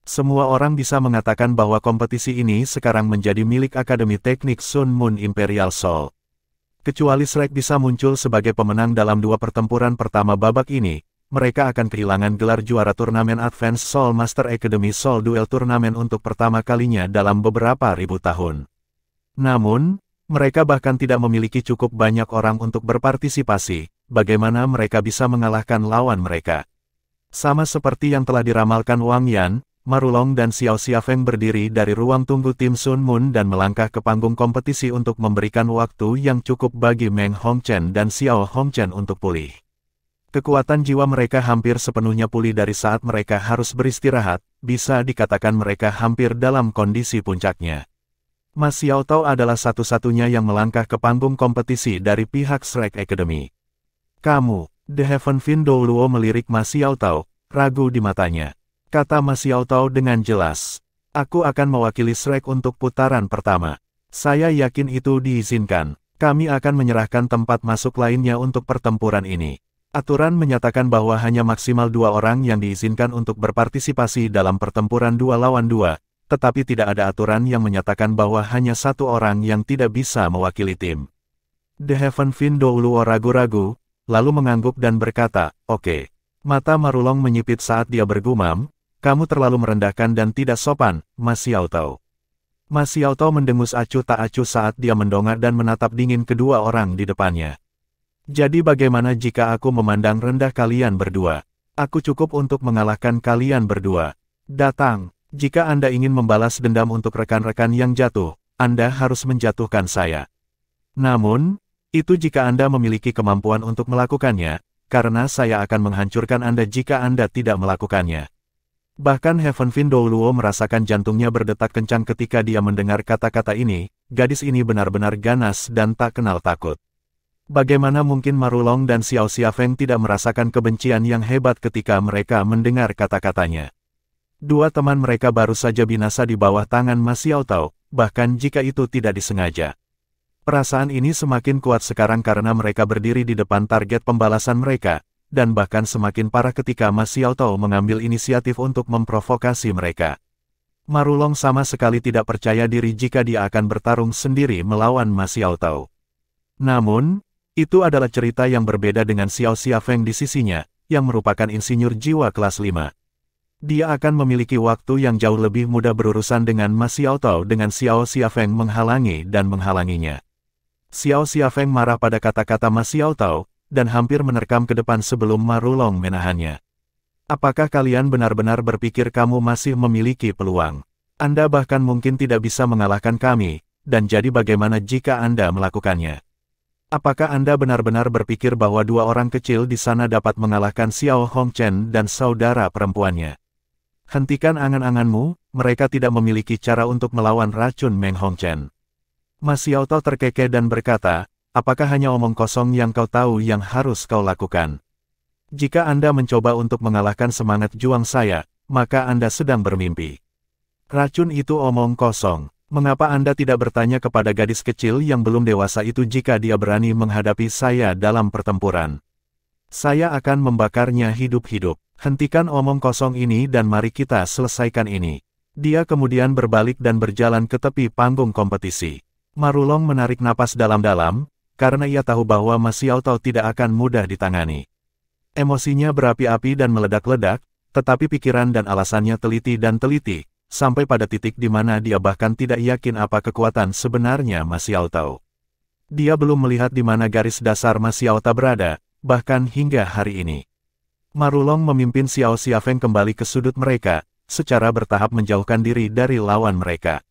[SPEAKER 1] Semua orang bisa mengatakan bahwa kompetisi ini sekarang menjadi milik Akademi Teknik Sun Moon Imperial Soul. Kecuali Shrek bisa muncul sebagai pemenang dalam 2 pertempuran pertama babak ini, mereka akan kehilangan gelar juara turnamen Advanced Soul Master Academy Soul Duel Turnamen untuk pertama kalinya dalam beberapa ribu tahun. Namun, mereka bahkan tidak memiliki cukup banyak orang untuk berpartisipasi, bagaimana mereka bisa mengalahkan lawan mereka. Sama seperti yang telah diramalkan Wang Yan, Marulong dan Xiao Xiafeng berdiri dari ruang tunggu tim Sun Moon dan melangkah ke panggung kompetisi untuk memberikan waktu yang cukup bagi Meng Hongchen dan Xiao Hongchen untuk pulih. Kekuatan jiwa mereka hampir sepenuhnya pulih dari saat mereka harus beristirahat, bisa dikatakan mereka hampir dalam kondisi puncaknya. Ma Xiaotao adalah satu-satunya yang melangkah ke panggung kompetisi dari pihak Shrek Academy. Kamu, The Heaven Window Luo melirik Ma Xiaotao, ragu di matanya. Kata Ma Xiaotao dengan jelas. Aku akan mewakili Shrek untuk putaran pertama. Saya yakin itu diizinkan. Kami akan menyerahkan tempat masuk lainnya untuk pertempuran ini. Aturan menyatakan bahwa hanya maksimal 2 orang yang diizinkan untuk berpartisipasi dalam pertempuran 2 lawan 2, tetapi tidak ada aturan yang menyatakan bahwa hanya 1 orang yang tidak bisa mewakili tim. The Heaven Window Luo ragu-ragu, lalu mengangguk dan berkata, "Oke." Mata Marulong menyipit saat dia bergumam, "Kamu terlalu merendahkan dan tidak sopan, Ma Xiaotao." Ma Xiaotao mendengus acuh tak acuh saat dia mendongak dan menatap dingin kedua orang di depannya. Jadi bagaimana jika aku memandang rendah kalian berdua? Aku cukup untuk mengalahkan kalian berdua. Datang, jika Anda ingin membalas dendam untuk rekan-rekan yang jatuh, Anda harus menjatuhkan saya. Namun, itu jika Anda memiliki kemampuan untuk melakukannya, karena saya akan menghancurkan Anda jika Anda tidak melakukannya. Bahkan Heaven Window Luo merasakan jantungnya berdetak kencang ketika dia mendengar kata-kata ini, gadis ini benar-benar ganas dan tak kenal takut. Bagaimana mungkin Marulong dan Xiao Xiafeng tidak merasakan kebencian yang hebat ketika mereka mendengar kata-katanya. 2 teman mereka baru saja binasa di bawah tangan Ma Xiaotao, bahkan jika itu tidak disengaja. Perasaan ini semakin kuat sekarang karena mereka berdiri di depan target pembalasan mereka, dan bahkan semakin parah ketika Ma Xiaotao mengambil inisiatif untuk memprovokasi mereka. Marulong sama sekali tidak percaya diri jika dia akan bertarung sendiri melawan Ma Xiaotao. Namun, itu adalah cerita yang berbeda dengan Xiao Xiafeng di sisinya, yang merupakan insinyur jiwa kelas 5. Dia akan memiliki waktu yang jauh lebih mudah berurusan dengan Ma Xiaotao dengan Xiao Xiafeng menghalangi dan menghalanginya. Xiao Xiafeng marah pada kata-kata Ma Xiaotao, dan hampir menerkam ke depan sebelum Ma Rulong menahannya. Apakah kalian benar-benar berpikir kamu masih memiliki peluang? Anda bahkan mungkin tidak bisa mengalahkan kami, dan jadi bagaimana jika Anda melakukannya? Apakah Anda benar-benar berpikir bahwa dua orang kecil di sana dapat mengalahkan Xiao Hongchen dan saudara perempuannya? Hentikan angan-anganmu, mereka tidak memiliki cara untuk melawan racun Meng Hongchen. Ma Xiaotao terkekeh dan berkata, apakah hanya omong kosong yang kau tahu yang harus kau lakukan? Jika Anda mencoba untuk mengalahkan semangat juang saya, maka Anda sedang bermimpi. Racun itu omong kosong. Mengapa Anda tidak bertanya kepada gadis kecil yang belum dewasa itu jika dia berani menghadapi saya dalam pertempuran? Saya akan membakarnya hidup-hidup. Hentikan omong kosong ini dan mari kita selesaikan ini. Dia kemudian berbalik dan berjalan ke tepi panggung kompetisi. Ma Rulong menarik napas dalam-dalam, karena ia tahu bahwa Ma Xiaotao tidak akan mudah ditangani. Emosinya berapi-api dan meledak-ledak, tetapi pikiran dan alasannya teliti dan teliti, sampai pada titik di mana dia bahkan tidak yakin apa kekuatan sebenarnya Ma Xiaotao. Dia belum melihat di mana garis dasar Ma Xiaotao berada, bahkan hingga hari ini. Ma Rulong memimpin Xiao Xiafeng kembali ke sudut mereka, secara bertahap menjauhkan diri dari lawan mereka.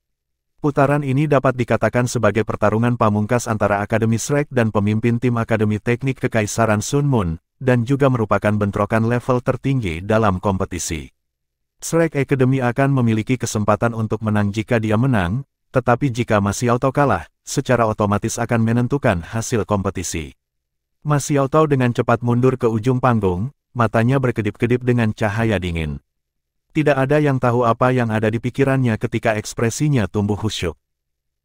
[SPEAKER 1] Putaran ini dapat dikatakan sebagai pertarungan pamungkas antara Akademi Shrek dan pemimpin tim Akademi Teknik Kekaisaran Sun Moon, dan juga merupakan bentrokan level tertinggi dalam kompetisi. Shrek Academy akan memiliki kesempatan untuk menang jika dia menang, tetapi jika Ma Xiaotao kalah, secara otomatis akan menentukan hasil kompetisi. Ma Xiaotao dengan cepat mundur ke ujung panggung, matanya berkedip-kedip dengan cahaya dingin. Tidak ada yang tahu apa yang ada di pikirannya ketika ekspresinya tumbuh khusyuk.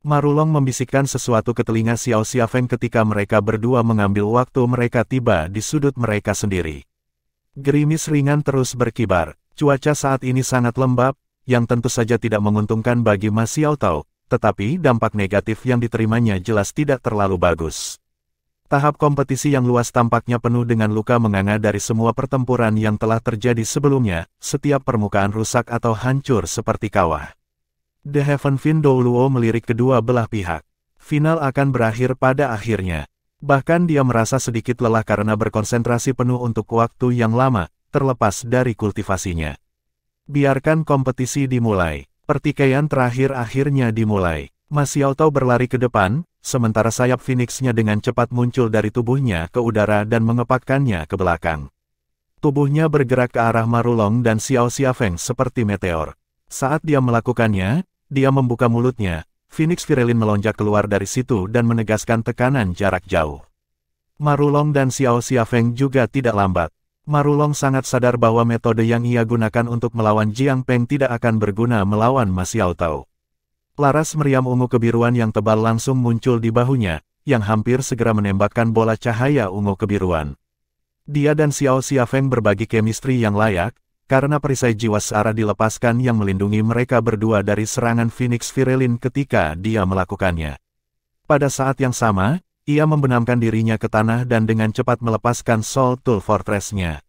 [SPEAKER 1] Ma Rulong membisikkan sesuatu ke telinga Xiao Xiafeng ketika mereka berdua mengambil waktu mereka tiba di sudut mereka sendiri. Gerimis ringan terus berkibar. Cuaca saat ini sangat lembab, yang tentu saja tidak menguntungkan bagi Ma Xiaotao, tetapi dampak negatif yang diterimanya jelas tidak terlalu bagus. Tahap kompetisi yang luas tampaknya penuh dengan luka menganga dari semua pertempuran yang telah terjadi sebelumnya, setiap permukaan rusak atau hancur seperti kawah. The Heaven Fin Douluo melirik kedua belah pihak. Final akan berakhir pada akhirnya. Bahkan dia merasa sedikit lelah karena berkonsentrasi penuh untuk waktu yang lama, terlepas dari kultivasinya. Biarkan kompetisi dimulai. Pertikaian terakhir akhirnya dimulai. Ma Xiaotao berlari ke depan, sementara sayap Phoenix-nya dengan cepat muncul dari tubuhnya ke udara dan mengepakkannya ke belakang. Tubuhnya bergerak ke arah Ma Rulong dan Xiao Xiafeng seperti meteor. Saat dia melakukannya, dia membuka mulutnya, Phoenix Firelin melonjak keluar dari situ dan menegaskan tekanan jarak jauh. Ma Rulong dan Xiao Xiafeng juga tidak lambat. Ma Rulong sangat sadar bahwa metode yang ia gunakan untuk melawan Jiang Peng tidak akan berguna melawan Ma Xiaotao. Laras meriam ungu kebiruan yang tebal langsung muncul di bahunya, yang hampir segera menembakkan bola cahaya ungu kebiruan. Dia dan Xiao Xiafeng berbagi chemistry yang layak, karena perisai jiwa searah dilepaskan yang melindungi mereka berdua dari serangan Phoenix Firelin ketika dia melakukannya. Pada saat yang sama, ia membenamkan dirinya ke tanah dan dengan cepat melepaskan Soul Tool Fortress-nya.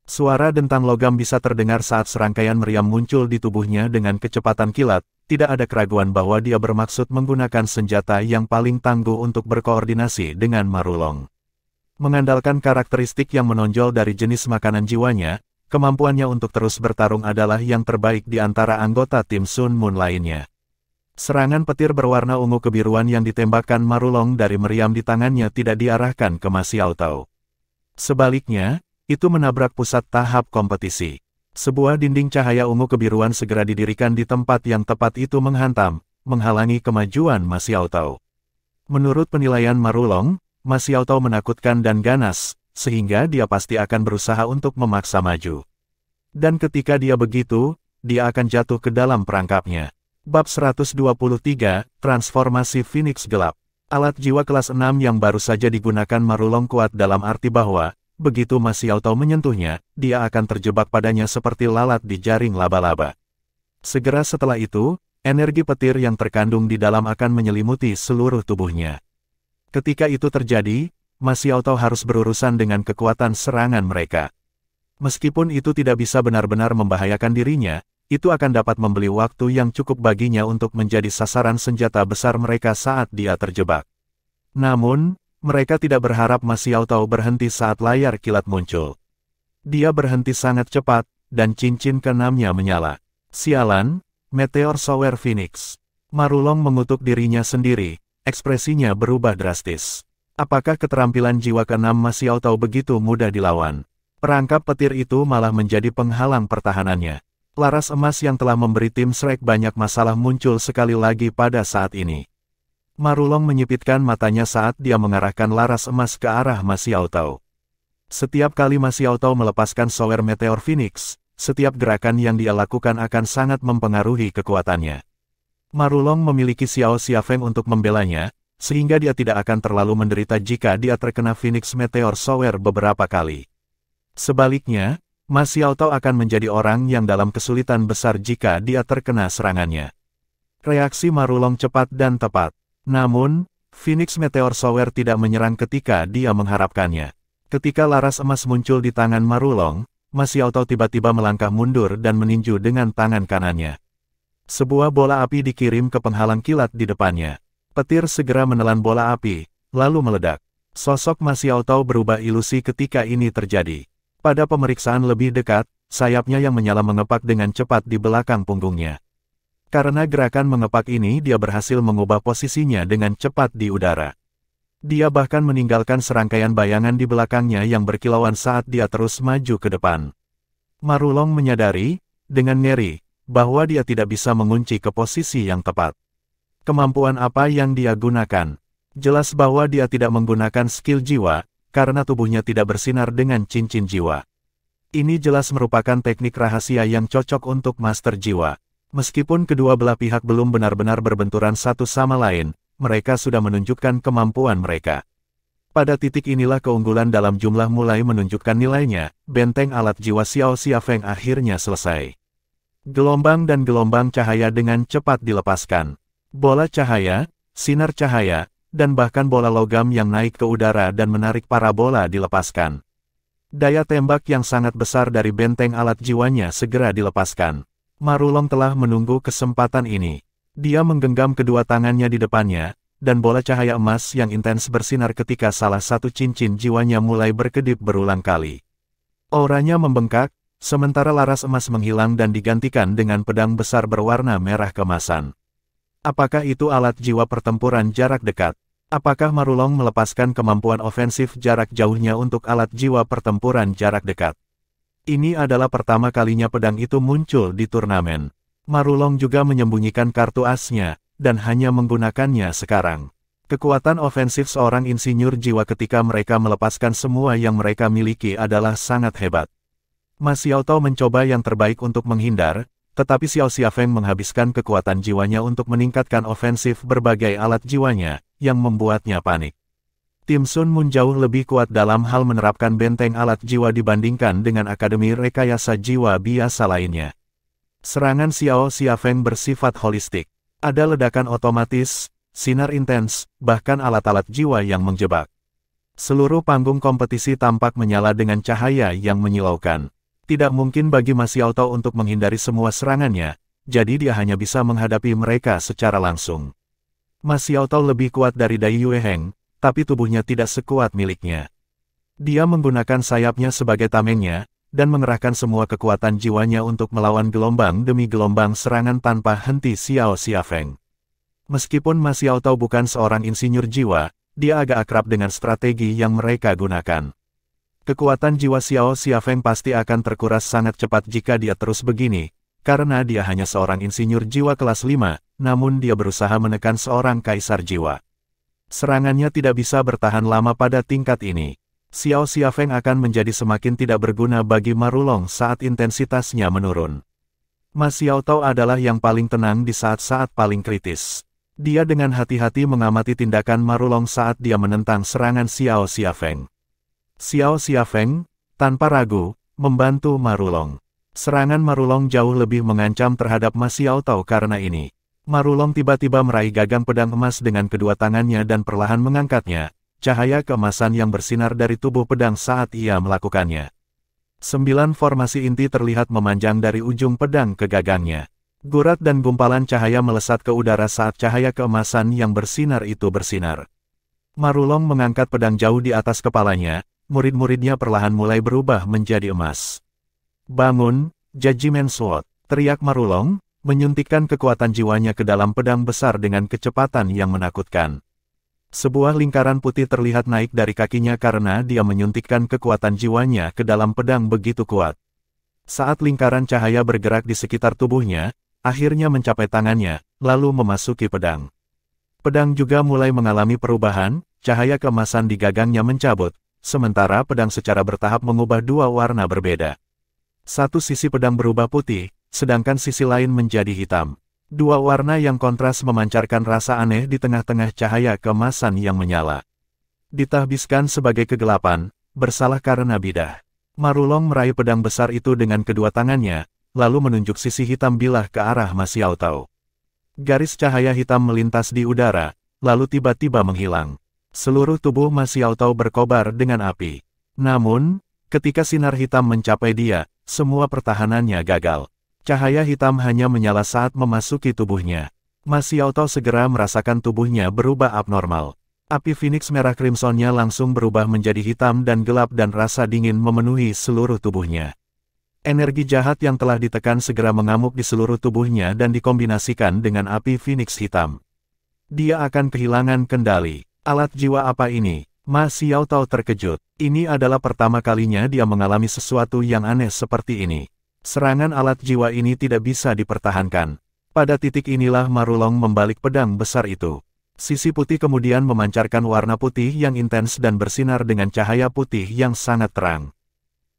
[SPEAKER 1] Suara dentang logam bisa terdengar saat serangkaian meriam muncul di tubuhnya dengan kecepatan kilat, tidak ada keraguan bahwa dia bermaksud menggunakan senjata yang paling tangguh untuk berkoordinasi dengan Ma Rulong. Mengandalkan karakteristik yang menonjol dari jenis makanan jiwanya, kemampuannya untuk terus bertarung adalah yang terbaik di antara anggota tim Sun Moon lainnya. Serangan petir berwarna ungu kebiruan yang ditembakkan Ma Rulong dari meriam di tangannya tidak diarahkan ke Ma Xiaotao. Sebaliknya, itu menabrak pusat tahap kompetisi. Sebuah dinding cahaya ungu kebiruan segera didirikan di tempat yang tepat itu menghantam, menghalangi kemajuan Ma Xiaotao. Menurut penilaian Ma Rulong, Ma Xiaotao menakutkan dan ganas, sehingga dia pasti akan berusaha untuk memaksa maju. Dan ketika dia begitu, dia akan jatuh ke dalam perangkapnya. Bab 123, Transformasi Phoenix Gelap. Alat jiwa kelas 6 yang baru saja digunakan Ma Rulong kuat dalam arti bahwa, begitu Ma Xiaotao menyentuhnya, dia akan terjebak padanya seperti lalat di jaring laba-laba. Segera setelah itu, energi petir yang terkandung di dalam akan menyelimuti seluruh tubuhnya. Ketika itu terjadi, Ma Xiaotao harus berurusan dengan kekuatan serangan mereka. Meskipun itu tidak bisa benar-benar membahayakan dirinya, itu akan dapat membeli waktu yang cukup baginya untuk menjadi sasaran senjata besar mereka saat dia terjebak. Namun, mereka tidak berharap Ma Xiaotao berhenti saat layar kilat muncul. Dia berhenti sangat cepat, dan cincin keenamnya menyala. Sialan, Meteor Shower Phoenix. Marulong mengutuk dirinya sendiri, ekspresinya berubah drastis. Apakah keterampilan jiwa keenam Ma Xiaotao begitu mudah dilawan? Perangkap petir itu malah menjadi penghalang pertahanannya. Laras emas yang telah memberi tim Shrek banyak masalah muncul sekali lagi pada saat ini. Marulong menyipitkan matanya saat dia mengarahkan laras emas ke arah Ma Xiaotao. Setiap kali Ma Xiaotao melepaskan Shower Meteor Phoenix, setiap gerakan yang dia lakukan akan sangat mempengaruhi kekuatannya. Marulong memiliki Xiao Xiafeng untuk membelanya, sehingga dia tidak akan terlalu menderita jika dia terkena Phoenix Meteor Shower beberapa kali. Sebaliknya, Ma Xiaotao akan menjadi orang yang dalam kesulitan besar jika dia terkena serangannya. Reaksi Marulong cepat dan tepat. Namun, Phoenix Meteor Shower tidak menyerang ketika dia mengharapkannya. Ketika laras emas muncul di tangan Marulong, Ma Xiaotao tiba-tiba melangkah mundur dan meninju dengan tangan kanannya. Sebuah bola api dikirim ke penghalang kilat di depannya. Petir segera menelan bola api, lalu meledak. Sosok Ma Xiaotao berubah ilusi ketika ini terjadi. Pada pemeriksaan lebih dekat, sayapnya yang menyala mengepak dengan cepat di belakang punggungnya. Karena gerakan mengepak ini dia berhasil mengubah posisinya dengan cepat di udara. Dia bahkan meninggalkan serangkaian bayangan di belakangnya yang berkilauan saat dia terus maju ke depan. Marulong menyadari, dengan ngeri, bahwa dia tidak bisa mengunci ke posisi yang tepat. Kemampuan apa yang dia gunakan? Jelas bahwa dia tidak menggunakan skill jiwa, karena tubuhnya tidak bersinar dengan cincin jiwa. Ini jelas merupakan teknik rahasia yang cocok untuk master jiwa. Meskipun kedua belah pihak belum benar-benar berbenturan satu sama lain, mereka sudah menunjukkan kemampuan mereka. Pada titik inilah keunggulan dalam jumlah mulai menunjukkan nilainya, benteng alat jiwa Xiao Xiafeng akhirnya selesai. Gelombang dan gelombang cahaya dengan cepat dilepaskan. Bola cahaya, sinar cahaya, dan bahkan bola logam yang naik ke udara dan menarik parabola dilepaskan. Daya tembak yang sangat besar dari benteng alat jiwanya segera dilepaskan. Marulong telah menunggu kesempatan ini. Dia menggenggam kedua tangannya di depannya, dan bola cahaya emas yang intens bersinar ketika salah satu cincin jiwanya mulai berkedip berulang kali. Auranya membengkak, sementara laras emas menghilang dan digantikan dengan pedang besar berwarna merah kemasan. Apakah itu alat jiwa pertempuran jarak dekat? Apakah Marulong melepaskan kemampuan ofensif jarak jauhnya untuk alat jiwa pertempuran jarak dekat? Ini adalah pertama kalinya pedang itu muncul di turnamen. Marulong juga menyembunyikan kartu asnya, dan hanya menggunakannya sekarang. Kekuatan ofensif seorang insinyur jiwa ketika mereka melepaskan semua yang mereka miliki adalah sangat hebat. Ma Xiaotao mencoba yang terbaik untuk menghindar, tetapi Xiao Xiafeng menghabiskan kekuatan jiwanya untuk meningkatkan ofensif berbagai alat jiwanya, yang membuatnya panik. Tim Sun Moon jauh lebih kuat dalam hal menerapkan benteng alat jiwa dibandingkan dengan Akademi Rekayasa Jiwa biasa lainnya. Serangan Xiao Xiafeng bersifat holistik. Ada ledakan otomatis, sinar intens, bahkan alat-alat jiwa yang menjebak. Seluruh panggung kompetisi tampak menyala dengan cahaya yang menyilaukan. Tidak mungkin bagi Ma Xiaotao untuk menghindari semua serangannya, jadi dia hanya bisa menghadapi mereka secara langsung. Ma Xiaotao lebih kuat dari Dai Yueheng, tapi tubuhnya tidak sekuat miliknya. Dia menggunakan sayapnya sebagai tamengnya, dan mengerahkan semua kekuatan jiwanya untuk melawan gelombang demi gelombang serangan tanpa henti Xiao Xiafeng. Meskipun Ma Xiaotao bukan seorang insinyur jiwa, dia agak akrab dengan strategi yang mereka gunakan. Kekuatan jiwa Xiao Xiafeng pasti akan terkuras sangat cepat jika dia terus begini, karena dia hanya seorang insinyur jiwa kelas 5, namun dia berusaha menekan seorang kaisar jiwa. Serangannya tidak bisa bertahan lama pada tingkat ini. Xiao Xiafeng akan menjadi semakin tidak berguna bagi Marulong saat intensitasnya menurun. Ma Xiaotao adalah yang paling tenang di saat-saat paling kritis. Dia dengan hati-hati mengamati tindakan Marulong saat dia menentang serangan Xiao Xiafeng. Xiao Xiafeng, tanpa ragu, membantu Marulong. Serangan Marulong jauh lebih mengancam terhadap Ma Xiaotao karena ini. Marulong tiba-tiba meraih gagang pedang emas dengan kedua tangannya dan perlahan mengangkatnya, cahaya keemasan yang bersinar dari tubuh pedang saat ia melakukannya. 9 formasi inti terlihat memanjang dari ujung pedang ke gagangnya. Gurat dan gumpalan cahaya melesat ke udara saat cahaya keemasan yang bersinar itu bersinar. Marulong mengangkat pedang jauh di atas kepalanya, murid-muridnya perlahan mulai berubah menjadi emas. "Bangun, Judgment Sword!" teriak Marulong, menyuntikkan kekuatan jiwanya ke dalam pedang besar dengan kecepatan yang menakutkan. Sebuah lingkaran putih terlihat naik dari kakinya karena dia menyuntikkan kekuatan jiwanya ke dalam pedang begitu kuat. Saat lingkaran cahaya bergerak di sekitar tubuhnya, akhirnya mencapai tangannya, lalu memasuki pedang. Pedang juga mulai mengalami perubahan, cahaya keemasan di gagangnya mencabut, sementara pedang secara bertahap mengubah dua warna berbeda. Satu sisi pedang berubah putih, sedangkan sisi lain menjadi hitam. Dua warna yang kontras memancarkan rasa aneh di tengah-tengah cahaya keemasan yang menyala. Ditahbiskan sebagai kegelapan, bersalah karena bidah. Marulong meraih pedang besar itu dengan kedua tangannya, lalu menunjuk sisi hitam bilah ke arah Ma Xiaotao. Garis cahaya hitam melintas di udara, lalu tiba-tiba menghilang. Seluruh tubuh Ma Xiaotao berkobar dengan api. Namun, ketika sinar hitam mencapai dia, semua pertahanannya gagal. Cahaya hitam hanya menyala saat memasuki tubuhnya. Ma Xiaotao segera merasakan tubuhnya berubah abnormal. Api Phoenix merah crimsonnya langsung berubah menjadi hitam dan gelap dan rasa dingin memenuhi seluruh tubuhnya. Energi jahat yang telah ditekan segera mengamuk di seluruh tubuhnya dan dikombinasikan dengan api Phoenix hitam. Dia akan kehilangan kendali. Alat jiwa apa ini? Ma Xiaotao terkejut. Ini adalah pertama kalinya dia mengalami sesuatu yang aneh seperti ini. Serangan alat jiwa ini tidak bisa dipertahankan. Pada titik inilah Marulong membalik pedang besar itu. Sisi putih kemudian memancarkan warna putih yang intens dan bersinar dengan cahaya putih yang sangat terang.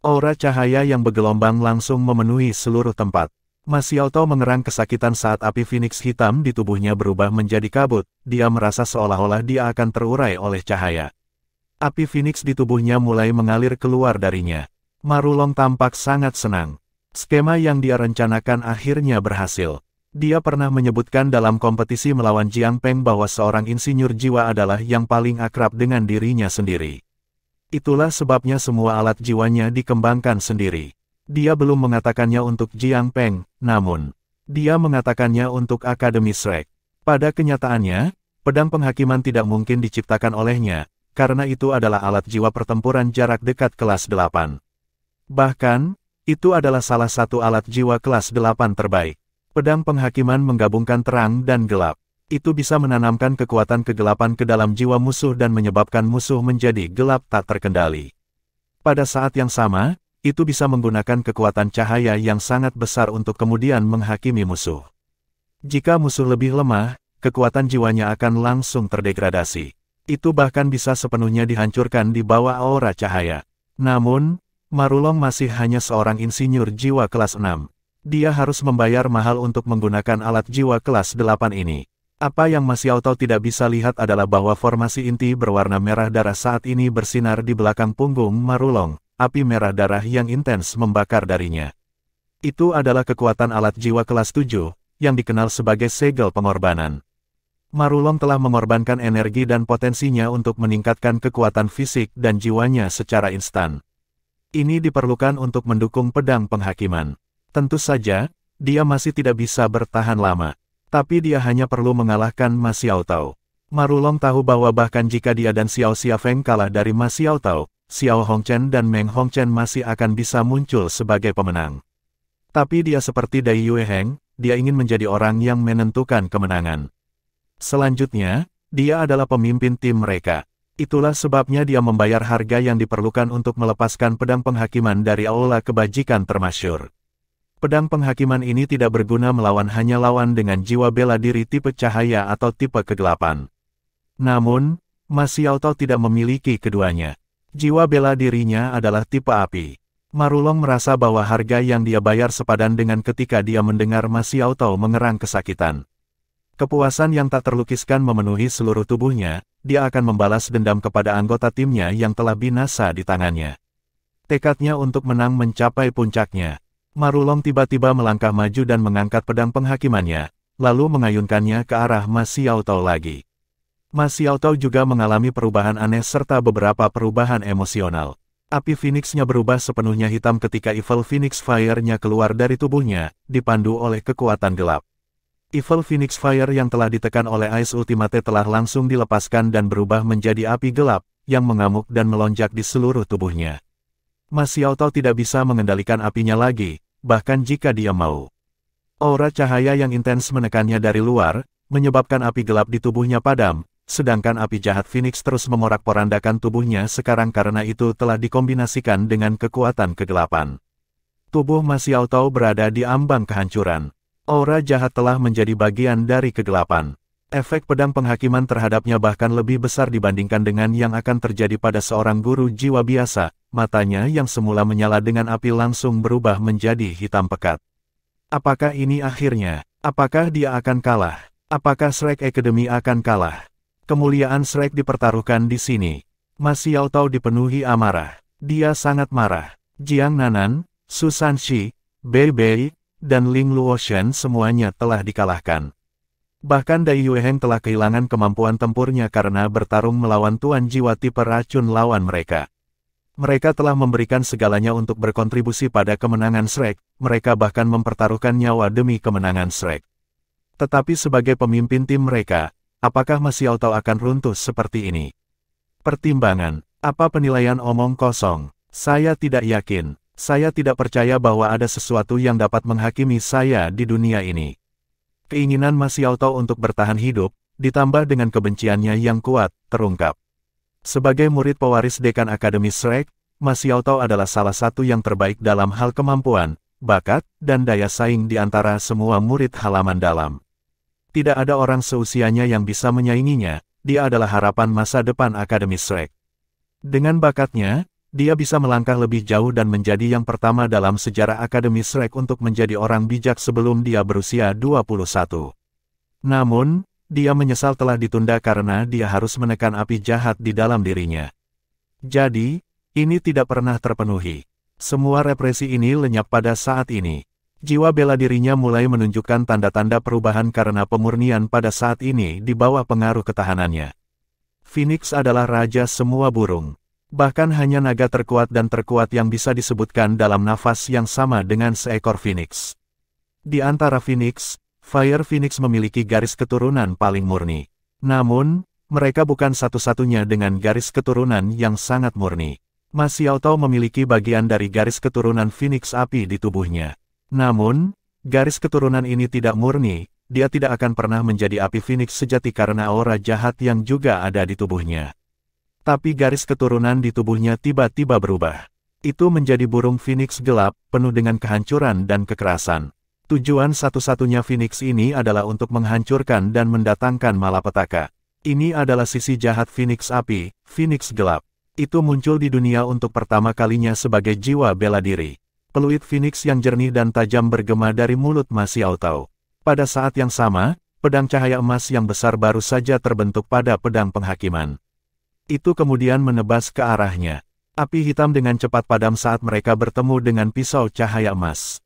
[SPEAKER 1] Aura cahaya yang bergelombang langsung memenuhi seluruh tempat. Ma Xiaotao mengerang kesakitan saat api Phoenix hitam di tubuhnya berubah menjadi kabut. Dia merasa seolah-olah dia akan terurai oleh cahaya. Api Phoenix di tubuhnya mulai mengalir keluar darinya. Marulong tampak sangat senang. Skema yang dia rencanakan akhirnya berhasil. Dia pernah menyebutkan dalam kompetisi melawan Jiang Peng bahwa seorang insinyur jiwa adalah yang paling akrab dengan dirinya sendiri. Itulah sebabnya semua alat jiwanya dikembangkan sendiri. Dia belum mengatakannya untuk Jiang Peng, namun dia mengatakannya untuk Akademi Shrek. Pada kenyataannya, pedang penghakiman tidak mungkin diciptakan olehnya, karena itu adalah alat jiwa pertempuran jarak dekat kelas 8. Bahkan, itu adalah salah satu alat jiwa kelas 8 terbaik. Pedang penghakiman menggabungkan terang dan gelap. Itu bisa menanamkan kekuatan kegelapan ke dalam jiwa musuh dan menyebabkan musuh menjadi gelap tak terkendali. Pada saat yang sama, itu bisa menggunakan kekuatan cahaya yang sangat besar untuk kemudian menghakimi musuh. Jika musuh lebih lemah, kekuatan jiwanya akan langsung terdegradasi. Itu bahkan bisa sepenuhnya dihancurkan di bawah aura cahaya. Namun, Marulong masih hanya seorang insinyur jiwa kelas 6. Dia harus membayar mahal untuk menggunakan alat jiwa kelas 8 ini. Apa yang Ma Xiaotao tidak bisa lihat adalah bahwa formasi inti berwarna merah darah saat ini bersinar di belakang punggung Marulong, api merah darah yang intens membakar darinya. Itu adalah kekuatan alat jiwa kelas 7, yang dikenal sebagai segel pengorbanan. Marulong telah mengorbankan energi dan potensinya untuk meningkatkan kekuatan fisik dan jiwanya secara instan. Ini diperlukan untuk mendukung pedang penghakiman. Tentu saja, dia masih tidak bisa bertahan lama. Tapi dia hanya perlu mengalahkan Ma Xiaotao. Marulong tahu bahwa bahkan jika dia dan Xiao Xiafeng kalah dari Ma Xiaotao, Xiao Hongchen dan Meng Hongchen masih akan bisa muncul sebagai pemenang. Tapi dia seperti Dai Yueheng, dia ingin menjadi orang yang menentukan kemenangan. Selanjutnya, dia adalah pemimpin tim mereka. Itulah sebabnya dia membayar harga yang diperlukan untuk melepaskan pedang penghakiman dari aula kebajikan termasyur. Pedang penghakiman ini tidak berguna melawan hanya lawan dengan jiwa bela diri tipe cahaya atau tipe kegelapan. Namun, Ma Xiaotao tidak memiliki keduanya. Jiwa bela dirinya adalah tipe api. Marulong merasa bahwa harga yang dia bayar sepadan dengan ketika dia mendengar Ma Xiaotao mengerang kesakitan. Kepuasan yang tak terlukiskan memenuhi seluruh tubuhnya. Dia akan membalas dendam kepada anggota timnya yang telah binasa di tangannya. Tekadnya untuk menang mencapai puncaknya. Marulong tiba-tiba melangkah maju dan mengangkat pedang penghakimannya, lalu mengayunkannya ke arah Ma Xiaotao lagi. Ma Xiaotao juga mengalami perubahan aneh serta beberapa perubahan emosional. Api Phoenix-nya berubah sepenuhnya hitam ketika Evil Phoenix Fire-nya keluar dari tubuhnya, dipandu oleh kekuatan gelap. Evil Phoenix Fire yang telah ditekan oleh Ice Ultimate telah langsung dilepaskan dan berubah menjadi api gelap, yang mengamuk dan melonjak di seluruh tubuhnya. Ma Xiaotao tidak bisa mengendalikan apinya lagi, bahkan jika dia mau. Aura cahaya yang intens menekannya dari luar, menyebabkan api gelap di tubuhnya padam, sedangkan api jahat Phoenix terus memorak-porandakan tubuhnya sekarang karena itu telah dikombinasikan dengan kekuatan kegelapan. Tubuh Ma Xiaotao berada di ambang kehancuran. Aura jahat telah menjadi bagian dari kegelapan. Efek pedang penghakiman terhadapnya bahkan lebih besar dibandingkan dengan yang akan terjadi pada seorang guru jiwa biasa. Matanya yang semula menyala dengan api langsung berubah menjadi hitam pekat. Apakah ini akhirnya? Apakah dia akan kalah? Apakah Shrek Academy akan kalah? Kemuliaan Shrek dipertaruhkan di sini. Ma Xiaotao dipenuhi amarah. Dia sangat marah. Jiang Nanan, Su Sanxi, Bei Bei, dan Ling Luoshan semuanya telah dikalahkan. Bahkan Dai Yueheng telah kehilangan kemampuan tempurnya karena bertarung melawan Tuan Jiwa tipe racun lawan mereka. Mereka telah memberikan segalanya untuk berkontribusi pada kemenangan Shrek, mereka bahkan mempertaruhkan nyawa demi kemenangan Shrek. Tetapi sebagai pemimpin tim mereka, apakah Ma Xiaotao akan runtuh seperti ini? Pertimbangan, apa penilaian omong kosong? Saya tidak yakin. Saya tidak percaya bahwa ada sesuatu yang dapat menghakimi saya di dunia ini. Keinginan Ma Xiaotao untuk bertahan hidup, ditambah dengan kebenciannya yang kuat, terungkap. Sebagai murid pewaris dekan Akademi Shrek, Ma Xiaotao adalah salah satu yang terbaik dalam hal kemampuan, bakat, dan daya saing di antara semua murid halaman dalam. Tidak ada orang seusianya yang bisa menyainginya, dia adalah harapan masa depan Akademi Shrek. Dengan bakatnya, dia bisa melangkah lebih jauh dan menjadi yang pertama dalam sejarah Akademi Shrek untuk menjadi orang bijak sebelum dia berusia 21. Namun, dia menyesal telah ditunda karena dia harus menekan api jahat di dalam dirinya. Jadi, ini tidak pernah terpenuhi. Semua represi ini lenyap pada saat ini. Jiwa bela dirinya mulai menunjukkan tanda-tanda perubahan karena pemurnian pada saat ini di bawah pengaruh ketahanannya. Phoenix adalah raja semua burung. Bahkan hanya naga terkuat dan terkuat yang bisa disebutkan dalam nafas yang sama dengan seekor Phoenix. Di antara Phoenix, Fire Phoenix memiliki garis keturunan paling murni. Namun, mereka bukan satu-satunya dengan garis keturunan yang sangat murni. Ma Xiaotao memiliki bagian dari garis keturunan Phoenix api di tubuhnya. Namun, garis keturunan ini tidak murni, dia tidak akan pernah menjadi api Phoenix sejati karena aura jahat yang juga ada di tubuhnya. Tapi garis keturunan di tubuhnya tiba-tiba berubah. Itu menjadi burung Phoenix gelap, penuh dengan kehancuran dan kekerasan. Tujuan satu-satunya Phoenix ini adalah untuk menghancurkan dan mendatangkan malapetaka. Ini adalah sisi jahat Phoenix api, Phoenix gelap. Itu muncul di dunia untuk pertama kalinya sebagai jiwa bela diri. Peluit Phoenix yang jernih dan tajam bergema dari mulut Ma Xiaotao. Pada saat yang sama, pedang cahaya emas yang besar baru saja terbentuk pada pedang penghakiman. Itu kemudian menebas ke arahnya. Api hitam dengan cepat padam saat mereka bertemu dengan pisau cahaya emas.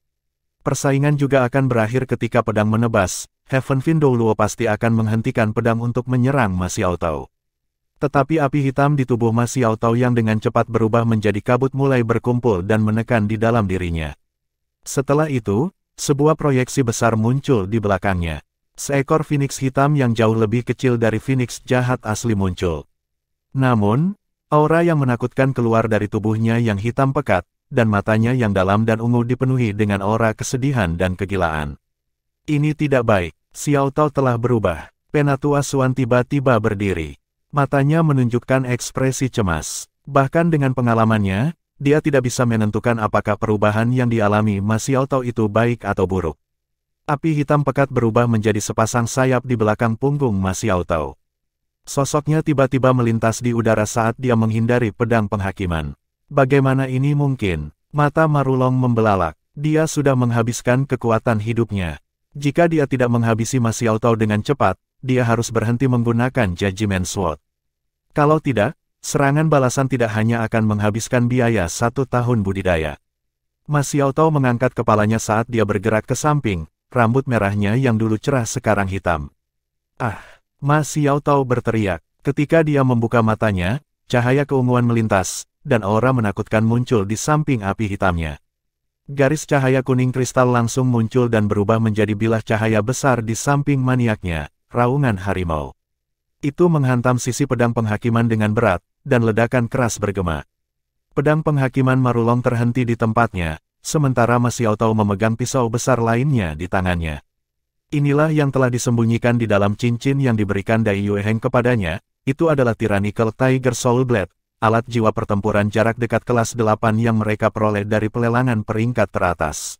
[SPEAKER 1] Persaingan juga akan berakhir ketika pedang menebas. Heaven Window Luo pasti akan menghentikan pedang untuk menyerang Ma Xiaotao. Tetapi api hitam di tubuh Ma Xiaotao yang dengan cepat berubah menjadi kabut mulai berkumpul dan menekan di dalam dirinya. Setelah itu, sebuah proyeksi besar muncul di belakangnya. Seekor Phoenix hitam yang jauh lebih kecil dari Phoenix jahat asli muncul. Namun, aura yang menakutkan keluar dari tubuhnya yang hitam pekat, dan matanya yang dalam dan ungu dipenuhi dengan aura kesedihan dan kegilaan. Ini tidak baik, Xiaotao telah berubah. Penatua Xuan tiba-tiba berdiri. Matanya menunjukkan ekspresi cemas. Bahkan dengan pengalamannya, dia tidak bisa menentukan apakah perubahan yang dialami Ma Xiaotao itu baik atau buruk. Api hitam pekat berubah menjadi sepasang sayap di belakang punggung Ma Xiaotao. Sosoknya tiba-tiba melintas di udara saat dia menghindari pedang penghakiman. Bagaimana ini mungkin? Mata Marulong membelalak. Dia sudah menghabiskan kekuatan hidupnya. Jika dia tidak menghabisi Ma Xiaotao dengan cepat, dia harus berhenti menggunakan Judgment Sword. Kalau tidak, serangan balasan tidak hanya akan menghabiskan biaya 1 tahun budidaya. Ma Xiaotao mengangkat kepalanya saat dia bergerak ke samping, rambut merahnya yang dulu cerah sekarang hitam. Ah! Ma Xiaotao berteriak. Ketika dia membuka matanya, cahaya keunguan melintas, dan aura menakutkan muncul di samping api hitamnya. Garis cahaya kuning kristal langsung muncul dan berubah menjadi bilah cahaya besar di samping maniaknya, raungan harimau. Itu menghantam sisi pedang penghakiman dengan berat, dan ledakan keras bergema. Pedang penghakiman Marulong terhenti di tempatnya, sementara Ma Xiaotao memegang pisau besar lainnya di tangannya. Inilah yang telah disembunyikan di dalam cincin yang diberikan Dai Yueheng kepadanya, itu adalah Tyrannical Tiger Soul Blade, alat jiwa pertempuran jarak dekat kelas 8 yang mereka peroleh dari pelelangan peringkat teratas.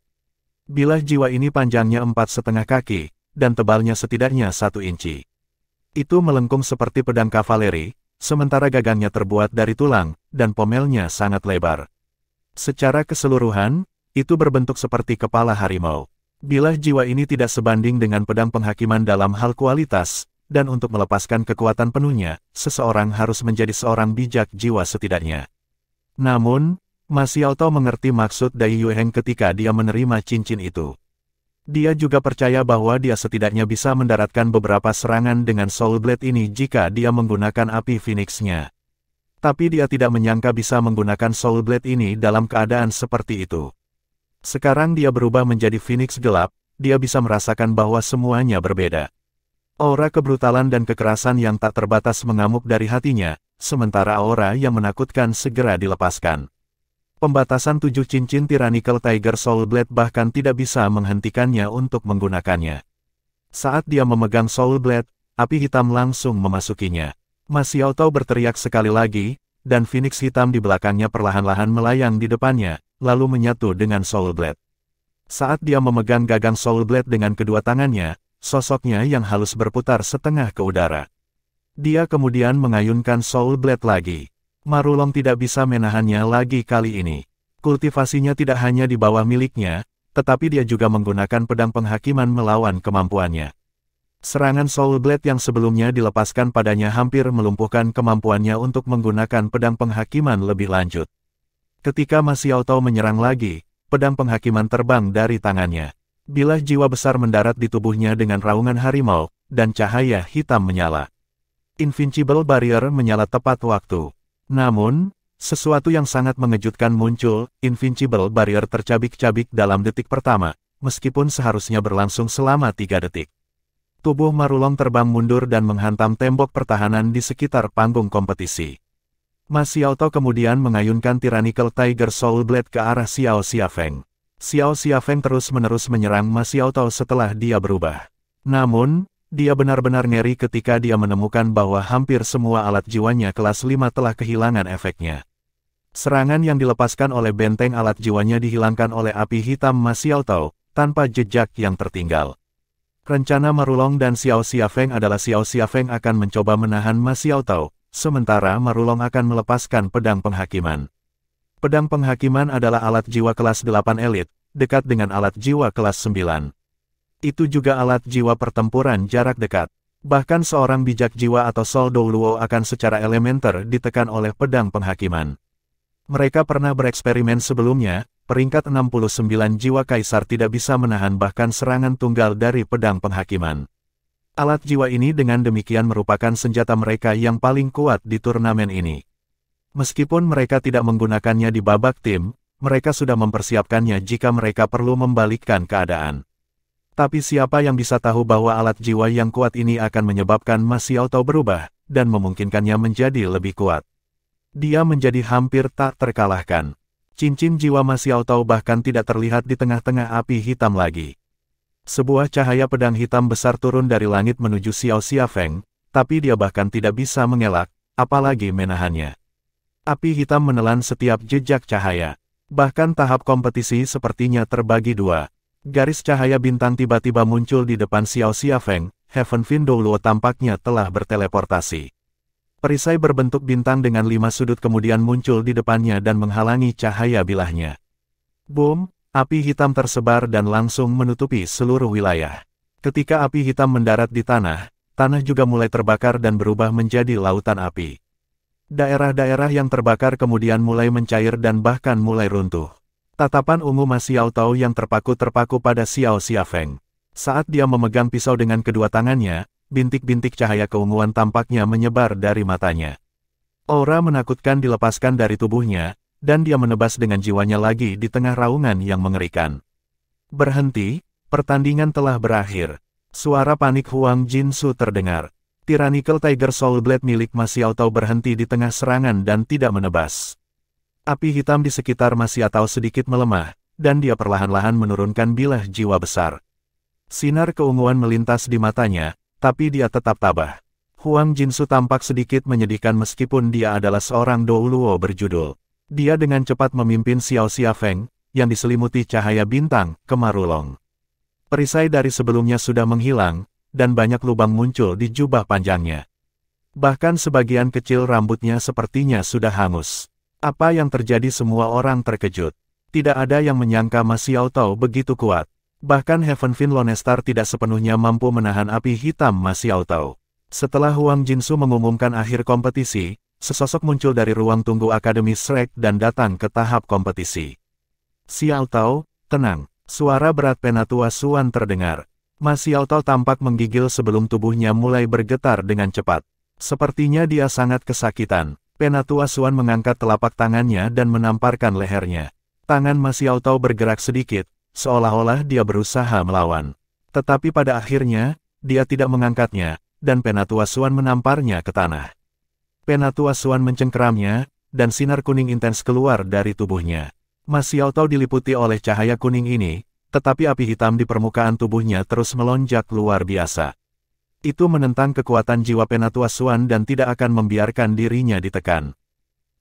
[SPEAKER 1] Bilah jiwa ini panjangnya 4,5 kaki, dan tebalnya setidaknya 1 inci. Itu melengkung seperti pedang kavaleri, sementara gagangnya terbuat dari tulang, dan pomelnya sangat lebar. Secara keseluruhan, itu berbentuk seperti kepala harimau. Bilah jiwa ini tidak sebanding dengan pedang penghakiman dalam hal kualitas, dan untuk melepaskan kekuatan penuhnya, seseorang harus menjadi seorang bijak jiwa setidaknya. Namun, Ma Xiaotao mengerti maksud Dai Yueheng ketika dia menerima cincin itu. Dia juga percaya bahwa dia setidaknya bisa mendaratkan beberapa serangan dengan Soul Blade ini jika dia menggunakan api Phoenix-nya. Tapi dia tidak menyangka bisa menggunakan Soul Blade ini dalam keadaan seperti itu. Sekarang dia berubah menjadi Phoenix gelap, dia bisa merasakan bahwa semuanya berbeda. Aura kebrutalan dan kekerasan yang tak terbatas mengamuk dari hatinya, sementara aura yang menakutkan segera dilepaskan. Pembatasan 7 cincin Tyrannical Tiger Soul Blade bahkan tidak bisa menghentikannya untuk menggunakannya. Saat dia memegang Soul Blade, api hitam langsung memasukinya. Ma Xiaotao berteriak sekali lagi, dan Phoenix hitam di belakangnya perlahan-lahan melayang di depannya, lalu menyatu dengan Soul Blade. Saat dia memegang gagang Soul Blade dengan kedua tangannya, sosoknya yang halus berputar setengah ke udara. Dia kemudian mengayunkan Soul Blade lagi. Marulong tidak bisa menahannya lagi kali ini. Kultivasinya tidak hanya di bawah miliknya, tetapi dia juga menggunakan pedang penghakiman melawan kemampuannya. Serangan Soul Blade yang sebelumnya dilepaskan padanya hampir melumpuhkan kemampuannya untuk menggunakan pedang penghakiman lebih lanjut. Ketika Ma Xiaotao menyerang lagi, pedang penghakiman terbang dari tangannya. Bilah jiwa besar mendarat di tubuhnya dengan raungan harimau, dan cahaya hitam menyala. Invincible Barrier menyala tepat waktu. Namun, sesuatu yang sangat mengejutkan muncul, Invincible Barrier tercabik-cabik dalam detik pertama, meskipun seharusnya berlangsung selama 3 detik. Tubuh Marulong terbang mundur dan menghantam tembok pertahanan di sekitar panggung kompetisi. Ma Xiaotao kemudian mengayunkan Tyrannical Tiger Soul Blade ke arah Xiao Xiafeng. Xiao Xiafeng terus-menerus menyerang Ma Xiaotao setelah dia berubah. Namun, dia benar-benar ngeri ketika dia menemukan bahwa hampir semua alat jiwanya kelas 5 telah kehilangan efeknya. Serangan yang dilepaskan oleh benteng alat jiwanya dihilangkan oleh api hitam Ma Xiaotao, tanpa jejak yang tertinggal. Rencana Marulong dan Xiao Xiafeng adalah Xiao Xiafeng akan mencoba menahan Ma Xiaotao, sementara Marulong akan melepaskan pedang penghakiman. Pedang penghakiman adalah alat jiwa kelas 8 elit, dekat dengan alat jiwa kelas 9. Itu juga alat jiwa pertempuran jarak dekat. Bahkan seorang bijak jiwa atau Soul Douluo akan secara elementer ditekan oleh pedang penghakiman. Mereka pernah bereksperimen sebelumnya, peringkat 69 jiwa kaisar tidak bisa menahan bahkan serangan tunggal dari pedang penghakiman. Alat jiwa ini dengan demikian merupakan senjata mereka yang paling kuat di turnamen ini. Meskipun mereka tidak menggunakannya di babak tim, mereka sudah mempersiapkannya jika mereka perlu membalikkan keadaan. Tapi siapa yang bisa tahu bahwa alat jiwa yang kuat ini akan menyebabkan Ma Xiaotao berubah, dan memungkinkannya menjadi lebih kuat. Dia menjadi hampir tak terkalahkan. Cincin jiwa Ma Xiaotao bahkan tidak terlihat di tengah-tengah api hitam lagi. Sebuah cahaya pedang hitam besar turun dari langit menuju Xiao Xiafeng, tapi dia bahkan tidak bisa mengelak, apalagi menahannya. Api hitam menelan setiap jejak cahaya. Bahkan tahap kompetisi sepertinya terbagi 2. Garis cahaya bintang tiba-tiba muncul di depan Xiao Xiafeng, Heaven Fin Douluo tampaknya telah berteleportasi. Perisai berbentuk bintang dengan 5 sudut kemudian muncul di depannya dan menghalangi cahaya bilahnya. Boom, api hitam tersebar dan langsung menutupi seluruh wilayah. Ketika api hitam mendarat di tanah, tanah juga mulai terbakar dan berubah menjadi lautan api. Daerah-daerah yang terbakar kemudian mulai mencair dan bahkan mulai runtuh. Tatapan ungu Ma Xiaotao yang terpaku pada Xiao Xiafeng. Saat dia memegang pisau dengan kedua tangannya, bintik-bintik cahaya keunguan tampaknya menyebar dari matanya. Aura menakutkan dilepaskan dari tubuhnya, dan dia menebas dengan jiwanya lagi di tengah raungan yang mengerikan. Berhenti, pertandingan telah berakhir. Suara panik Huang Jinsu terdengar. Tyrannical Tiger Soul Blade milik Ma Xiaotao berhenti di tengah serangan dan tidak menebas. Api hitam di sekitar Ma Xiaotao sedikit melemah, dan dia perlahan-lahan menurunkan bilah jiwa besar. Sinar keunguan melintas di matanya, tapi dia tetap tabah. Huang Jinsu tampak sedikit menyedihkan meskipun dia adalah seorang Douluo berjudul. Dia dengan cepat memimpin Xiao Xiafeng, yang diselimuti cahaya bintang, ke Marulong. Perisai dari sebelumnya sudah menghilang, dan banyak lubang muncul di jubah panjangnya. Bahkan sebagian kecil rambutnya sepertinya sudah hangus. Apa yang terjadi semua orang terkejut. Tidak ada yang menyangka Ma Xiaotao begitu kuat. Bahkan Heavenfin Lonestar tidak sepenuhnya mampu menahan api hitam Ma Xiaotao. Setelah Huang Jinsu mengumumkan akhir kompetisi, sesosok muncul dari ruang tunggu Akademi Shrek dan datang ke tahap kompetisi. Xiaotao, tenang. Suara berat Penatua Xuan terdengar. Ma Xiaotao tampak menggigil sebelum tubuhnya mulai bergetar dengan cepat. Sepertinya dia sangat kesakitan. Penatua Xuan mengangkat telapak tangannya dan menamparkan lehernya. Tangan Ma Xiaotao bergerak sedikit, seolah-olah dia berusaha melawan. Tetapi pada akhirnya, dia tidak mengangkatnya, dan Penatua Xuan menamparnya ke tanah. Penatua Xuan mencengkeramnya, dan sinar kuning intens keluar dari tubuhnya. Ma Xiaotao diliputi oleh cahaya kuning ini, tetapi api hitam di permukaan tubuhnya terus melonjak luar biasa. Itu menentang kekuatan jiwa Penatua Xuan dan tidak akan membiarkan dirinya ditekan.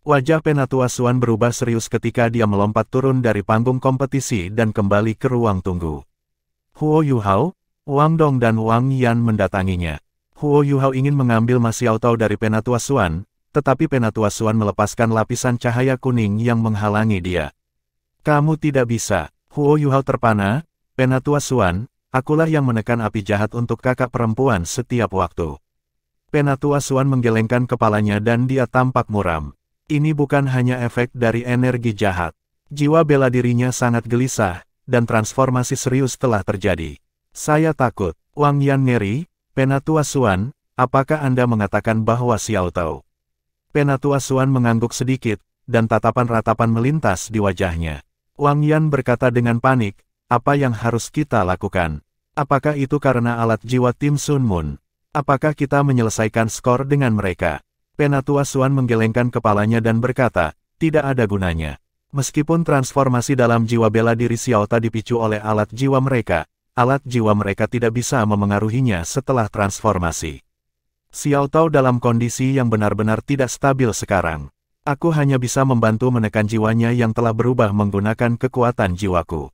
[SPEAKER 1] Wajah Penatua Xuan berubah serius ketika dia melompat turun dari panggung kompetisi dan kembali ke ruang tunggu. Huo Yuhao, Wang Dong dan Wang Yan mendatanginya. Huo Yuhao ingin mengambil Ma Xiaotao dari Penatua Xuan, tetapi Penatua Xuan melepaskan lapisan cahaya kuning yang menghalangi dia. Kamu tidak bisa. Huo Yuhao terpana. Penatua Xuan, akulah yang menekan api jahat untuk kakak perempuan setiap waktu. Penatua Xuan menggelengkan kepalanya dan dia tampak muram. Ini bukan hanya efek dari energi jahat. Jiwa bela dirinya sangat gelisah, dan transformasi serius telah terjadi. Saya takut. Wang Yan ngeri. Penatua Xuan, apakah Anda mengatakan bahwa Xiaotao? Penatua Xuan mengangguk sedikit, dan tatapan ratapan melintas di wajahnya. Wang Yan berkata dengan panik, apa yang harus kita lakukan? Apakah itu karena alat jiwa tim Sun Moon? Apakah kita menyelesaikan skor dengan mereka? Penatua Xuan menggelengkan kepalanya dan berkata, tidak ada gunanya. Meskipun transformasi dalam jiwa bela diri Xiaotao dipicu oleh alat jiwa mereka tidak bisa memengaruhinya setelah transformasi. Xiaotao dalam kondisi yang benar-benar tidak stabil sekarang. Aku hanya bisa membantu menekan jiwanya yang telah berubah menggunakan kekuatan jiwaku.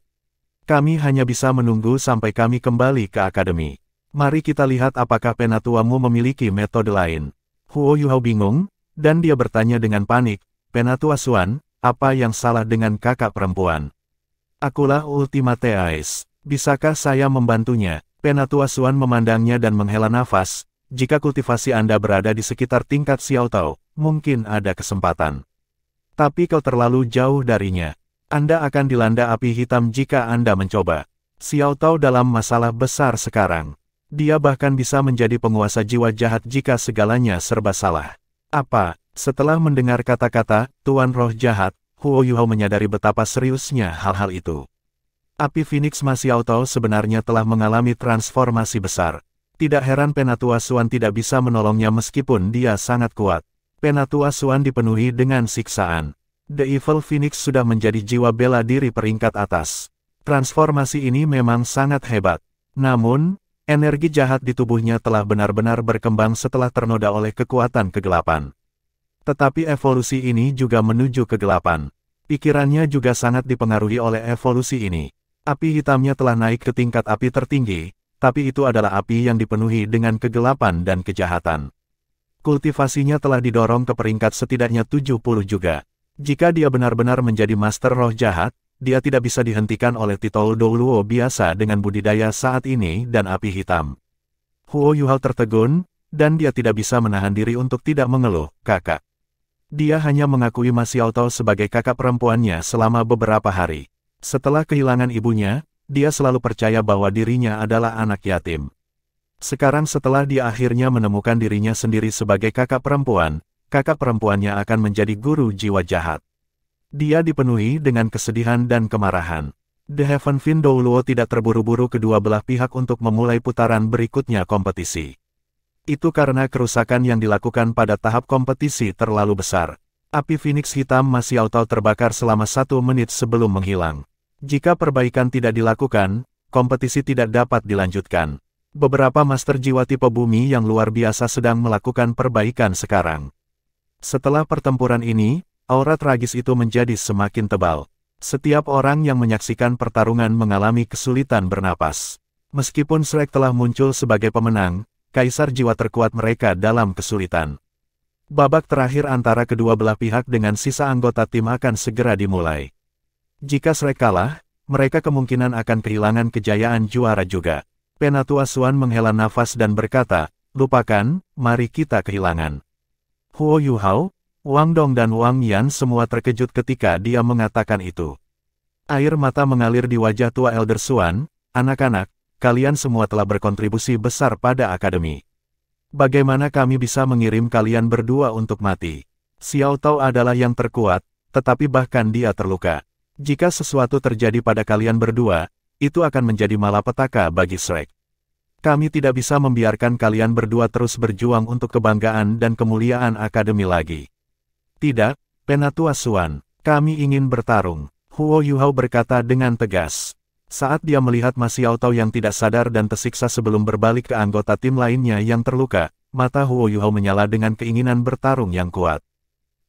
[SPEAKER 1] Kami hanya bisa menunggu sampai kami kembali ke akademi. Mari kita lihat apakah Penatuamu memiliki metode lain. Huo Yuhao bingung, dan dia bertanya dengan panik, Penatua Xuan, apa yang salah dengan kakak perempuan? Akulah Ultimate Ace. Bisakah saya membantunya? Penatua Xuan memandangnya dan menghela nafas. Jika kultivasi Anda berada di sekitar tingkat Xiaotao, mungkin ada kesempatan. Tapi kau terlalu jauh darinya. Anda akan dilanda api hitam jika Anda mencoba. Xiaotao dalam masalah besar sekarang. Dia bahkan bisa menjadi penguasa jiwa jahat jika segalanya serba salah. Apa? Setelah mendengar kata-kata, Tuan Roh Jahat, Huo Yuhao menyadari betapa seriusnya hal-hal itu. Api Phoenix Ma Xiaotao sebenarnya telah mengalami transformasi besar. Tidak heran Penatua Xuan tidak bisa menolongnya meskipun dia sangat kuat. Penatua Xuan dipenuhi dengan siksaan. The Evil Phoenix sudah menjadi jiwa bela diri peringkat atas. Transformasi ini memang sangat hebat. Namun, energi jahat di tubuhnya telah benar-benar berkembang setelah ternoda oleh kekuatan kegelapan. Tetapi evolusi ini juga menuju kegelapan. Pikirannya juga sangat dipengaruhi oleh evolusi ini. Api hitamnya telah naik ke tingkat api tertinggi, tapi itu adalah api yang dipenuhi dengan kegelapan dan kejahatan. Kultivasinya telah didorong ke peringkat setidaknya 70 juga. Jika dia benar-benar menjadi Master Roh Jahat, dia tidak bisa dihentikan oleh titel Douluo biasa dengan budidaya saat ini dan api hitam. Huo Yuhao tertegun, dan dia tidak bisa menahan diri untuk tidak mengeluh, kakak. Dia hanya mengakui Ma Xiaotao sebagai kakak perempuannya selama beberapa hari. Setelah kehilangan ibunya, dia selalu percaya bahwa dirinya adalah anak yatim. Sekarang setelah dia akhirnya menemukan dirinya sendiri sebagai kakak perempuan, kakak perempuannya akan menjadi guru jiwa jahat. Dia dipenuhi dengan kesedihan dan kemarahan. The Heaven Window Luo tidak terburu-buru kedua belah pihak untuk memulai putaran berikutnya kompetisi. Itu karena kerusakan yang dilakukan pada tahap kompetisi terlalu besar. Api Phoenix hitam masih auto terbakar selama 1 menit sebelum menghilang. Jika perbaikan tidak dilakukan, kompetisi tidak dapat dilanjutkan. Beberapa master jiwa tipe bumi yang luar biasa sedang melakukan perbaikan sekarang. Setelah pertempuran ini, aura tragis itu menjadi semakin tebal. Setiap orang yang menyaksikan pertarungan mengalami kesulitan bernapas. Meskipun Shrek telah muncul sebagai pemenang, kaisar jiwa terkuat mereka dalam kesulitan. Babak terakhir antara kedua belah pihak dengan sisa anggota tim akan segera dimulai. Jika Shrek kalah, mereka kemungkinan akan kehilangan kejayaan juara juga. Penatua Xuan menghela nafas dan berkata, "Lupakan, mari kita kehilangan." Huo Yuhao, Wang Dong dan Wang Yan semua terkejut ketika dia mengatakan itu. Air mata mengalir di wajah tua Elder Xuan. "Anak-anak, kalian semua telah berkontribusi besar pada akademi. Bagaimana kami bisa mengirim kalian berdua untuk mati? Xiao Tao adalah yang terkuat, tetapi bahkan dia terluka. Jika sesuatu terjadi pada kalian berdua, itu akan menjadi malapetaka bagi Shrek. Kami tidak bisa membiarkan kalian berdua terus berjuang untuk kebanggaan dan kemuliaan akademi lagi." "Tidak, Penatua Xuan, kami ingin bertarung," Huo Yuhao berkata dengan tegas. Saat dia melihat Ma Xiao Tao yang tidak sadar dan tersiksa sebelum berbalik ke anggota tim lainnya yang terluka, mata Huo Yuhao menyala dengan keinginan bertarung yang kuat.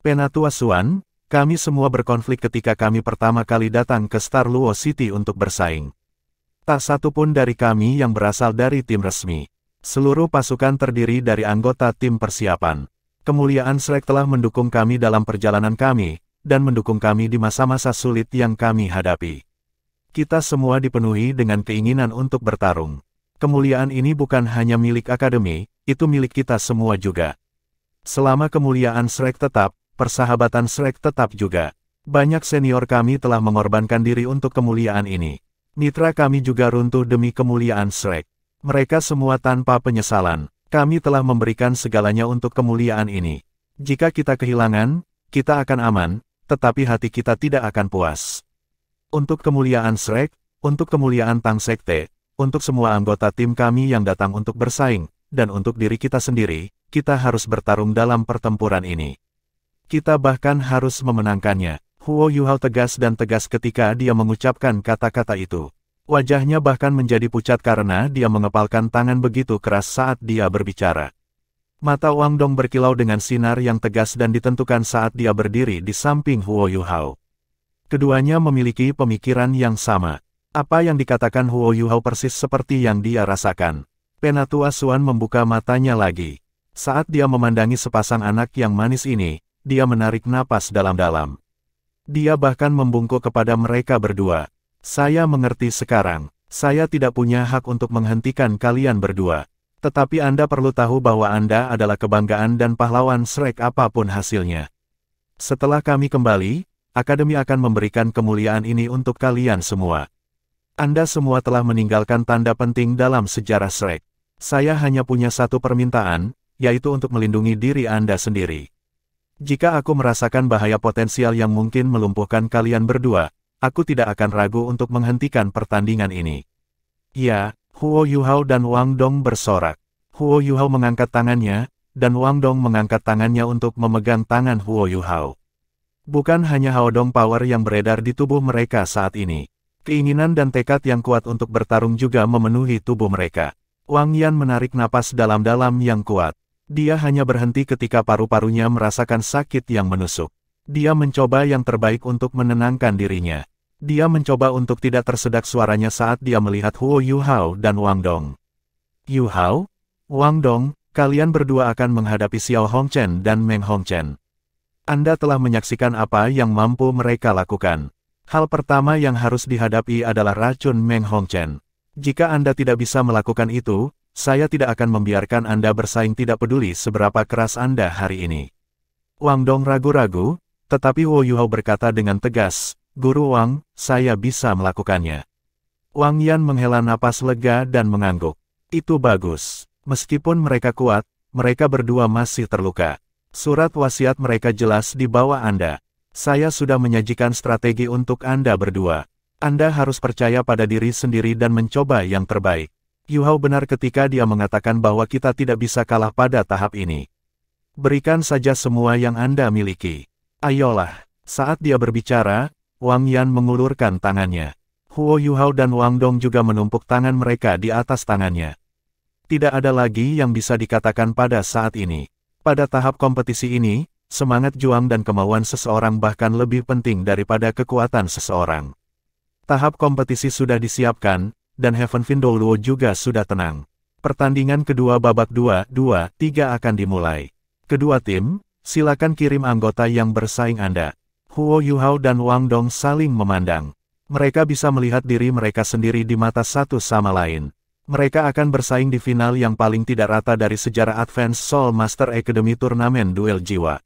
[SPEAKER 1] "Penatua Xuan, kami semua berkonflik ketika kami pertama kali datang ke Star Luo City untuk bersaing. Tak satu pun dari kami yang berasal dari tim resmi. Seluruh pasukan terdiri dari anggota tim persiapan. Kemuliaan Shrek telah mendukung kami dalam perjalanan kami, dan mendukung kami di masa-masa sulit yang kami hadapi. Kita semua dipenuhi dengan keinginan untuk bertarung. Kemuliaan ini bukan hanya milik akademi, itu milik kita semua juga. Selama kemuliaan Shrek tetap, persahabatan Shrek tetap juga. Banyak senior kami telah mengorbankan diri untuk kemuliaan ini. Mitra kami juga runtuh demi kemuliaan Shrek. Mereka semua tanpa penyesalan. Kami telah memberikan segalanya untuk kemuliaan ini. Jika kita kehilangan, kita akan aman, tetapi hati kita tidak akan puas. Untuk kemuliaan Shrek, untuk kemuliaan Tang Sekte, untuk semua anggota tim kami yang datang untuk bersaing, dan untuk diri kita sendiri, kita harus bertarung dalam pertempuran ini. Kita bahkan harus memenangkannya." Huo Yuhao tegas dan tegas ketika dia mengucapkan kata-kata itu. Wajahnya bahkan menjadi pucat karena dia mengepalkan tangan begitu keras saat dia berbicara. Mata Wang Dong berkilau dengan sinar yang tegas dan ditentukan saat dia berdiri di samping Huo Yuhao. Keduanya memiliki pemikiran yang sama. Apa yang dikatakan Huo Yuhao persis seperti yang dia rasakan. Penatua Xuan membuka matanya lagi. Saat dia memandangi sepasang anak yang manis ini, dia menarik napas dalam-dalam. Dia bahkan membungkuk kepada mereka berdua. "Saya mengerti sekarang. Saya tidak punya hak untuk menghentikan kalian berdua. Tetapi Anda perlu tahu bahwa Anda adalah kebanggaan dan pahlawan Shrek apapun hasilnya. Setelah kami kembali, Akademi akan memberikan kemuliaan ini untuk kalian semua. Anda semua telah meninggalkan tanda penting dalam sejarah Shrek. Saya hanya punya satu permintaan, yaitu untuk melindungi diri Anda sendiri. Jika aku merasakan bahaya potensial yang mungkin melumpuhkan kalian berdua, aku tidak akan ragu untuk menghentikan pertandingan ini." "Ya," Huo Yuhao dan Wang Dong bersorak. Huo Yuhao mengangkat tangannya, dan Wang Dong mengangkat tangannya untuk memegang tangan Huo Yuhao. Bukan hanya Hao Dong Power yang beredar di tubuh mereka saat ini. Keinginan dan tekad yang kuat untuk bertarung juga memenuhi tubuh mereka. Wang Yan menarik napas dalam-dalam yang kuat. Dia hanya berhenti ketika paru-parunya merasakan sakit yang menusuk. Dia mencoba yang terbaik untuk menenangkan dirinya. Dia mencoba untuk tidak tersedak suaranya saat dia melihat Huo Yuhao dan Wang Dong. "Yuhao, Wang Dong, kalian berdua akan menghadapi Xiao Hongchen dan Meng Hongchen. Anda telah menyaksikan apa yang mampu mereka lakukan. Hal pertama yang harus dihadapi adalah racun Meng Hongchen. Jika Anda tidak bisa melakukan itu, saya tidak akan membiarkan Anda bersaing tidak peduli seberapa keras Anda hari ini." Wang Dong ragu-ragu, tetapi Huo Yuhao berkata dengan tegas, "Guru Wang, saya bisa melakukannya." Wang Yan menghela napas lega dan mengangguk. "Itu bagus. Meskipun mereka kuat, mereka berdua masih terluka. Surat wasiat mereka jelas di bawah Anda. Saya sudah menyajikan strategi untuk Anda berdua. Anda harus percaya pada diri sendiri dan mencoba yang terbaik. Yu Hao benar ketika dia mengatakan bahwa kita tidak bisa kalah pada tahap ini. Berikan saja semua yang Anda miliki. Ayolah. Saat dia berbicara, Wang Yan mengulurkan tangannya. Huo Yu Hao dan Wang Dong juga menumpuk tangan mereka di atas tangannya. Tidak ada lagi yang bisa dikatakan pada saat ini. Pada tahap kompetisi ini, semangat juang dan kemauan seseorang bahkan lebih penting daripada kekuatan seseorang. Tahap kompetisi sudah disiapkan, dan Heaven Fin Douluo juga sudah tenang. Pertandingan kedua babak 2-2-3 akan dimulai. Kedua tim, silakan kirim anggota yang bersaing Anda. Huo Yu Hao dan Wang Dong saling memandang. Mereka bisa melihat diri mereka sendiri di mata satu sama lain. Mereka akan bersaing di final yang paling tidak rata dari sejarah Advanced Soul Master Academy Turnamen Duel Jiwa.